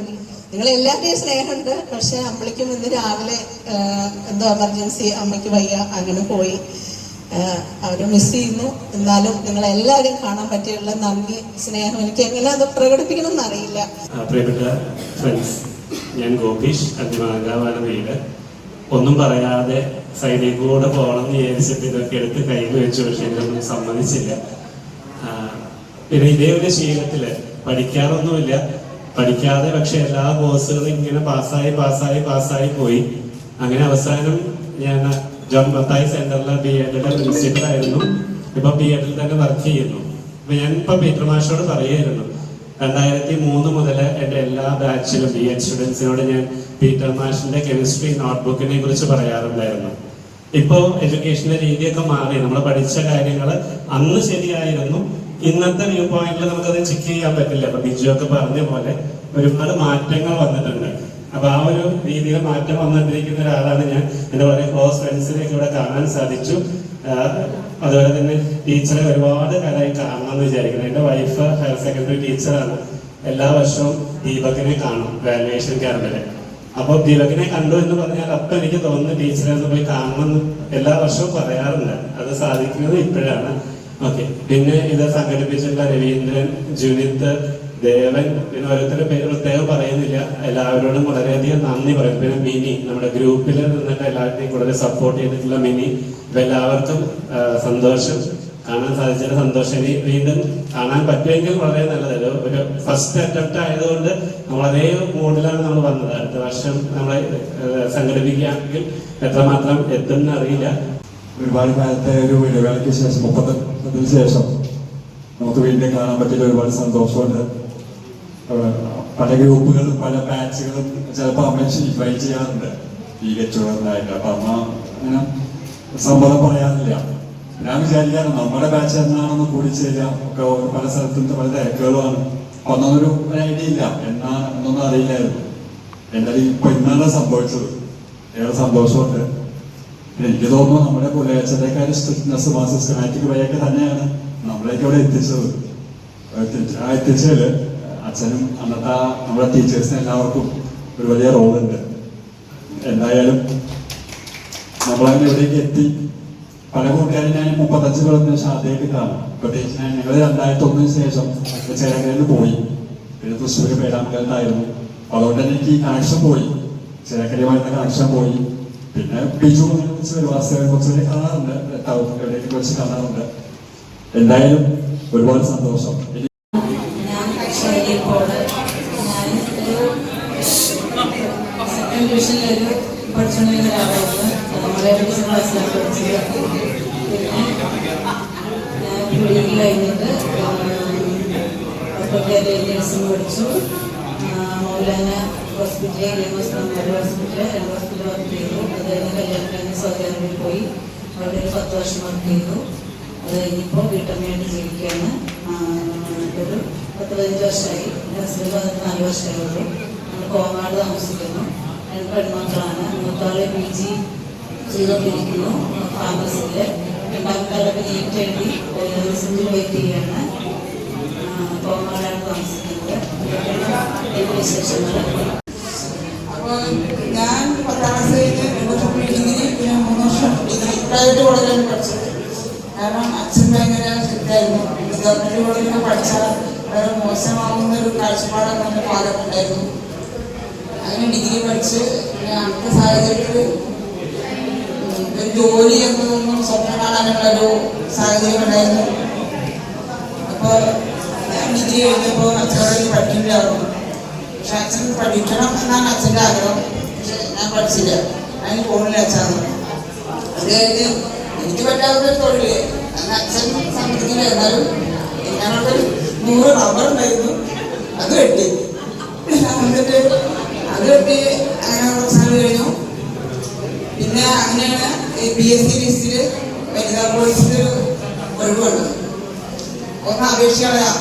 നിങ്ങളെല്ലാവരുടെയും സ്നേഹമുണ്ട്. പക്ഷെ അമ്പിളിക്കും ഇന്ന് രാവിലെ എന്തോ എമർജൻസി, അമ്മയ്ക്ക് വയ്യ, അങ്ങനെ പോയി. അവരെ മിസ് ചെയ്യുന്നു. എന്നാലും നിങ്ങളെല്ലാവരും കാണാൻ പറ്റിയുള്ള നന്ദി, സ്നേഹം എനിക്ക് എങ്ങനെ അത് പ്രകടിപ്പിക്കണം എന്നറിയില്ല. പ്രിയപ്പെട്ട ഫ്രണ്ട്സ്, ഞാൻ ഗോപീഷ്, അന്തിമാങ്കാവാണ് വീട്. ഒന്നും പറയാതെ സൈഡിൽ കൂടെ പോകണം എന്ന് വിചാരിച്ചിട്ട് ഇതൊക്കെ എടുത്ത് കയ്യിൽ വെച്ചു. പക്ഷെ ഇതൊന്നും സമ്മതിച്ചില്ല. പിന്നെ ഇതേ ഒരു ശീലത്തില് പഠിക്കാറൊന്നുമില്ല, പഠിക്കാതെ പക്ഷെ എല്ലാ കോഴ്സുകളും ഇങ്ങനെ പാസ്സായി പോയി. അങ്ങനെ അവസാനം ഞാൻ ജോൺ മത്തായി സെന്ററിലെ B.Ed പ്രിൻസിപ്പൽ ആയിരുന്നു. ഇപ്പൊ B.Ed തന്നെ വർക്ക് ചെയ്യുന്നു. അപ്പൊ ഞാനിപ്പോ പീറ്റർ മാഷോട് പറയായിരുന്നു, 2003 മുതൽ എൻ്റെ എല്ലാ ബാച്ചിലും B.Ed സ്റ്റുഡൻസിനോട് ഞാൻ പീറ്റർ മാഷിന്റെ കെമിസ്ട്രി നോട്ട്ബുക്കിനെ കുറിച്ച് പറയാറുണ്ടായിരുന്നു. ഇപ്പോ എഡ്യൂക്കേഷന്റെ രീതിയൊക്കെ മാറി. നമ്മൾ പഠിച്ച കാര്യങ്ങൾ അന്ന് ശരിയായിരുന്നു. ഇന്നത്തെ വ്യൂ പോയിന്റിൽ നമുക്കത് ചെക്ക് ചെയ്യാൻ പറ്റില്ല. അപ്പൊ ബിജു ഒക്കെ പറഞ്ഞ പോലെ ഒരുപാട് മാറ്റങ്ങൾ വന്നിട്ടുണ്ട്. അപ്പൊ ആ ഒരു രീതിയിൽ മാറ്റം വന്നിട്ടിരിക്കുന്ന ഒരാളാണ് ഞാൻ. എൻ്റെ വളരെ ക്ലോസ് ഫ്രണ്ട്സിനെയൊക്കെ ഇവിടെ കാണാൻ സാധിച്ചു. അതുപോലെ തന്നെ ടീച്ചറെ ഒരുപാട് കാലമായി കാണണമെന്ന് വിചാരിക്കുന്നത്. എൻ്റെ വൈഫ് ഹയർ സെക്കൻഡറി ടീച്ചറാണ്. എല്ലാ വർഷവും ദീപകിനെ കാണും വാല്യുവേഷൻ ക്യാമ്പില്. അപ്പോൾ ദീപകിനെ കണ്ടു എന്ന് പറഞ്ഞാൽ അപ്പം എനിക്ക് തോന്നുന്നു ടീച്ചറെ ഒന്ന് പോയി കാണണമെന്ന് എല്ലാ വർഷവും പറയാറുണ്ട്. അത് സാധിക്കുന്നത് ഇപ്പോഴാണ്. ഓക്കെ, പിന്നെ ഇത് സംഘടിപ്പിച്ചിട്ടുള്ള രവീന്ദ്രൻ, ജുനിത്ത്, ദേവൻ, പിന്നെ ഓരോരുത്തരുടെ പേര് പ്രത്യേകം പറയുന്നില്ല. എല്ലാവരോടും വളരെയധികം നന്ദി പറയും. പിന്നെ മിനി, നമ്മുടെ ഗ്രൂപ്പിൽ നിന്നിട്ട് എല്ലാവരുടെയും വളരെ സപ്പോർട്ട് ചെയ്തിട്ടുള്ള മിനി. ഇപ്പൊ എല്ലാവർക്കും സന്തോഷം, കാണാൻ സാധിച്ചതിന് സന്തോഷം. ഇനി വീണ്ടും കാണാൻ പറ്റുമെങ്കിൽ വളരെ നല്ലത്. ഒരു ഫസ്റ്റ് അറ്റംപ്റ്റ് ആയതുകൊണ്ട് വളരെ മൂഡിലാണ് നമ്മൾ വന്നത്. അടുത്ത വർഷം നമ്മളെ സംഘടിപ്പിക്കുകയാണെങ്കിൽ എത്രമാത്രം എത്തുമെന്ന് അറിയില്ല. ഒരുപാട് കാലത്തെ ഒരു ഇടവേളയ്ക്ക് ശേഷം 30 ശേഷം നമുക്ക് വീണ്ടും കാണാൻ പറ്റിയ ഒരുപാട് സന്തോഷമുണ്ട്. പല ഗ്രൂപ്പുകളും പല ബാച്ചുകളും ചിലപ്പോൾ അമ്മ ഇൻവൈറ്റ് ചെയ്യാറുണ്ട് ഈ ഗെറ്റുകളായിട്ട്. അപ്പൊ അമ്മ അങ്ങനെ സമ്മതം പറയാറില്ല. ഞാൻ വിചാരിക്കാറ് നമ്മുടെ ബാച്ച് എന്നാണെന്ന് കൂടിച്ചേരുക ഒക്കെ പല സ്ഥലത്തും പല തിരക്കുകളുമാണ്. അപ്പൊ ഒന്നൊരു ഐഡിയ ഇല്ല, എന്നൊന്നും അറിയില്ലായിരുന്നു. എന്തായാലും ഇപ്പൊ ഇന്നാണ് സംഭവിച്ചത്. ഏറെ സന്തോഷമുണ്ട്. എനിക്ക് തോന്നുന്നു നമ്മുടെ പുലയച്ചതേക്കാൾ സ്ട്രിക്ട്നെസ് സിസ്റ്റമാറ്റിക് വഴിയൊക്കെ തന്നെയാണ് നമ്മളേക്ക് അവിടെ എത്തിച്ചത്. എത്തിച്ചതിൽ അച്ഛനും അന്നത്തെ നമ്മുടെ ടീച്ചേഴ്സിന് എല്ലാവർക്കും ഒരു വലിയ റോളുണ്ട്. എന്തായാലും നമ്മളതിന് ഇവിടേക്ക് എത്തി. പല കൂട്ടുകാരും ഞാൻ 35 കൊല്ലത്തിന് ശേഷം ആദ്യമായിട്ട് കാണും. പ്രത്യേകിച്ച് ഞങ്ങൾ 2001 ശേഷം ചേരക്കരയിൽ പോയി. പിന്നെ തൃശ്ശൂർ പേരാമ്പ്രത്തായിരുന്നു. അതുകൊണ്ട് തന്നെ എനിക്ക് ഈ കണക്ഷൻ പോയി, ചേരക്കരയുമായിരുന്ന കണക്ഷൻ പോയി. പിന്നെ ബിജു കുറച്ചുകൂടി കാണാറുണ്ട്, എവിടേക്ക് വെച്ച് കാണാറുണ്ട്. എന്തായാലും ഒരുപാട് സന്തോഷം. ഡിവിഷനിലൊരു പഠിച്ചുകൊണ്ടിരുന്ന ഒരാളായിരുന്നു. മലയാളം ക്ലാസ്സിലാണ് പഠിച്ചത്. പിന്നെ ഞാൻ ഡിഗ്രി കഴിഞ്ഞിട്ട് നഴ്സിംഗ് പഠിച്ചു. മൗലാന ഹോസ്പിറ്റലിൽ ഹോസ്പിറ്റൽ 2 ഹോസ്പിറ്റൽ വർക്ക് ചെയ്തു. അത് കഴിഞ്ഞ് കല്യാണം കഴിഞ്ഞ് സൗദി അറേബ്യയിൽ പോയി. അവിടെ ഒരു 10 വർഷം വർക്ക് ചെയ്തു. അത് കഴിഞ്ഞിപ്പോൾ വീട്ടമ്മയായിട്ട് ജീവിക്കുകയാണ്. ഒരു 10-15 വർഷമായി. ഹസ്ബൻഡ് വന്നിട്ട് 4 വർഷമായുള്ളൂ. നമ്മൾ കോങ്ങാട് താമസിക്കുന്നു. 2 പെൺമക്കളാണ്. മൂത്താളെ PG ചെയ്തുകൊണ്ടിരിക്കുന്നു ഫാർമസിയിൽ. രണ്ടാമത്തെ ആളൊക്കെ നീറ്റ് എഴുതി റിസൾട്ടിൽ വെയിറ്റ് ചെയ്യുകയാണ്. കോമാലാണ് താമസിക്കുന്നത്. വിശേഷങ്ങൾ. അപ്പോൾ ഞാൻ 10ാം ക്ലാസ് കഴിഞ്ഞ് 2 വർഷം ഡിഗ്രി, പിന്നെ 3 വർഷം ഡിഗ്രി പ്രൈവറ്റ് കോളേജിലാണ് പഠിച്ചത്. കാരണം അച്ഛൻ ഭയങ്കര സ്ട്രിക്റ്റായിരുന്നു. ഗവൺമെൻറ് കോളേജിൽ പഠിച്ചാൽ വളരെ മോശമാവുന്ന ഒരു കാഴ്ചപ്പാടൊക്കെ എൻ്റെ ഭാഗത്തുണ്ടായിരുന്നു. അങ്ങനെ ഡിഗ്രി പഠിച്ച് പിന്നെ അന്നത്തെ സാഹചര്യത്തിൽ ഒരു ജോലി എന്നതൊന്നും സ്വപ്നം കാണാനുള്ളൊരു സാഹചര്യം ഉണ്ടായിരുന്നു. അപ്പോൾ ഞാൻ ഡിഗ്രി കഴിഞ്ഞപ്പോൾ അച്ഛനോട് പഠിക്കില്ലായിരുന്നു. പക്ഷെ അച്ഛൻ പഠിക്കണം എന്നാണ് അച്ഛൻ്റെ ആഗ്രഹം. പക്ഷെ ഞാൻ പഠിച്ചില്ല, അതിന് പോകുന്നില്ല അച്ഛൻ. അത് കഴിഞ്ഞ് എനിക്ക് പറ്റാത്തൊരു തൊഴിൽ അന്ന് അച്ഛൻ സമ്മതിക്കില്ല. എന്നാലും ഞാനൊരു 100 റബ്ബർ ഉണ്ടായിരുന്നു, അത് വെട്ടി. എന്നിട്ട് അത് വെട്ടി അങ്ങനെ കുറച്ച് നാൾ കഴിഞ്ഞു. പിന്നെ അങ്ങനെയാണ് PSC ലിസ്റ്റിൽ വനിതാ പോലീസിൽ ഒഴിവ് വന്നത്. ഒന്ന് അപേക്ഷ കളയാം,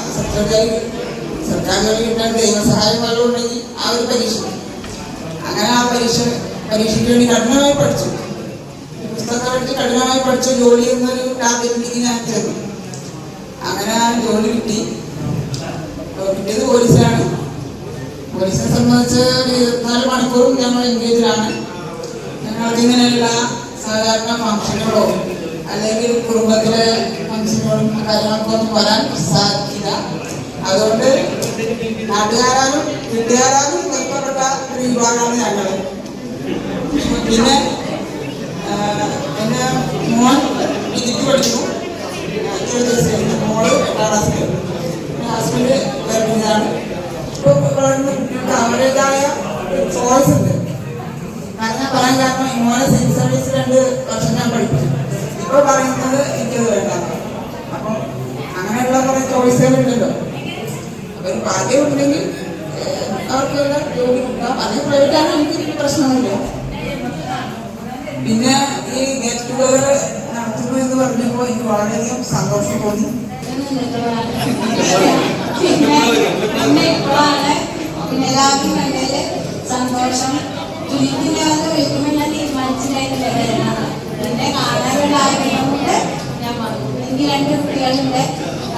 സർക്കാർ ജോലി കിട്ടാൻ ദൈവസഹായം വല്ലതും ഉണ്ടെങ്കിൽ ആ ഒരു പരീക്ഷ. അങ്ങനെ ആ പരീക്ഷയ്ക്ക് വേണ്ടി കഠിനമായി പഠിച്ചു. പുസ്തകം പഠിച്ച് കഠിനമായി പഠിച്ച ജോലി എന്നൊരു ടാർഗറ്റിലേക്ക് ഞാൻ ചേർന്നു. അങ്ങനെ ആ ജോലി കിട്ടിയത് പോലീസിലാണ്. പോലീസിനെ സംബന്ധിച്ച് 24 മണിക്കൂറും ഞങ്ങൾ എൻഗേജിലാണ്. ഞങ്ങൾക്ക് ഇങ്ങനെയുള്ള സാധാരണ ഫംഗ്ഷനുകളോ അല്ലെങ്കിൽ കുടുംബത്തിലെ ഫംഗ്ഷനുകളും കാര്യങ്ങൾക്കൊന്നും വരാൻ സാധിക്കില്ല. അതുകൊണ്ട് നാട്ടുകാരാലും വീട്ടുകാരാലും ബന്ധപ്പെട്ട ഒരു വിഭാഗമാണ് ഞങ്ങൾ. പിന്നെ എൻ്റെ മോൻ ഡിഗ്രിക്ക് പഠിക്കുന്നു, മോള് 8ാം ക്ലാസ്സിൽ. ഹസ്ബൻഡ് ഗർഭിണിയാണ്. ഇപ്പോൾ കുട്ടികൾക്ക് അവരുടേതായ ചോയ്സ് ഉണ്ട്. കാരണം പറയാൻ കാരണം മോനെ സിവിൽ സർവീസ് 2 വർഷം ഞാൻ പഠിപ്പിച്ചു. ഇപ്പോൾ പറയുന്നത് എനിക്കത് വേണ്ട. അപ്പം അങ്ങനെയുള്ള കുറേ ചോയ്സുകളുണ്ടല്ലോ. അപ്പോൾ ഒരു ഭാഗ്യം ഉണ്ടെങ്കിൽ അവർക്കെല്ലാം ജോലി കിട്ടാം. അത് പ്രൈവറ്റാണ്, എനിക്ക് പ്രശ്നമില്ല. പിന്നെ ഈ ഗെറ്റ് ടുഗദർ നടത്തുന്നു എന്ന് പറഞ്ഞപ്പോൾ എനിക്ക് വളരെയധികം സന്തോഷം തോന്നി. പിന്നെ എല്ലാവർക്കും കണ്ടതിൽ സന്തോഷം. തുലിപ്പില്ലാതെ വിളിക്കുമ്പോൾ ഞാൻ തീരുമാനിച്ചിട്ടായിട്ടില്ല വരണം. എന്നെ കാണാനുള്ള ആഗ്രഹം കൊണ്ട് ഞാൻ വന്നു. എനിക്ക് 2 കുട്ടികളുണ്ട്.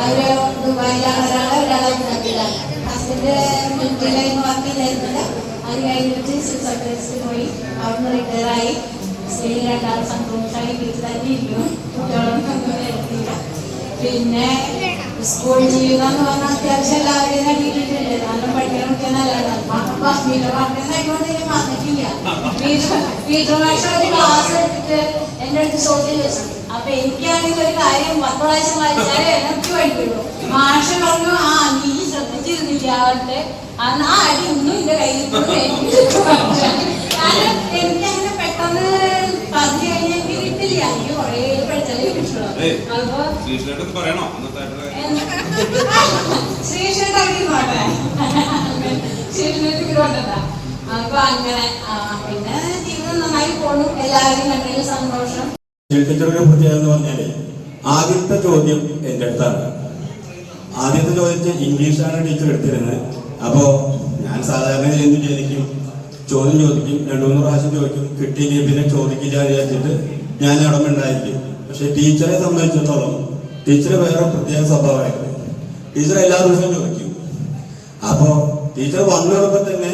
അവർ ദുബായിലാണ്, ഒരാളെ ഉണ്ടാക്കിയതാണ്. ഹസ്ബൻഡ് മിലിറ്ററിയിലായിരുന്നു വർക്ക് ചെയ്തിരുന്നത്. അത് കഴിഞ്ഞിട്ട് സിവിൽ സർവീസിൽ പോയി, അവിടുന്ന് റിട്ടയറായി. സ്ത്രീയിൽ 2 സന്തോഷമായി വീട്ടിൽ തന്നെ ഇരിക്കും. കുട്ടികളൊന്നും ഒന്നും എടുത്തില്ല. പിന്നെ സ്കൂൾ ജീവിതം എന്ന് പറഞ്ഞാൽ അത്യാവശ്യം എല്ലാവരെയും നേടിയിട്ടുണ്ട്. നല്ല പഠിക്കാൻ കുട്ടിയെ നല്ലതാണ്. പഠനത്തിനായിക്കൊണ്ട് വന്നിട്ടില്ല. വീട്ടു ഭാഷ ഒരു ക്ലാസ് എടുത്തിട്ട് എൻ്റെ അടുത്ത് ചോദ്യം വെച്ചു. അപ്പൊ എനിക്കാണെങ്കിൽ ഒരു കാര്യം 10 പ്രാവശ്യം വായിച്ചാലേ എനിക്ക് പഠിക്കുള്ളൂ. മാഷ പറഞ്ഞു, നീ ശ്രദ്ധിച്ചിരുന്നില്ല അവരുടെ അന്ന് ആ അടി ഒന്നും എന്റെ കയ്യിൽ. കാരണം എനിക്കങ്ങനെ പെട്ടെന്ന് പറഞ്ഞു കഴിഞ്ഞാൽ എനിക്ക് കിട്ടില്ല. എനിക്ക് കുറേ പഠിച്ചാലേ കിട്ടുള്ളൂ. അപ്പൊ ശ്രീകൃഷ്ണൻ പോട്ടെ, ശ്രീകൃഷ്ണൻ പോട്ടെന്താ. അപ്പൊ അങ്ങനെ പിന്നെ ജീവിതം നന്നായി പോണു. എല്ലാവരും കണ്ടതിൽ സന്തോഷം. ടീച്ചറുടെ പ്രത്യേകത എന്ന് പറഞ്ഞാല് ആദ്യത്തെ ചോദ്യം എൻ്റെ അടുത്താണ്. ആദ്യത്തെ ചോദ്യം ഇംഗ്ലീഷാണ് ടീച്ചർ എടുത്തിരുന്നത്. അപ്പോൾ ഞാൻ സാധാരണ എന്ത് ചോദിക്കും, ചോദ്യം ചോദിക്കും, 2-3 പ്രാവശ്യം ചോദിക്കും, കിട്ടിയില്ലെങ്കിൽ പിന്നെ ചോദിക്കില്ല വിചാരിച്ചിട്ട് ഞാൻ അവിടെ ഉണ്ടായിരിക്കും. പക്ഷെ ടീച്ചറെ സംബന്ധിച്ചിടത്തോളം ടീച്ചർ വേറെ പ്രത്യേക സ്വഭാവമായിരുന്നു. ടീച്ചർ എല്ലാ ദിവസവും ചോദിക്കും. അപ്പോൾ ടീച്ചർ വന്നപ്പോൾ തന്നെ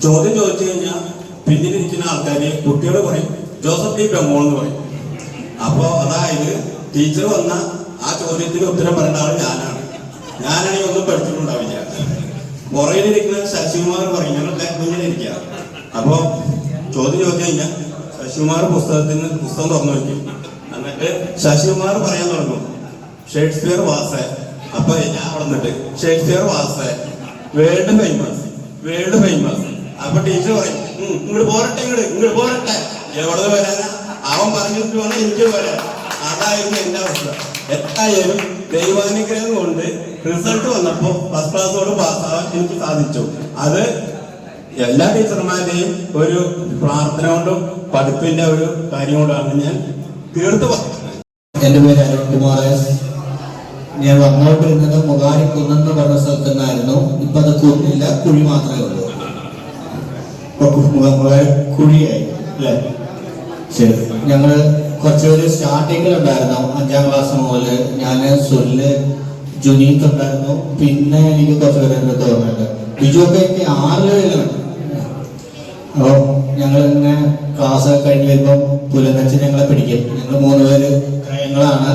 ചോദ്യം ചോദിച്ചു കഴിഞ്ഞാൽ പിന്നിലിരിക്കുന്ന ആൾക്കാര് കുട്ടികൾ പറയും ജോസഫ് ടി ബ്രഹ്മോ എന്ന് പറയും. അപ്പോൾ അതായത് ടീച്ചർ വന്ന ആ ചോദ്യത്തിന് ഉത്തരം പറയേണ്ട ആൾ ഞാനാണെങ്കിൽ ഒന്നും പഠിച്ചിട്ടുണ്ടാവില്ല. പുറയിലിരിക്കുന്ന ശശികുമാർ പറയും ഞങ്ങൾ ഇങ്ങനെ ഇരിക്കുക. അപ്പോൾ ചോദ്യം ചോദിച്ചു കഴിഞ്ഞാൽ ശശികുമാർ പുസ്തകം തുറന്നു വയ്ക്കും. എന്നിട്ട് ശശികുമാർ പറയാൻ തുടങ്ങും ഷേക്സ്പിയർ വാസ്. അപ്പൊ ഞാൻ അവിടെ നിന്നിട്ട് ഷേക്സ്പിയർ വാസ് വേൾഡ് ഫേമസ്. അപ്പൊ ടീച്ചർ പറയും ഇങ്ങോട്ട് പോരട്ടെ എവിടെ വരാനാ, അവൻ പറഞ്ഞിട്ട് വേണം എനിക്ക് വരാൻ. അതായിരുന്നു എന്റെ അവസ്ഥ. എന്തായാലും ദൈവാനുഗ്രഹം കൊണ്ട് റിസൾട്ട് വന്നപ്പോ ഫസ്റ്റ് ക്ലാസ്സോട് പാസ്സാവാൻ എനിക്ക് സാധിച്ചു. അത് എല്ലാ ടീച്ചർമാരുടെയും ഒരു പ്രാർത്ഥന കൊണ്ടും പഠിപ്പിന്റെ ഒരു കാര്യം കൊണ്ടാണ് ഞാൻ തീർത്ത് പറഞ്ഞത്. എൻ്റെ പേര് അരുൺകുമാർ. ഞാൻ വന്നോണ്ടിരുന്നത് മുഖാരിക്കുന്നെന്ന് പറഞ്ഞ സ്ഥലത്ത് നിന്നായിരുന്നു. ഇപ്പൊ അത് കുന്നില്ല, കുഴി മാത്രമേ ഉള്ളൂ. കുഴിയായി അല്ലേ? ശരി. ഞങ്ങള് കുറച്ചുപേര് സ്റ്റാർട്ടിങ്ങിലുണ്ടായിരുന്നു. 5ാം ക്ലാസ് മുതൽ ഞാൻ സൊല്ല് ജുനീക്ക് ഉണ്ടായിരുന്നു, പിന്നെ എനിക്ക് കുറച്ച് പേരൊക്കെ ഓർമ്മയുണ്ട്. ബിജുവൊക്കെ എനിക്ക് 6 വയസ്സിലാണ്. അപ്പോൾ ഞങ്ങൾ ഇങ്ങനെ ക്ലാസ് കഴിഞ്ഞ് വരുമ്പോൾ പുലനച്ച് ഞങ്ങളെ പിടിക്കും. ഞങ്ങൾ 3 പേര് ക്രയങ്ങളാണ്.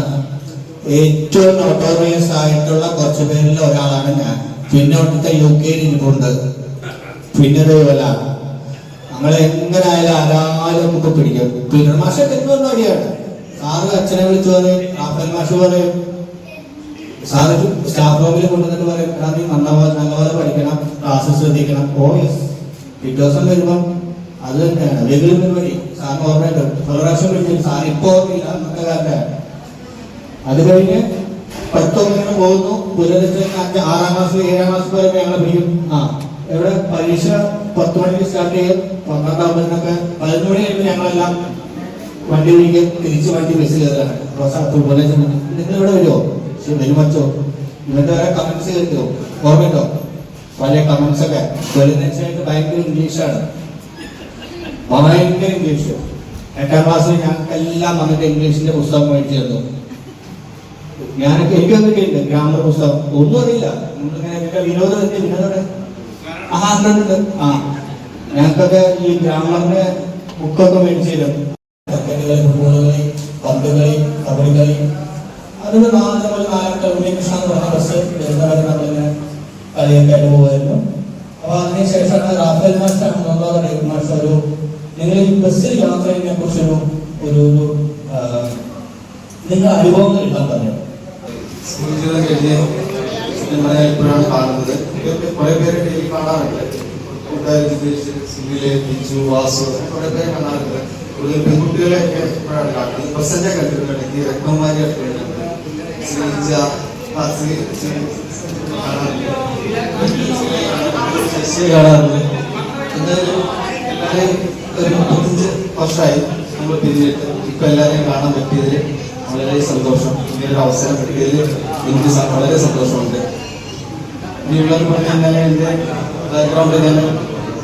ഏറ്റവും നോട്ടോറിയസ് ആയിട്ടുള്ള കുറച്ച് പേരിൽ ഒരാളാണ് ഞാൻ. പിന്നെ അവിടുത്തെ UK ഇരിപ്പുണ്ട്, പിന്നെ ഇതേപോലെ ഞങ്ങൾ എങ്ങനെ ആയാലും ആരാലും നമുക്ക് പിടിക്കും. പിന്നെ മാഷൊക്കെ എന്തൊന്നും അടിയാണ്. സാറ് അച്ഛനെ വിളിച്ചു പറയും, റാഫേൽ മാഷ് പറയും, സാറ് സ്റ്റാഫ് റൂമിൽ കൊണ്ടുവന്നിട്ട് പറയും, നീ നല്ലപോലെ പഠിക്കണം, ക്ലാസ് ശ്രദ്ധിക്കണം. Oh yes. പിറ്റേ ദിവസം വരുമ്പം അത് തന്നെയാണ് വെങ്കിലും പരിപാടി. സാറിന് ഓർമ്മയുണ്ട്, പല പ്രാവശ്യം വിളിച്ചു. സാർ ഇപ്പൊ ഓർമ്മയില്ല, അന്നത്തെ കാലത്താണ്. അത് കഴിഞ്ഞ് പഠിത്തം പോകുന്നു. പുലർച്ചെ 6ാം ക്ലാസ് 7ാം ക്ലാസ് വരെ ഞങ്ങളെ പിടിക്കും. എവിടെ പരീക്ഷ 10 മണിക്ക് സ്റ്റാർട്ട് ചെയ്യും. 12 ആകുമ്പോഴൊക്കെ 11 മണി കഴിയുമ്പോൾ ഞങ്ങളെല്ലാം വണ്ടി പിടിക്കും. തിരിച്ച് വണ്ടി ബസ്സിൽ കയറാണ്. നിങ്ങൾ ഇവിടെ വരുമോ? വരുമച്ചോ? ഇവന്റെ വരെ കമന്റ്സ് കേൾക്കുമോ? ഓർമ്മയുണ്ടോ പല കമന്റ്സ് ഒക്കെ? പുലർച്ചയായിട്ട് ഭയങ്കര ഇംഗ്ലീഷാണ്, ഭയങ്കര ഇംഗ്ലീഷ്. 8ാം ക്ലാസ്സിൽ ഞങ്ങൾക്കെല്ലാം വന്നിട്ട് ഇംഗ്ലീഷിന്റെ പുസ്തകം മേടിച്ചു തന്നു. എനിക്കൊന്നൊക്കെ ഉണ്ട് ഗ്രാമർ പുസ്തകം, ഒന്നും അറിയില്ല. നമ്മളിങ്ങനെ വിനോദം ഞങ്ങൾക്കൊക്കെ ഈ ഗ്രാമറിന്റെ ബുക്കൊക്കെ മേടിച്ചു തരും. ക്രിക്കറ്റ് കളി, ഫുട്ബോൾ കളി, പന്ത് കളി, കബഡി കളി, അതിന് 4 ഉണ്ണികൃഷ്ണ എന്ന് പറഞ്ഞ ബസ് നമ്മളിങ്ങനെ കളിയൊക്കെ ആയിട്ട് പോകുമായിരുന്നു. അപ്പൊ അതിനുശേഷമാണ് റാഫേൽ മാസ്റ്റർ ഒരു നിങ്ങൾ ഈ ബസ്സിൽ യാത്ര ചെയ്യുന്നതിനെ കുറിച്ചൊരു നിങ്ങൾ അനുഭവങ്ങൾ എഴുതാൻ പറഞ്ഞു. സ്കൂൾ ജീവിതം കഴിഞ്ഞ് നമ്മളെ ഇപ്പോഴാണ് കാണുന്നത്. കുറെ പേര് ഡെയിലി കാണാറുണ്ട്. സുനില്, ബിജു, വാസു, കുറെ പേരെ കാണാറുണ്ട്. കൂടുതൽ പെൺകുട്ടികളെയൊക്കെ ഇപ്പോഴാണ് കാണുന്നത്. പ്രസന്റ് കണ്ടിട്ടുണ്ട്, ഈ രത്നകുമാരിയൊക്കെ കണ്ടിട്ടുണ്ട്, ശ്രീജ കാണാറുണ്ട്. എന്തായാലും എല്ലാവരെയും ഒരു 35 വർഷമായി നമ്മൾ പിരിഞ്ഞിട്ട് ഇപ്പൊ എല്ലാവരെയും കാണാൻ പറ്റിയതിൽ വളരെ സന്തോഷം. ഇങ്ങനൊരു അവസരം കിട്ടിയതിൽ എനിക്ക് വളരെ സന്തോഷമുണ്ട്. ഇനിയുള്ളവർ പറഞ്ഞു കഴിഞ്ഞാൽ എൻ്റെ ബാക്ക്ഗ്രൗണ്ട് ഞാൻ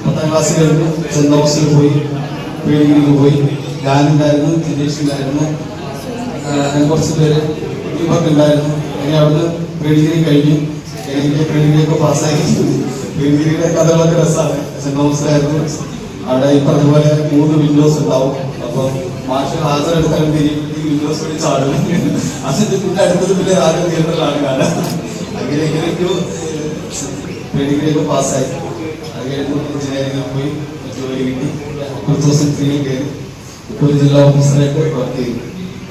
10ാം ക്ലാസ് കഴിഞ്ഞു സെന്റ് തോമസിൽ പോയി, പ്രീഡിഗ്രിക്ക് പോയി. ഞാനുണ്ടായിരുന്നു, ജിനേഷ് ഉണ്ടായിരുന്നു, കുറച്ച് പേര് ഇവർക്ക് ഉണ്ടായിരുന്നു. അങ്ങനെ അവിടുന്ന് പ്രീഡിഗ്രി കഴിഞ്ഞു. എനിക്ക് പ്രീഡിഗ്രിയൊക്കെ പാസ്സായി. പ്രീഡിഗ്രിയുടെ കഥകളൊക്കെ രസമാണ്. സെന്റ് തോമസിലായിരുന്നു. അവിടെ ഈ പറഞ്ഞതുപോലെ 3 വിൻഡോസ് ഉണ്ടാവും. അപ്പൊ മാഷ് ഹാജരെടുക്കാൻ വിൻഡോസ് വഴി ചാടും. അതിന്റെ പിന്നെ അടുത്തത് പിന്നെ ആരും തിയേറ്ററിലാണ് കാണാൻ. അങ്ങനെ ഇങ്ങനെയൊക്കെ പ്രീഡിഗ്രിയൊക്കെ പാസ്സായി. അത് കഴിഞ്ഞ് എഞ്ചിനീയറിംഗിൽ പോയി ജോലി കിട്ടി. 2003 കയറി ഇപ്പോൾ ഒരു ജില്ലാ ഓഫീസറായിട്ട് വർക്ക് ചെയ്യും.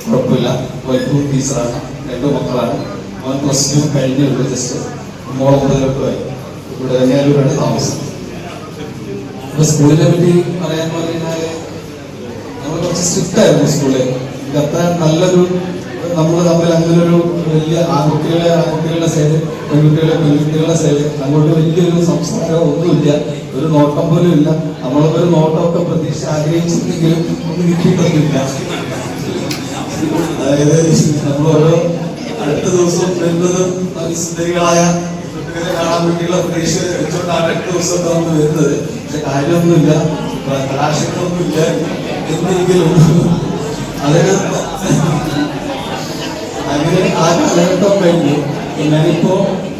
കുഴപ്പമില്ല. വൈഫും ടീച്ചറാണ്, 2 മക്കളാണ്. അവൻ +2 കഴിഞ്ഞുള്ളൂ. ജസ്റ്റ് മോളെ മുതലോട്ടുമായി. ഇവിടെ വെങ്ങാലൂരാണ് താമസം. അപ്പൊ സ്കൂളിനെ പറ്റി പറയാൻ പറഞ്ഞാല് നമ്മൾ കുറച്ച് സ്ട്രിക്റ്റ് ആയിരുന്നു സ്കൂളിൽ. അത്ര നല്ലൊരു നമ്മൾ തമ്മിൽ അങ്ങനെ ഒരു വലിയ ആൺകുട്ടികളുടെ സൈഡ്, പെൺകുട്ടികളുടെ സൈഡ് അങ്ങോട്ട് വലിയൊരു സംസ്കാരം ഒന്നുമില്ല. ഒരു നോട്ടം പോലും ഇല്ല. നമ്മളൊക്കെ ഒരു നോട്ടമൊക്കെ പ്രതീക്ഷ ആഗ്രഹിച്ചിട്ടുണ്ടെങ്കിലും ഒന്നും കിട്ടിയിട്ടൊന്നുമില്ല. അതായത് നമ്മൾ ഓരോ അടുത്ത ദിവസം വരുന്നത് സുന്ദരികളായ കുട്ടികളെ കാണാൻ വേണ്ടിയുള്ള പ്രതീക്ഷ വെച്ചുകൊണ്ടാണ് അടുത്ത ദിവസമൊക്കെ നമ്മൾ വരുന്നത്. പക്ഷെ കാര്യമൊന്നുമില്ല, കലാശങ്ങളൊന്നുമില്ല എന്നെങ്കിലും അതൊരു അങ്ങനെ ആ കാലഘട്ടം കഴിഞ്ഞു. ഞാനിപ്പോ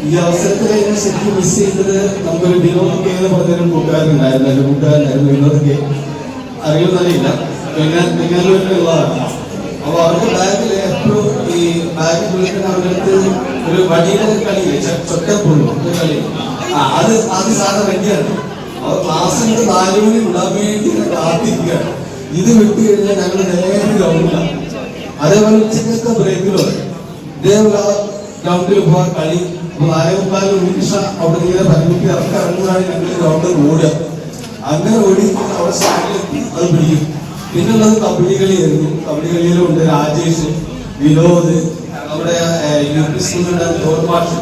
ഈ അവസരത്തിൽ ശരിക്കും മിസ് ചെയ്തത് നമുക്കൊരു വിനോദ് കെ എന്ന് പറഞ്ഞൊരു കൂട്ടുകാരനുണ്ടായിരുന്നു. എൻ്റെ കൂട്ടുകാരനായിരുന്നു വിനോദ് കെ. അറിയുന്നറിയില്ല, വെങ്ങാലൂരിലുള്ളതാണ്. അപ്പൊ അവരുടെ ബാഗിൽ എപ്പോഴും ഈ ബാഗ് വിളിക്കുന്ന അവരുടെ അടുത്ത് ഒരു വടിയുടെ കളിയില്ലേ, ചൊറ്റപ്പുള്ളു ഒരു കളി, അത് സാധനം റെഡിയാണ്. അവർ ക്ലാസ്സിൽ 4 മണി വിടാൻ വേണ്ടി കാത്തിരിക്കുകയാണ്. ഇത് വിട്ടു കഴിഞ്ഞാൽ ഞങ്ങൾ നേരെ ഗ്രൗണ്ടിലാണ്. അതേപോലെ ഉച്ചക്കത്തെ ബ്രേക്കിലോ ഇതേപോലെ ഗ്രൗണ്ടിൽ പോകാൻ കളി. 4:45 ഉണ്ണികൃഷ്ണ അവിടെ ഇങ്ങനെ പരിമിതി ഇറക്കാറുള്ളതാണ് ഞങ്ങൾ ഗ്രൗണ്ടിൽ ഓടുക. അങ്ങനെ ഓടി അവിടെ സ്റ്റാൻഡിലെത്തി അത് പിടിക്കും. പിന്നുള്ളത് കബഡി കളിയായിരുന്നു. കബഡി കളിയിലുണ്ട് രാജേഷ്, വിനോദ്, നമ്മുടെ UP സ്കൂളിലുണ്ടായിരുന്ന ഗോർമാഷ്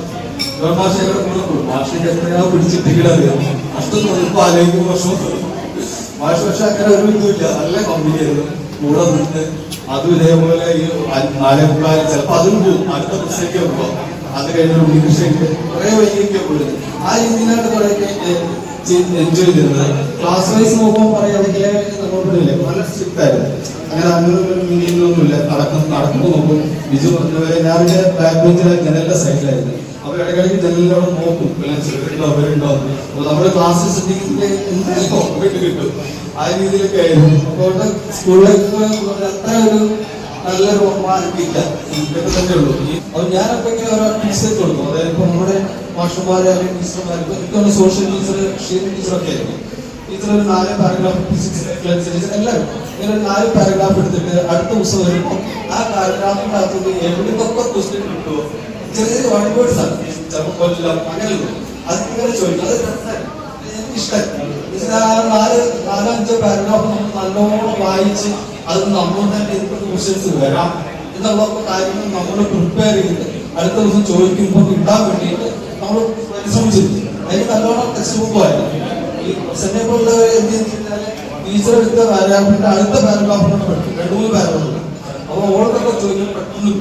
മാഷിന്റെ എത്രയാ പിടിച്ചിട്ടില്ല അഷ്ടം ഇപ്പൊ ആലോചിക്കും. മാഷ് പക്ഷെ അങ്ങനെ ഒരു ഇതുമില്ല, നല്ല കമ്പനിയായിരുന്നു. കൂടെ നിന്ന് അതും ഇതേപോലെ ഈ 4:45 ചിലപ്പോ അതിന് പോകും. അടുത്ത ബസ്സിലേക്ക് പോകും. അത് കഴിഞ്ഞ ഉണ്ണികൃഷ്ണയ്ക്ക് കുറെ വൈകിയൊക്കെ പോയത്. ആ രീതിയിലാണ് കുറെയൊക്കെ എൻജോയ് ചെയ്തിരുന്നത്. ക്ലാസ് വൈസ് നോക്കുമ്പോൾ പറയുകയാണെങ്കിൽ നമ്മളില്ലേ വളരെ സ്ട്രിക്റ്റ് ആയിരുന്നു. അങ്ങനെ അങ്ങനെ മീനിങ്ങൊന്നുമില്ല. നടക്കുമ്പോൾ നോക്കും. ബിജു പറഞ്ഞവരെ ഞാനൊക്കെ ബാക്ക് ബെഞ്ചിലെ ജനലിന്റെ സൈഡിലായിരുന്നു. അപ്പോൾ ഇടയ്ക്കിടയ്ക്ക് ജനലിനോട് നോക്കും വരുന്നുണ്ടോ. അപ്പോൾ നമ്മുടെ ക്ലാസ് സെറ്റിംഗ് കിട്ടും. ആ രീതിയിലൊക്കെ ആയിരുന്നു. അപ്പോൾ സ്കൂളിലേക്ക് അത്ര ഒരു നല്ലൊരു ഓർമ്മ എനിക്കില്ല. ഇതൊക്കെ തന്നെ ഉള്ളൂ. അപ്പോൾ ഞാനപ്പോൾ ഇങ്ങനെ ഓരോ ടീച്ചർ കൊടുക്കും. അതായത് ഇപ്പോൾ നമ്മുടെ മാസ്റ്റർമാരെ അല്ലെങ്കിൽ ടീച്ചർമാർക്ക് എനിക്കൊന്ന് സോഷ്യൽ ടീച്ചർ, ഷീറ്റ് ടീച്ചറൊക്കെ ആയിരുന്നു. ടീച്ചർ ഒരു 4 പാരഗ്രാഫ്, ഫിസിക്സ് ടീച്ചർ എല്ലാവരും ഇങ്ങനെ ഒരു 4 പാരഗ്രാഫ് എടുത്തിട്ട് അടുത്ത ദിവസം വരുമ്പോൾ ആ പാരഗ്രാഫിൻ്റെ അകത്തുനിന്ന് എവിടെയൊക്കെ ക്വസ്റ്റ്യൻ കിട്ടുമോ, ചെറിയ ചെറിയ 1 വേർഡ്സ് ആണ്, ചിലപ്പോൾ കൊല്ലം അങ്ങനെയുള്ളൂ, അത് ഇങ്ങനെ ചോദിക്കും. അത് എനിക്കിഷ്ടം. ആ 4-5 പാരഗ്രാഫ് നമ്മൾ നല്ലോണം വായിച്ച് അത് നമ്മൾ തന്നെ എന്തൊക്കെ ക്വസ്റ്റ്യൻസ് വരാം എന്നുള്ള കാര്യങ്ങൾ നമ്മൾ പ്രിപ്പയർ ചെയ്തിട്ട് അടുത്ത ദിവസം ചോദിക്കുമ്പോൾ കിട്ടാൻ വേണ്ടിയിട്ട് നമ്മൾ പരിശ്രമിച്ചിരുന്നു. അതിന് നല്ലോണം ടെക്സ്റ്റ് ബുക്കുമായിരുന്നു. ഈ സെന്നെ പോലുള്ളവരെ എന്ത് ചെയ്തിട്ടുണ്ടെങ്കിൽ ടീച്ചർ എടുത്ത പാരഗ്രാഫിന്റെ അടുത്ത പാരഗ്രാഫിനോട് പഠിക്കും. 2-3 പാരഗ്രാഫ്. അപ്പോൾ ഓൾക്കൊക്കെ ചോദിക്കാൻ പെട്ടെന്ന്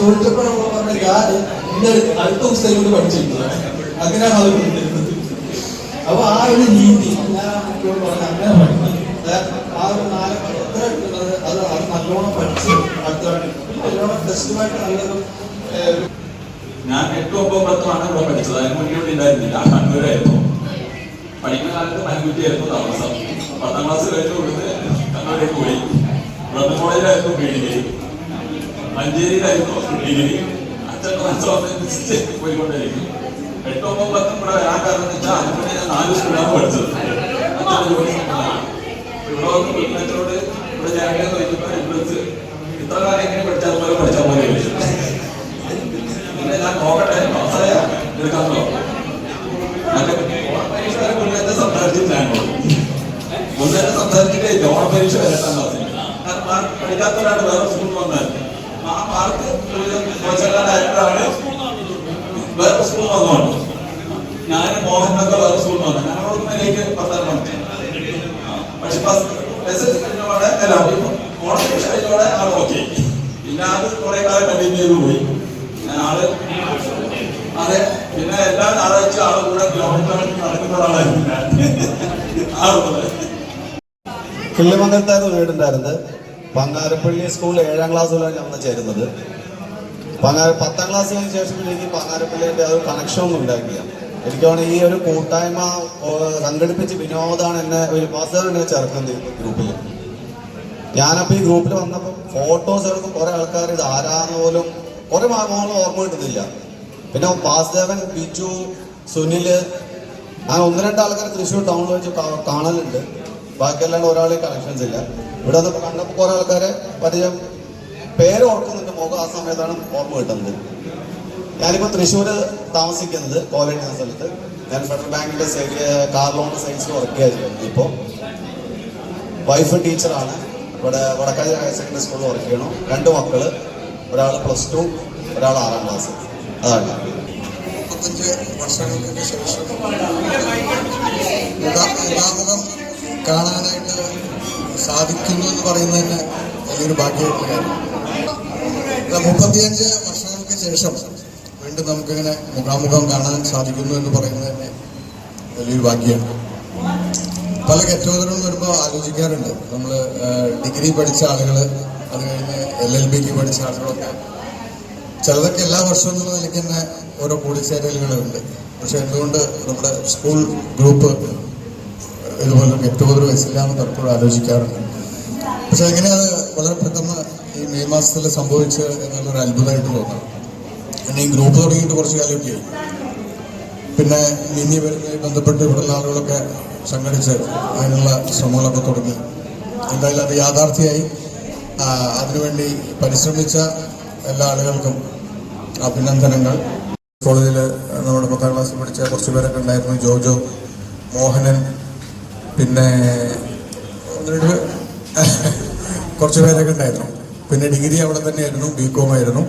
ചോദിച്ചപ്പോൾ നമ്മൾ പറഞ്ഞ ഞാൻ ഇന്ന് അടുത്ത ദിവസം കൊണ്ട് പഠിച്ചിരുന്നത്. അങ്ങനെയാണ് അത് കൊണ്ടിരുന്നത്. അപ്പൊ ആ ഒരു രീതി ഞാൻ പറഞ്ഞ അങ്ങനെ പഠിക്കും. ആ ഒരു 4 എത്ര എടുക്കുന്നത് അത് നല്ലോണം പഠിച്ച് അടുത്ത നല്ലോണം ടെസ്റ്റുമായിട്ട് നല്ലൊരു. ഞാൻ 8, 9, 10 ഇവിടെ പഠിച്ചത്. അതിന് മുന്നോട്ട് ഉണ്ടായിരുന്നില്ല. കണ്ണൂരായിരുന്നു. പഠിക്കുന്ന കാലത്ത് മലക്കുറ്റിയായിരുന്നു താമസം. 10ാം ക്ലാസ് കഴിഞ്ഞ് കൊടുത്ത് കണ്ണൂരേക്ക് പോയി. ബ്രഹ്മ കോളേജിലായിരുന്നു ഡിഗ്രി, മഞ്ചേരിയിലായിരുന്നു ഡിഗ്രി. അച്ഛൻ പോയിക്കൊണ്ടേയിരിക്കും. 8, 9, 10 ഇവിടെ വരാൻ കാരണം എന്ന് വെച്ചാൽ അതിന് ഞാൻ 4 സ്കൂളാണ് പഠിച്ചത്. അച്ഛൻ്റെ ജോലി ഇവിടെ വന്ന് പിള്ളേരോട് ഇവിടെ ജാഗ്രത ചോദിച്ചപ്പോൾ ഇൻഫ്ലുവൻസ് ഇത്ര കാലം എങ്ങനെ പഠിച്ചാൽ പോലെ പഠിച്ചാൽ പോലെ പിന്നെ ഞാൻ നോക്കട്ടെ പാസ്സായ എടുക്കാമല്ലോ. മറ്റേ ഓണപരീക്ഷ വരെ മുന്നേറ്റം സംസാരിച്ചിട്ടാണോ മുന്നേറ്റം സംസാരിച്ചിട്ട് ഓണപരീക്ഷ വരട്ടാൻ ക്ലാസ്സിൽ. കാരണം മാർക്ക് പഠിക്കാത്തവരാണ് വേറെ സ്കൂളിൽ വന്നാൽ ആ മാർക്ക് മോശക്കാരായിട്ടാണ് വേറെ സ്കൂളിൽ വന്നോണ്ട്. ഞാൻ മോഹനൊക്കെ വേറെ സ്കൂളിൽ വന്നു. ഞങ്ങളോട് നിലയ്ക്ക് 10ാം ക്ലാസ്. പക്ഷെ മെസ്സേജ് കഴിഞ്ഞോടെ അല്ല ഓണപരീക്ഷ കഴിഞ്ഞോടെ ആൾ ഓക്കെ. പിന്നെ അത് കുറെ കാലം കണ്ടിന്യൂ ചെയ്ത് പോയി. ആള് അതെ പിന്നെ എല്ലാ ഞായറാഴ്ച ആളെ കൂടെ ഗ്രൗണ്ടിൽ നടക്കുന്ന ഒരാളായിരുന്നു കിള്ളിമംഗലത്തായിരുന്നു വീടുണ്ടായിരുന്നത്. പങ്ങാരപ്പള്ളി സ്കൂൾ 7ാം ക്ലാസ്സിലാണ് ഞങ്ങൾ ചേരുന്നത്. 10ാം ക്ലാസ് കഴിഞ്ഞ ശേഷം എനിക്ക് പങ്ങാരപ്പള്ളിയുടെ അത് കണക്ഷൻ ഒന്നും ഉണ്ടാക്കില്ല. എനിക്കാണ് ഈ ഒരു കൂട്ടായ്മ സംഘടിപ്പിച്ച് വിനോദമാണ് എന്നെ ഒരു മാസമാണ് എന്നെ ചേർക്കുന്നത് ഈ ഗ്രൂപ്പിൽ. ഞാനപ്പോൾ ഈ ഗ്രൂപ്പിൽ വന്നപ്പോൾ ഫോട്ടോസ് എടുക്കും. കുറെ ആൾക്കാർ ഇത് ആരാന്ന് പോലും കുറെ ഭാഗങ്ങളും ഓർമ്മ കിട്ടുന്നില്ല. പിന്നെ വാസുദേവൻ, ബിജു, സുനില്, ഞാൻ 1-2 ആൾക്കാർ തൃശ്ശൂർ ടൗണിൽ വെച്ച് കാണലുണ്ട്. ബാക്കിയല്ലാണ്ട് ഒരാളെ കണക്ഷൻസ് ഇല്ല. ഇവിടെ വന്നപ്പോൾ കണ്ടപ്പോൾ കുറെ ആൾക്കാരെ പരിചയം, പേര് ഓർക്കുന്നുണ്ട്, മുഖം ആ സമയത്താണ് ഓർമ്മ കിട്ടുന്നത്. ഞാനിപ്പോൾ തൃശ്ശൂർ താമസിക്കുന്നത് കോളേജ് എന്ന സ്ഥലത്ത്. ഞാൻ ഫെഡറൽ ബാങ്കിന്റെ കാർ ലോൺ സെയിൽസിൽ വർക്ക് ചെയ്യാറുണ്ട്. ഇപ്പോൾ വൈഫ് ടീച്ചറാണ്. ഇവിടെ വടക്കാഞ്ചേരി ഹയർ സെക്കൻഡറി സ്കൂളിൽ വർക്ക് ചെയ്യണം. 2 മക്കള്, ഒരാൾ +2, ഒരാൾ 6ാം ക്ലാസ്. അതാണ് 35 വർഷങ്ങൾക്ക് ശേഷം യഥാമുഖം കാണാനായിട്ട് സാധിക്കുന്നു എന്ന് പറയുന്നത് തന്നെ വലിയൊരു ഭാഗ്യമായിട്ടുള്ള കാര്യം. 35 വർഷങ്ങൾക്ക് ശേഷം വീണ്ടും നമുക്കിങ്ങനെ മുഖാമുഖം കാണാൻ സാധിക്കുന്നു എന്ന് പറയുന്നത് തന്നെ വലിയൊരു ഭാഗ്യമാണ്. പല ഗെറ്റുഗതറും വരുമ്പോൾ ആലോചിക്കാറുണ്ട്. നമ്മൾ ഡിഗ്രി പഠിച്ച ആളുകൾ, അത് കഴിഞ്ഞ് LLBക്ക് പഠിച്ച ആളുകളൊക്കെ ചിലതൊക്കെ എല്ലാ വർഷവും എന്നുള്ള നിലയ്ക്ക് തന്നെ ഓരോ കൂടിച്ചേരലുകളുണ്ട്. പക്ഷെ എന്തുകൊണ്ട് നമ്മുടെ സ്കൂൾ ഗ്രൂപ്പ് ഇതുപോലെ ഗെറ്റുഗതർ വെച്ചില്ലാന്ന് പലപ്പോഴും ആലോചിക്കാറുണ്ട്. പക്ഷെ എങ്ങനെയാണ് വളരെ പെട്ടെന്ന് ഈ മെയ് മാസത്തിൽ സംഭവിച്ചത് എന്നുള്ളൊരു അത്ഭുതമായിട്ട് തോന്നുന്നു. പിന്നെ ഈ ഗ്രൂപ്പ് തുടങ്ങിയിട്ട് കുറച്ച് കാലമൊക്കെ ആയി. പിന്നെ മിനി വരുന്നതുമായി ബന്ധപ്പെട്ട് ഇവിടെയുള്ള ആളുകളൊക്കെ സംഘടിച്ച് അതിനുള്ള ശ്രമങ്ങളൊക്കെ തുടങ്ങി. എന്തായാലും അത് യാഥാർത്ഥ്യമായി. അതിനുവേണ്ടി പരിശ്രമിച്ച എല്ലാ ആളുകൾക്കും അഭിനന്ദനങ്ങൾ. കോളേജിൽ നമ്മുടെ 10ാം ക്ലാസ്സിൽ പഠിച്ച കുറച്ച് പേരൊക്കെ ഉണ്ടായിരുന്നു. ജോജോ, മോഹനൻ, പിന്നെ കുറച്ച് പേരൊക്കെ ഉണ്ടായിരുന്നു. പിന്നെ ഡിഗ്രി അവിടെ തന്നെയായിരുന്നു, BCom ആയിരുന്നു.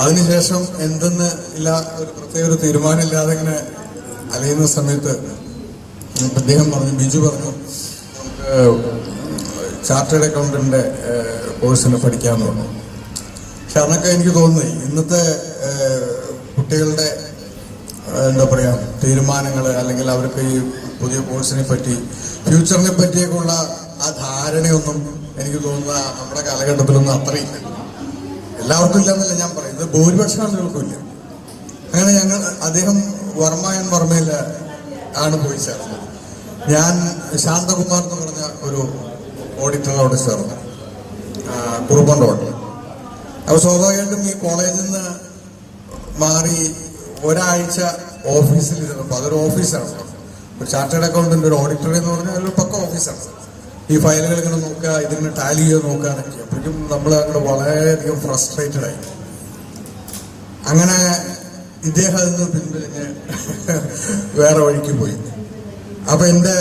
അതിനുശേഷം എന്തെന്ന് ഇല്ല ഒരു പ്രത്യേക ഒരു തീരുമാനമില്ലാതെ ഇങ്ങനെ അലയുന്ന സമയത്ത് അദ്ദേഹം പറഞ്ഞു, ബിജു പറഞ്ഞു, നമുക്ക് ചാർട്ടേഡ് അക്കൗണ്ടന്റിന്റെ കോഴ്സിന് പഠിക്കാമെന്ന് പറഞ്ഞു. പക്ഷെ അതൊക്കെ എനിക്ക് തോന്നി ഇന്നത്തെ കുട്ടികളുടെ എന്താ പറയുക തീരുമാനങ്ങൾ, അല്ലെങ്കിൽ അവർക്ക് ഈ പുതിയ കോഴ്സിനെ പറ്റി, ഫ്യൂച്ചറിനെ പറ്റിയൊക്കെയുള്ള ആ ധാരണയൊന്നും എനിക്ക് തോന്നുന്ന നമ്മുടെ കാലഘട്ടത്തിലൊന്നും അത്രയില്ല. എല്ലാവർക്കും ഇല്ലെന്നല്ല ഞാൻ പറയുന്നത്, ഭൂരിപക്ഷം ആളുകൾക്കും ഇല്ല. അങ്ങനെ അദ്ദേഹം വർമ്മയിൽ ആണ് പോയി ചേർന്നത്. ഞാൻ ശാന്തകുമാർ എന്ന് പറഞ്ഞ ഒരു ഓഡിറ്ററോട് ചേർന്നു, കുറുമ്പൻ റോഡിൽ. അപ്പോൾ സ്വാഭാവികമായിട്ടും ഈ കോളേജിൽ നിന്ന് മാറി ഒരാഴ്ച ഓഫീസിൽ ഇരുന്നപ്പോൾ, അതൊരു ഓഫീസാണ്, ഒരു ചാർട്ടേഡ് അക്കൗണ്ടന്റ്, ഒരു ഓഡിറ്റർ എന്ന് പറഞ്ഞാൽ ഒരു പക്ക ഓഫീസാണ്. ഈ ഫയലുകൾ ഇങ്ങനെ നോക്കുക, ഇതിങ്ങനെ ടാലി ചെയ്ത് നോക്കുകയാണെങ്കിൽ അപ്പോഴേക്കും നമ്മൾ അങ്ങോട്ട് വളരെയധികം ഫ്രസ്ട്രേറ്റഡ് ആയി. അങ്ങനെ ഇദ്ദേഹം അതിൽ നിന്ന് പിന്തിരിഞ്ഞ് വേറെ വഴിക്ക് പോയി. അപ്പൊ എൻ്റെ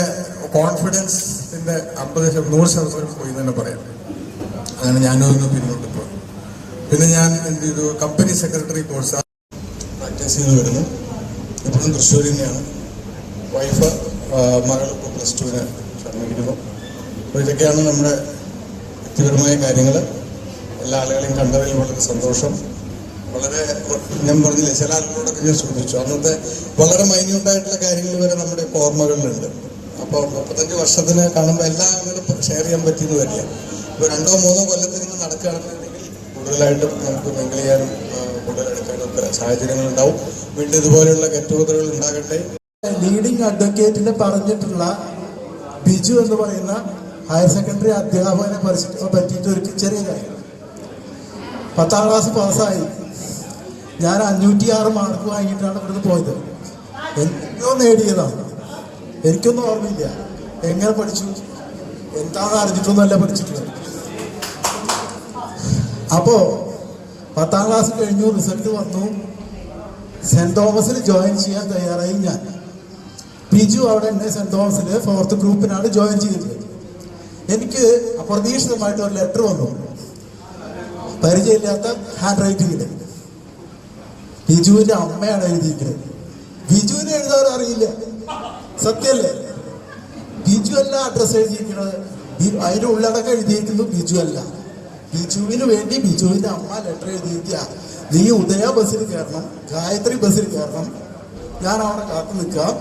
കോൺഫിഡൻസിന്റെ 50% പോയി എന്ന് തന്നെ പറയാം. അങ്ങനെ ഞാനൊന്ന് പിന്നോട്ട് പോയി. പിന്നെ ഞാൻ എന്ത് ചെയ്തു, കമ്പനി സെക്രട്ടറി കോഴ്സ് പ്രാക്ടീസ് ചെയ്ത് വരുന്നു. ഇപ്പോഴും തൃശ്ശൂർ തന്നെയാണ്. വൈഫ് മകൾ ഇപ്പോൾ +2 ക്ഷണിക്കുന്നു. അപ്പോൾ ഇതൊക്കെയാണ് നമ്മുടെ വ്യക്തിപരമായ കാര്യങ്ങൾ. എല്ലാ ആളുകളെയും കണ്ടതിൽ വളരെ സന്തോഷം. വളരെ ഞാൻ പറഞ്ഞില്ലേ, ചില ആളുകളോടൊക്കെ ഞാൻ ചോദിച്ചു, അന്നത്തെ വളരെ മൈന്യൂട്ടായിട്ടുള്ള കാര്യങ്ങൾ വരെ നമ്മുടെ ഓർമ്മകളിലുണ്ട്. അപ്പോൾ 35 വർഷത്തിന് കാണുമ്പോൾ എല്ലാം അങ്ങനെ ഷെയർ ചെയ്യാൻ പറ്റിയെന്ന് വരില്ല. ഇപ്പോൾ 2-3 കൊല്ലത്തിൽ നിന്ന് നടക്കുകയാണെന്നുണ്ടെങ്കിൽ കൂടുതലായിട്ടും നമുക്ക് മിങ്കിൾ ചെയ്യാനും കൂടുതലെടുക്കാനും ഒക്കെ സാഹചര്യങ്ങളുണ്ടാവും. വീണ്ടും ഇതുപോലെയുള്ള ഗെറ്റുഗതറുകൾ ഉണ്ടാകട്ടെ. ലീഡിംഗ് അഡ്വക്കേറ്റിന് പറഞ്ഞിട്ടുള്ള ബിജു എന്ന് പറയുന്ന ഹയർ സെക്കൻഡറി അധ്യാപകനെ പറ്റിയിട്ട് ഒരു ചെറിയ കാര്യം. 10ാം ക്ലാസ് പാസ്സായി. ഞാൻ 506 മാർക്ക് വാങ്ങിയിട്ടാണ് ഇവിടുന്ന് പോയത്. എനിക്കോ നേടിയതാണ്, എനിക്കൊന്നും ഓർമ്മയില്ല. എങ്ങനെ പഠിച്ചു എന്താണെന്ന് അറിഞ്ഞിട്ടൊന്നുമല്ല പഠിച്ചിട്ടുള്ളത്. അപ്പോൾ 10ാം ക്ലാസ് കഴിഞ്ഞു, റിസൾട്ട് വന്നു. സെന്റ് തോമസിൽ ജോയിൻ ചെയ്യാൻ തയ്യാറായി ഞാൻ. ബിജു അവിടെ എന്നെ സെന്റ് തോമസിൽ 4th ഗ്രൂപ്പിനാണ് ജോയിൻ ചെയ്തത്. എനിക്ക് അപ്രതീക്ഷിതമായിട്ട് ഒരു ലെറ്റർ വന്നു, പരിചയമില്ലാത്ത ഹാൻഡ് റൈറ്റിങ്ങിൽ. ബിജുവിന്റെ അമ്മയാണ് എഴുതിയിരിക്കുന്നത്. ബിജുവിനെ എഴുതാൻ അറിയില്ല, സത്യല്ലേ? ബിജു അല്ല അഡ്രസ് എഴുതിയിരിക്കുന്നത്, അതിന്റെ ഉള്ളടക്കം എഴുതിയിരിക്കുന്നു ബിജു അല്ല. ബിജുവിന് വേണ്ടി ബിജുവിന്റെ അമ്മ ലെറ്റർ എഴുതിയിരിക്കുക, നീ ഉദയ ബസ്സിൽ കയറണം, ഗായത്രി ബസ്സിൽ കയറണം, ഞാൻ അവിടെ കാത്തു നിൽക്കാം.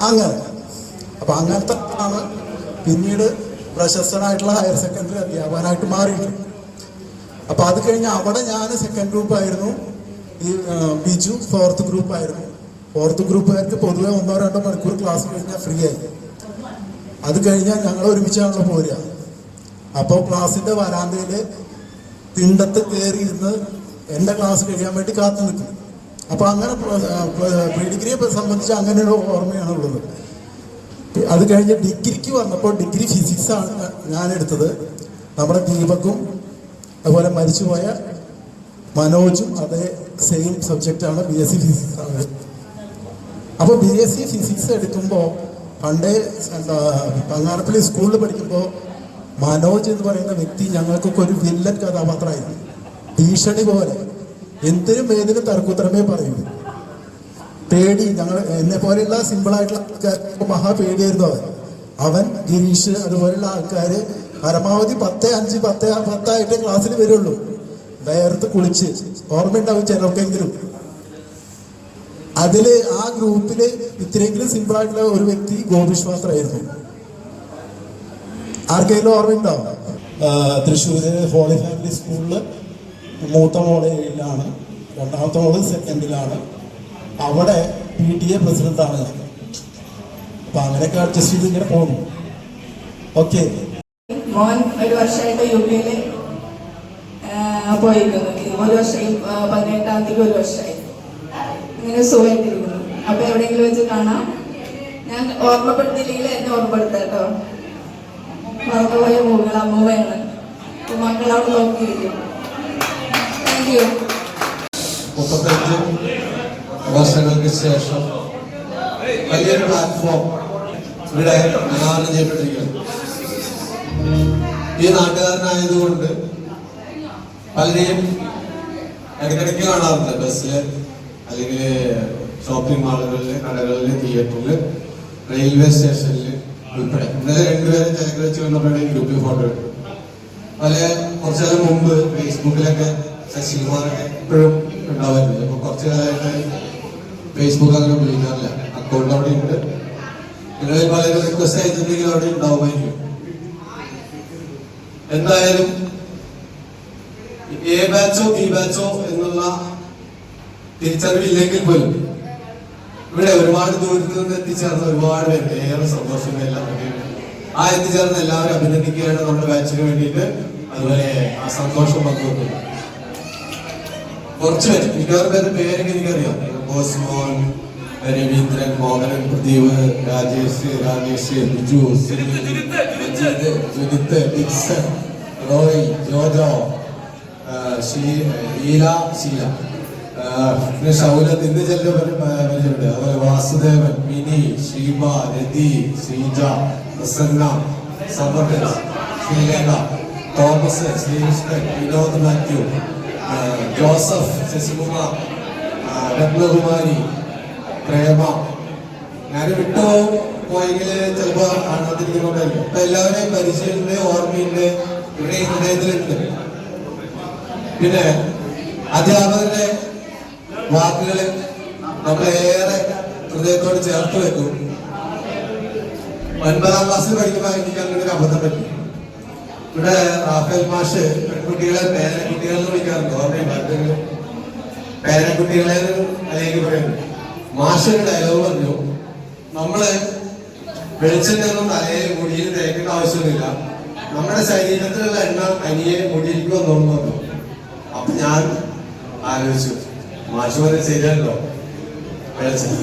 അങ്ങനെ അപ്പൊ അങ്ങനത്തെ ആണ് പിന്നീട് പ്രശസ്തനായിട്ടുള്ള ഹയർ സെക്കൻഡറി അധ്യാപകനായിട്ട് മാറിയിട്ടുണ്ട്. അപ്പൊ അത് കഴിഞ്ഞ് അവിടെ ഞാൻ സെക്കൻഡ് ഗ്രൂപ്പായിരുന്നു, ഈ ബിജു 4th ഗ്രൂപ്പായിരുന്നു. 4th ഗ്രൂപ്പുകാർക്ക് പൊതുവെ 1-2 മണിക്കൂർ ക്ലാസ് കഴിഞ്ഞാൽ ഫ്രീ ആയി. അത് കഴിഞ്ഞാൽ ഞങ്ങൾ ഒരുമിച്ചാണല്ലോ പോരുക. അപ്പോൾ ക്ലാസ്സിന്റെ വരാന്തയിൽ തിണ്ടത്ത് കയറിയിരുന്ന് എൻ്റെ ക്ലാസ് കഴിയാൻ വേണ്ടി കാത്തു നിൽക്കും. അപ്പോൾ അങ്ങനെ പ്രീ ഡിഗ്രിയെ സംബന്ധിച്ച് അങ്ങനെ ഒരു ഓർമ്മയാണുള്ളത്. അത് കഴിഞ്ഞ് ഡിഗ്രിക്ക് വന്നപ്പോൾ ഡിഗ്രി ഫിസിക്സാണ് ഞാൻ എടുത്തത്. നമ്മുടെ ദീപക്കും അതുപോലെ മരിച്ചുപോയ മനോജും അതേ സെയിം സബ്ജക്റ്റാണ്, BSc ഫിസിക്സ് ആണ്. അപ്പോൾ BSc ഫിസിക്സ് എടുക്കുമ്പോൾ പണ്ടേ പങ്ങാരപ്പള്ളി സ്കൂളിൽ പഠിക്കുമ്പോൾ മനോജ് എന്ന് പറയുന്ന വ്യക്തി ഞങ്ങൾക്കൊക്കെ ഒരു വില്ലൻ കഥാപാത്രമായിരുന്നു. ഭീഷണി പോലെ എന്തിനും ഏതിനും തർക്കുത്തരമേ പറയൂ. പേടി, ഞങ്ങൾ എന്നെ പോലെയുള്ള സിമ്പിളായിട്ടുള്ള ആൾക്കാർക്ക് മഹാപേടിയായിരുന്നു അവൻ. ഗിരീഷ് അതുപോലെയുള്ള ആൾക്കാർ പരമാവധി 10-5, 10 ക്ലാസ്സിൽ വരുള്ളൂ. വേർത്ത് കുളിച്ച്, ഓർമ്മയുണ്ടാവും ചിലർക്കെങ്കിലും. അതില് ആ ഗ്രൂപ്പില് ഇത്രയെങ്കിലും സിമ്പിളായിട്ടുള്ള ഒരു വ്യക്തി ഗോപീഷ് മാത്രമായിരുന്നു. ആർക്കെങ്കിലും ഓർമ്മയുണ്ടാവും? തൃശ്ശൂര് ഹോളി ഫാമിലി സ്കൂളിൽ മൂത്ത മോള് 7ലാണ്, രണ്ടാമത്തെ മോള് 2nd-ലാണ്. അവിടെ PTA പ്രസിഡന്റാണ് ഞാൻ. അപ്പൊ അങ്ങനെയൊക്കെ അഡ്ജസ്റ്റ് ചെയ്ത് ഇങ്ങനെ പോകുന്നു. ഓക്കെ. മോൻ 1 വർഷമായിട്ട് UK-ൽ പോയിരിക്കുന്നു. 1 വർഷം, 18-ാം തീയതി 1 വർഷമായി. ഇങ്ങനെ സുഖമായിട്ടിരിക്കുന്നു. അപ്പൊ എവിടെയെങ്കിലും വെച്ച് കാണാം. ഞാൻ ഓർമ്മപ്പെടുത്തിയില്ലെങ്കിൽ എന്നെ ഓർമ്മപ്പെടുത്താം കേട്ടോ. മറന്നുപോയ മൂവികൾ അമ്മൂമ്മയാണ്. മക്കളവിടെ നോക്കിയിരിക്കും. Thank you. 35 വർഷങ്ങൾക്ക് ശേഷം വലിയൊരു പ്ലാറ്റ്ഫോം ഇവിടെ അനാവരണം ചെയ്യപ്പെട്ടിരിക്കുന്നു. ഈ നാട്ടുകാരനായതുകൊണ്ട് പലരെയും ഇടയ്ക്കിടയ്ക്ക് കാണാറുണ്ട്, ബസ്സിൽ അല്ലെങ്കിൽ ഷോപ്പിംഗ് മാളുകളിൽ, കടകളിൽ, തിയേറ്ററിൽ, റെയിൽവേ സ്റ്റേഷനിൽ ഉൾപ്പെടെ. ഇന്നലെ 2 പേരെ തിരക്ക് വെച്ച് വന്നപ്പോഴേ ഗ്രൂപ്പിൽ ഫോട്ടോ എടുത്തു. കുറച്ചു കാലം മുമ്പ് ഫേസ്ബുക്കിലൊക്കെ ശശികുമാറൊക്കെ ഇപ്പോഴും ഉണ്ടാവാറില്ല. അപ്പൊ കുറച്ചു കാലമായിട്ട് ഫേസ്ബുക്ക് അങ്ങനെ ഉപയോഗിക്കാറില്ല. അക്കൗണ്ട് അവിടെ ഉണ്ട്. നിങ്ങളിൽ പലരും റിക്വസ്റ്റ് അയച്ചിട്ടുണ്ടെങ്കിൽ അവിടെ ഉണ്ടാവുമായിരിക്കും. എന്തായാലും എ ബാച്ചോ ബി ബാച്ചോ എന്നുള്ള തിരിച്ചറിവില്ലെങ്കിൽ പോലും ഇവിടെ ഒരുപാട് ദൂരത്ത് നിന്ന് എത്തിച്ചേർന്ന ഒരുപാട് പേരുണ്ട്. ഏറെ സന്തോഷം എല്ലാം ആ എത്തിച്ചേർന്ന എല്ലാവരും അഭിനന്ദിക്കുകയാണ് നമ്മുടെ ബാച്ചിന് വേണ്ടിയിട്ട്. അതുപോലെ ആ സന്തോഷം പങ്കുവെക്കുന്നു. കുറച്ച് പേര്, മിക്കവാറും പേരുടെ പേരൊക്കെ എനിക്കറിയാം. ബോസ്മോൻ, രവീന്ദ്രൻ, മോഹനൻ, പ്രദീപ്, രാജേഷ്, ബിജു, സുജിത്ത്, ഡിക്സൺ, റോയ്, ജോജോ, ശീല, പിന്നെ ഷൗലത്ത്, ഇന്ന് ചെല്ലുണ്ട്. അതുപോലെ വാസുദേവൻ, മിനി, ഷീബ, രതി, ശ്രീജ, പ്രസന്ന, സമർ, ശ്രീലേഖ, തോമസ്, ശ്രീകൃഷ്ണൻ, വിനോദ് മാത്യു, ജോസഫ്, ശശികുമാർ, രത്നകുമാരി, പ്രേമ. ഞാൻ വിട്ടു പോയെങ്കിൽ ചിലപ്പോ കാണാതിരിക്കുന്നുണ്ടായിരിക്കും. അപ്പൊ എല്ലാവരെയും പരിചയമുണ്ട്, ഓർമ്മയുണ്ട്, ഇവിടെ ഹൃദയത്തിലുണ്ട്. പിന്നെ അധ്യാപകരുടെ വാക്കുകൾ നമ്മളേറെ ഹൃദയത്തോട് ചേർത്ത് വെക്കും. 9ാം ക്ലാസ്സിൽ പഠിക്കുമ്പോൾ എനിക്ക് അങ്ങനെ ഒരു അബദ്ധം പറ്റി. ഇവിടെ റാഫേൽ മാഷ് പെൺകുട്ടികളെ പേരക്കുട്ടികൾ എന്ന് വിളിക്കാറുണ്ട്. ഓർമ്മയുണ്ട്? പേരക്കുട്ടികളെ അല്ലെങ്കിൽ പറയുന്നു. മാഷൊരു ഡയലോഗ് പറഞ്ഞു, നമ്മള് വെളിച്ചെണ്ണൊന്നും തലയിൽ മുടിയിൽ തേക്കേണ്ട ആവശ്യമൊന്നുമില്ല, നമ്മുടെ ശരീരത്തിലുള്ള എണ്ണ തനിയെ മുടിയിരിക്കുമെന്നോന്ന് പറഞ്ഞു. അപ്പൊ ഞാൻ ആലോചിച്ചു, മാഷ് പറഞ്ഞ ശരിയല്ലോ, വെളിച്ചെണ്ണ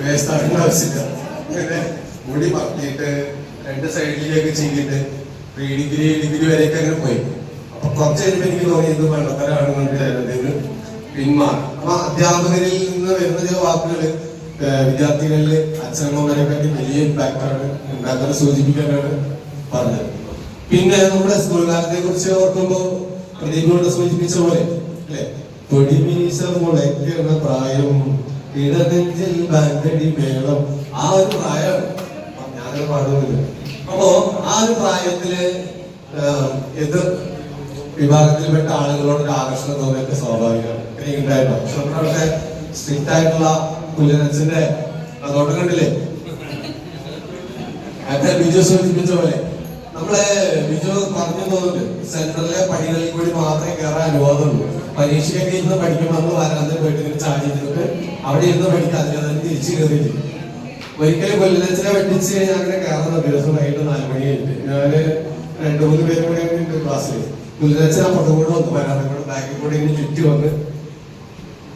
വേസ്റ്റ് ആക്കേണ്ട ആവശ്യമില്ല. ഇങ്ങനെ മുടി മറത്തിയിട്ട് 2 സൈഡിലേക്ക് ചെയ്തിട്ട് ഡിഗ്രി വരെയൊക്കെ അങ്ങനെ പോയി. അപ്പൊ കുറച്ച് കഴിയുമ്പോൾ എനിക്ക് തോന്നി ഇത് വെള്ളത്തരാണ് പിന്മാറി. അപ്പൊ അധ്യാപകരിൽ നിന്ന് വരുന്ന ചില വാക്കുകൾ വിദ്യാർത്ഥികളിൽ അച്ഛനമ്മമാരെക്കാട്ടി വലിയ ഇമ്പാക്റ്റാണ് ഉണ്ടാക്കുന്നത് സൂചിപ്പിക്കാനാണ് പറഞ്ഞത്. പിന്നെ നമ്മുടെ സ്കൂൾ കാലത്തെ കുറിച്ച് ഓർക്കുമ്പോൾ പ്രദീപോട് സൂചിപ്പിച്ച പോലെ അല്ലെ, തൊടിമീശ മുളയ്ക്കുന്ന പ്രായം, ഇടനെഞ്ചിൽ ബാങ്കടി മേളം, ആ ഒരു പ്രായമാണ്. ഞാനത് പാടുന്നില്ല. അപ്പോ ആ ഒരു പ്രായത്തില് എതിർ വിഭാഗത്തിൽപ്പെട്ട ആളുകളോടൊരു ആകർഷണം തോന്നിയൊക്കെ സ്വാഭാവികമാണ്. ഉണ്ടായിരുന്നു. പക്ഷെ നമ്മളവിടെ സ്ട്രിക്റ്റ് ആയിട്ടുള്ള പുല്ലനച്ഛന്റെ അതോട്ട് കണ്ടില്ലേ, നേരത്തെ ബിജു സൂചിപ്പിച്ച പോലെ നമ്മളെ ബിജു പറഞ്ഞു തോന്നുന്നുണ്ട്, സെന്ററിലെ പടികളിൽ കൂടി മാത്രമേ കയറാൻ അനുവാദമുള്ളൂ. പരീക്ഷയൊക്കെ ഇരുന്ന് പഠിക്കുമ്പോൾ നമ്മൾ വരാതെ പോയിട്ട് ഇങ്ങനെ ചാടിയിട്ട് അവിടെ ഇരുന്ന് പഠിക്കാതെ അതിന് തിരിച്ചു കയറിയിട്ട് ഒരിക്കലും പുല്ലനച്ഛനെ വെട്ടിച്ച് അങ്ങനെ കയറുന്ന ദിവസം വൈകിട്ട് 4 മണി കഴിഞ്ഞിട്ട് ഞാന് 2-3 പേരും കൂടെ ഉണ്ട് ക്ലാസ്സിൽ. പുല്ലനച്ഛൻ അപ്പുറത്ത് കൂടെ വന്ന് വരാതെ കൂടെ ബാക്കിൽ കൂടെ ഇങ്ങനെ ചുറ്റി വന്ന്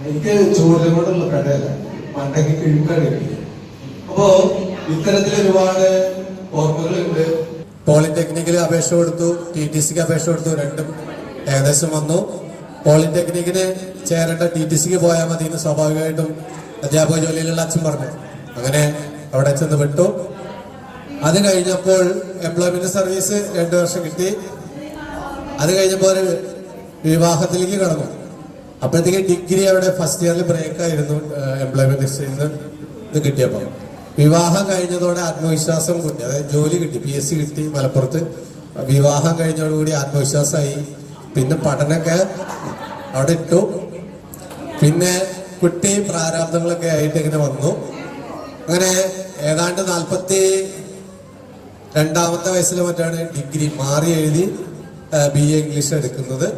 എനിക്ക് ചൂടിലും കൊണ്ടുള്ള കടയല്ല, പണ്ടൊക്കെ കിഴുക്കാണ് കിട്ടിയത്. അപ്പോ ഇത്തരത്തിൽ ഒരുപാട് ഓർമ്മകളുണ്ട്. പോളിടെക്നിക്കിൽ അപേക്ഷ കൊടുത്തു, TTCക്ക് അപേക്ഷ കൊടുത്തു, രണ്ടും ഏകദേശം വന്നു. പോളിടെക്നിക്കിന് ചേരേണ്ട TTCക്ക് പോയാൽ മതി എന്ന് സ്വാഭാവികമായിട്ടും അധ്യാപക ജോലിയിലുള്ള അച്ഛൻ പറഞ്ഞു. അങ്ങനെ അവിടെ ചെന്ന് വിട്ടു. അത് കഴിഞ്ഞപ്പോൾ എംപ്ലോയ്മെന്റ് സർവീസ് 2 വർഷം കിട്ടി. അത് കഴിഞ്ഞപ്പോൾ ഒരു വിവാഹത്തിലേക്ക് കടന്നു. അപ്പോഴത്തേക്ക് ഡിഗ്രി അവിടെ ഫസ്റ്റ് ഇയറിൽ ബ്രേക്ക് ആയിരുന്നു. എംപ്ലോയ്മെന്റ് എക്സ്ചേഞ്ചിൽ ഇത് കിട്ടിയപ്പോൾ വിവാഹം കഴിഞ്ഞതോടെ ആത്മവിശ്വാസം കൂട്ടി. അതായത് ജോലി കിട്ടി, PSC കിട്ടി മലപ്പുറത്ത്. വിവാഹം കഴിഞ്ഞതോടുകൂടി ആത്മവിശ്വാസമായി. പിന്നെ പഠനമൊക്കെ അവിടെ ഇട്ടു. പിന്നെ കുട്ടി പ്രാരാബ്ദങ്ങളൊക്കെ ആയിട്ട് ഇങ്ങനെ വന്നു. അങ്ങനെ ഏതാണ്ട് 42ാമത്തെ വയസ്സിൽ മറ്റാണ് ഡിഗ്രി മാറി എഴുതി BA ഇംഗ്ലീഷ് എടുക്കുന്നത്.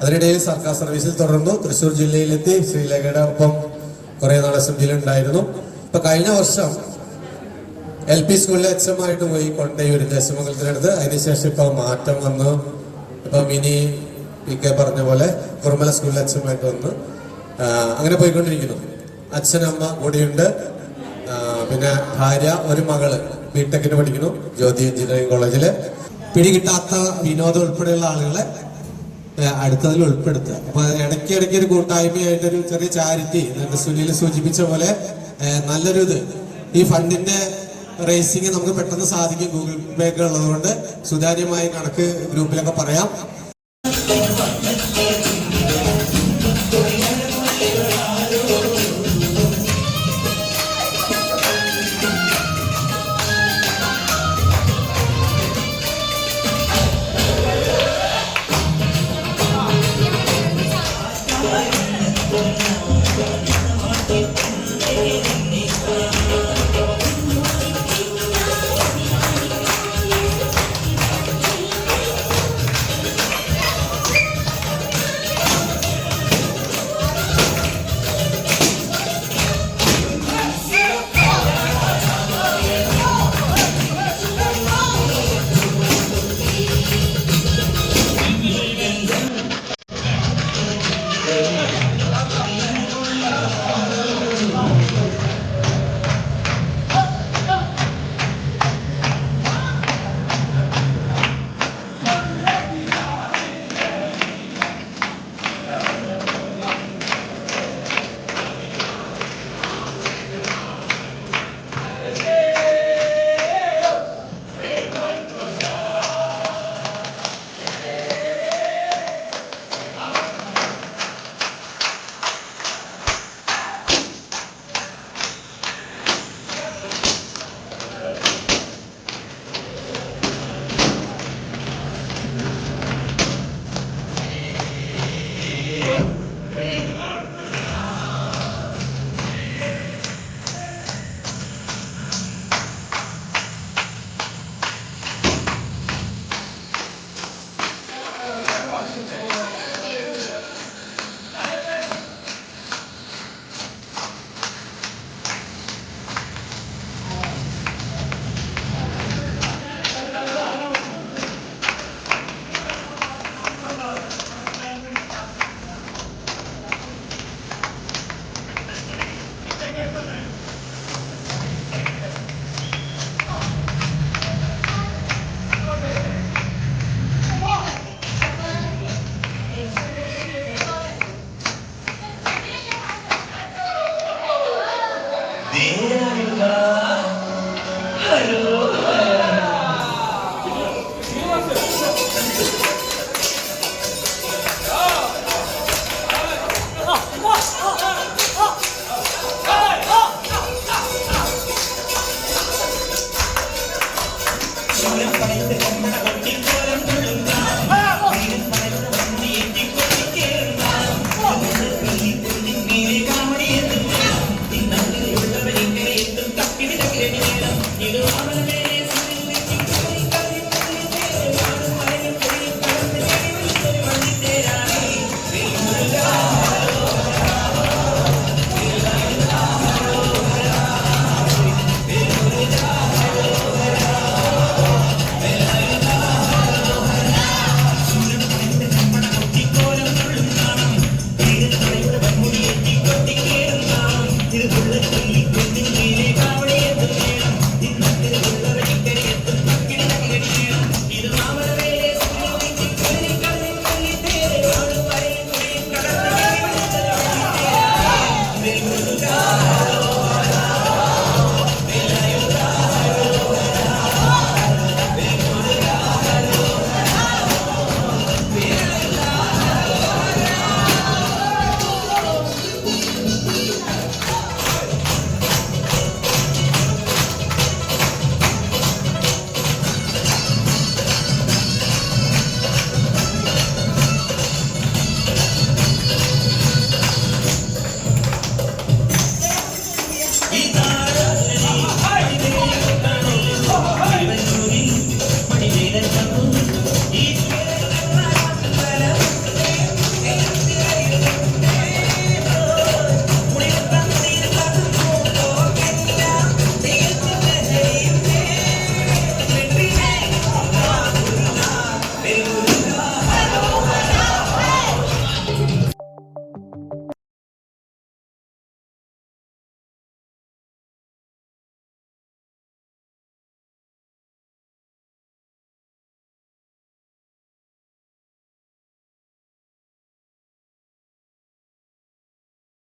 അതിനിടയിൽ സർക്കാർ സർവീസിൽ തുടർന്നു. തൃശ്ശൂർ ജില്ലയിലെത്തി. ശ്രീലേഖയുടെ ഒപ്പം കുറെ നാൾ അസംബ്ലിയിൽ ഉണ്ടായിരുന്നു. ഇപ്പൊ കഴിഞ്ഞ വർഷം LP സ്കൂളിലെ HM ആയിട്ട് പോയി കൊണ്ടയൂർ ദേശമംഗലത്തിനടുത്ത്. അതിനുശേഷം ഇപ്പൊ മാറ്റം വന്നു. ഇപ്പൊ മിനി PK പറഞ്ഞ പോലെ കുറുമല സ്കൂളിലെ HM ആയിട്ട് വന്നു. അങ്ങനെ പോയിക്കൊണ്ടിരിക്കുന്നു. അച്ഛനമ്മ കൂടിയുണ്ട്. പിന്നെ ഭാര്യ, ഒരു മകള് BTechന് പഠിക്കുന്നു ജ്യോതി എഞ്ചിനീയറിംഗ് കോളേജില്. പിടികിട്ടാത്ത വിനോദം ഉൾപ്പെടെയുള്ള ആളുകളെ അടുത്തതിൽ ഉൾപ്പെടുത്തുക. അപ്പൊ ഇടയ്ക്ക് ഒരു കൂട്ടായ്മയായിട്ടൊരു ചെറിയ ചാരിറ്റി സുനിൽ സൂചിപ്പിച്ച പോലെ നല്ലൊരു ഇത് ഈ ഫണ്ടിന്റെ റേസിംഗ് നമുക്ക് പെട്ടെന്ന് സാധിക്കും. ഗൂഗിൾ പേ ഒക്കെ ഉള്ളതുകൊണ്ട് സുതാര്യമായി കണക്ക് ഗ്രൂപ്പിലൊക്കെ പറയാം. Thank you.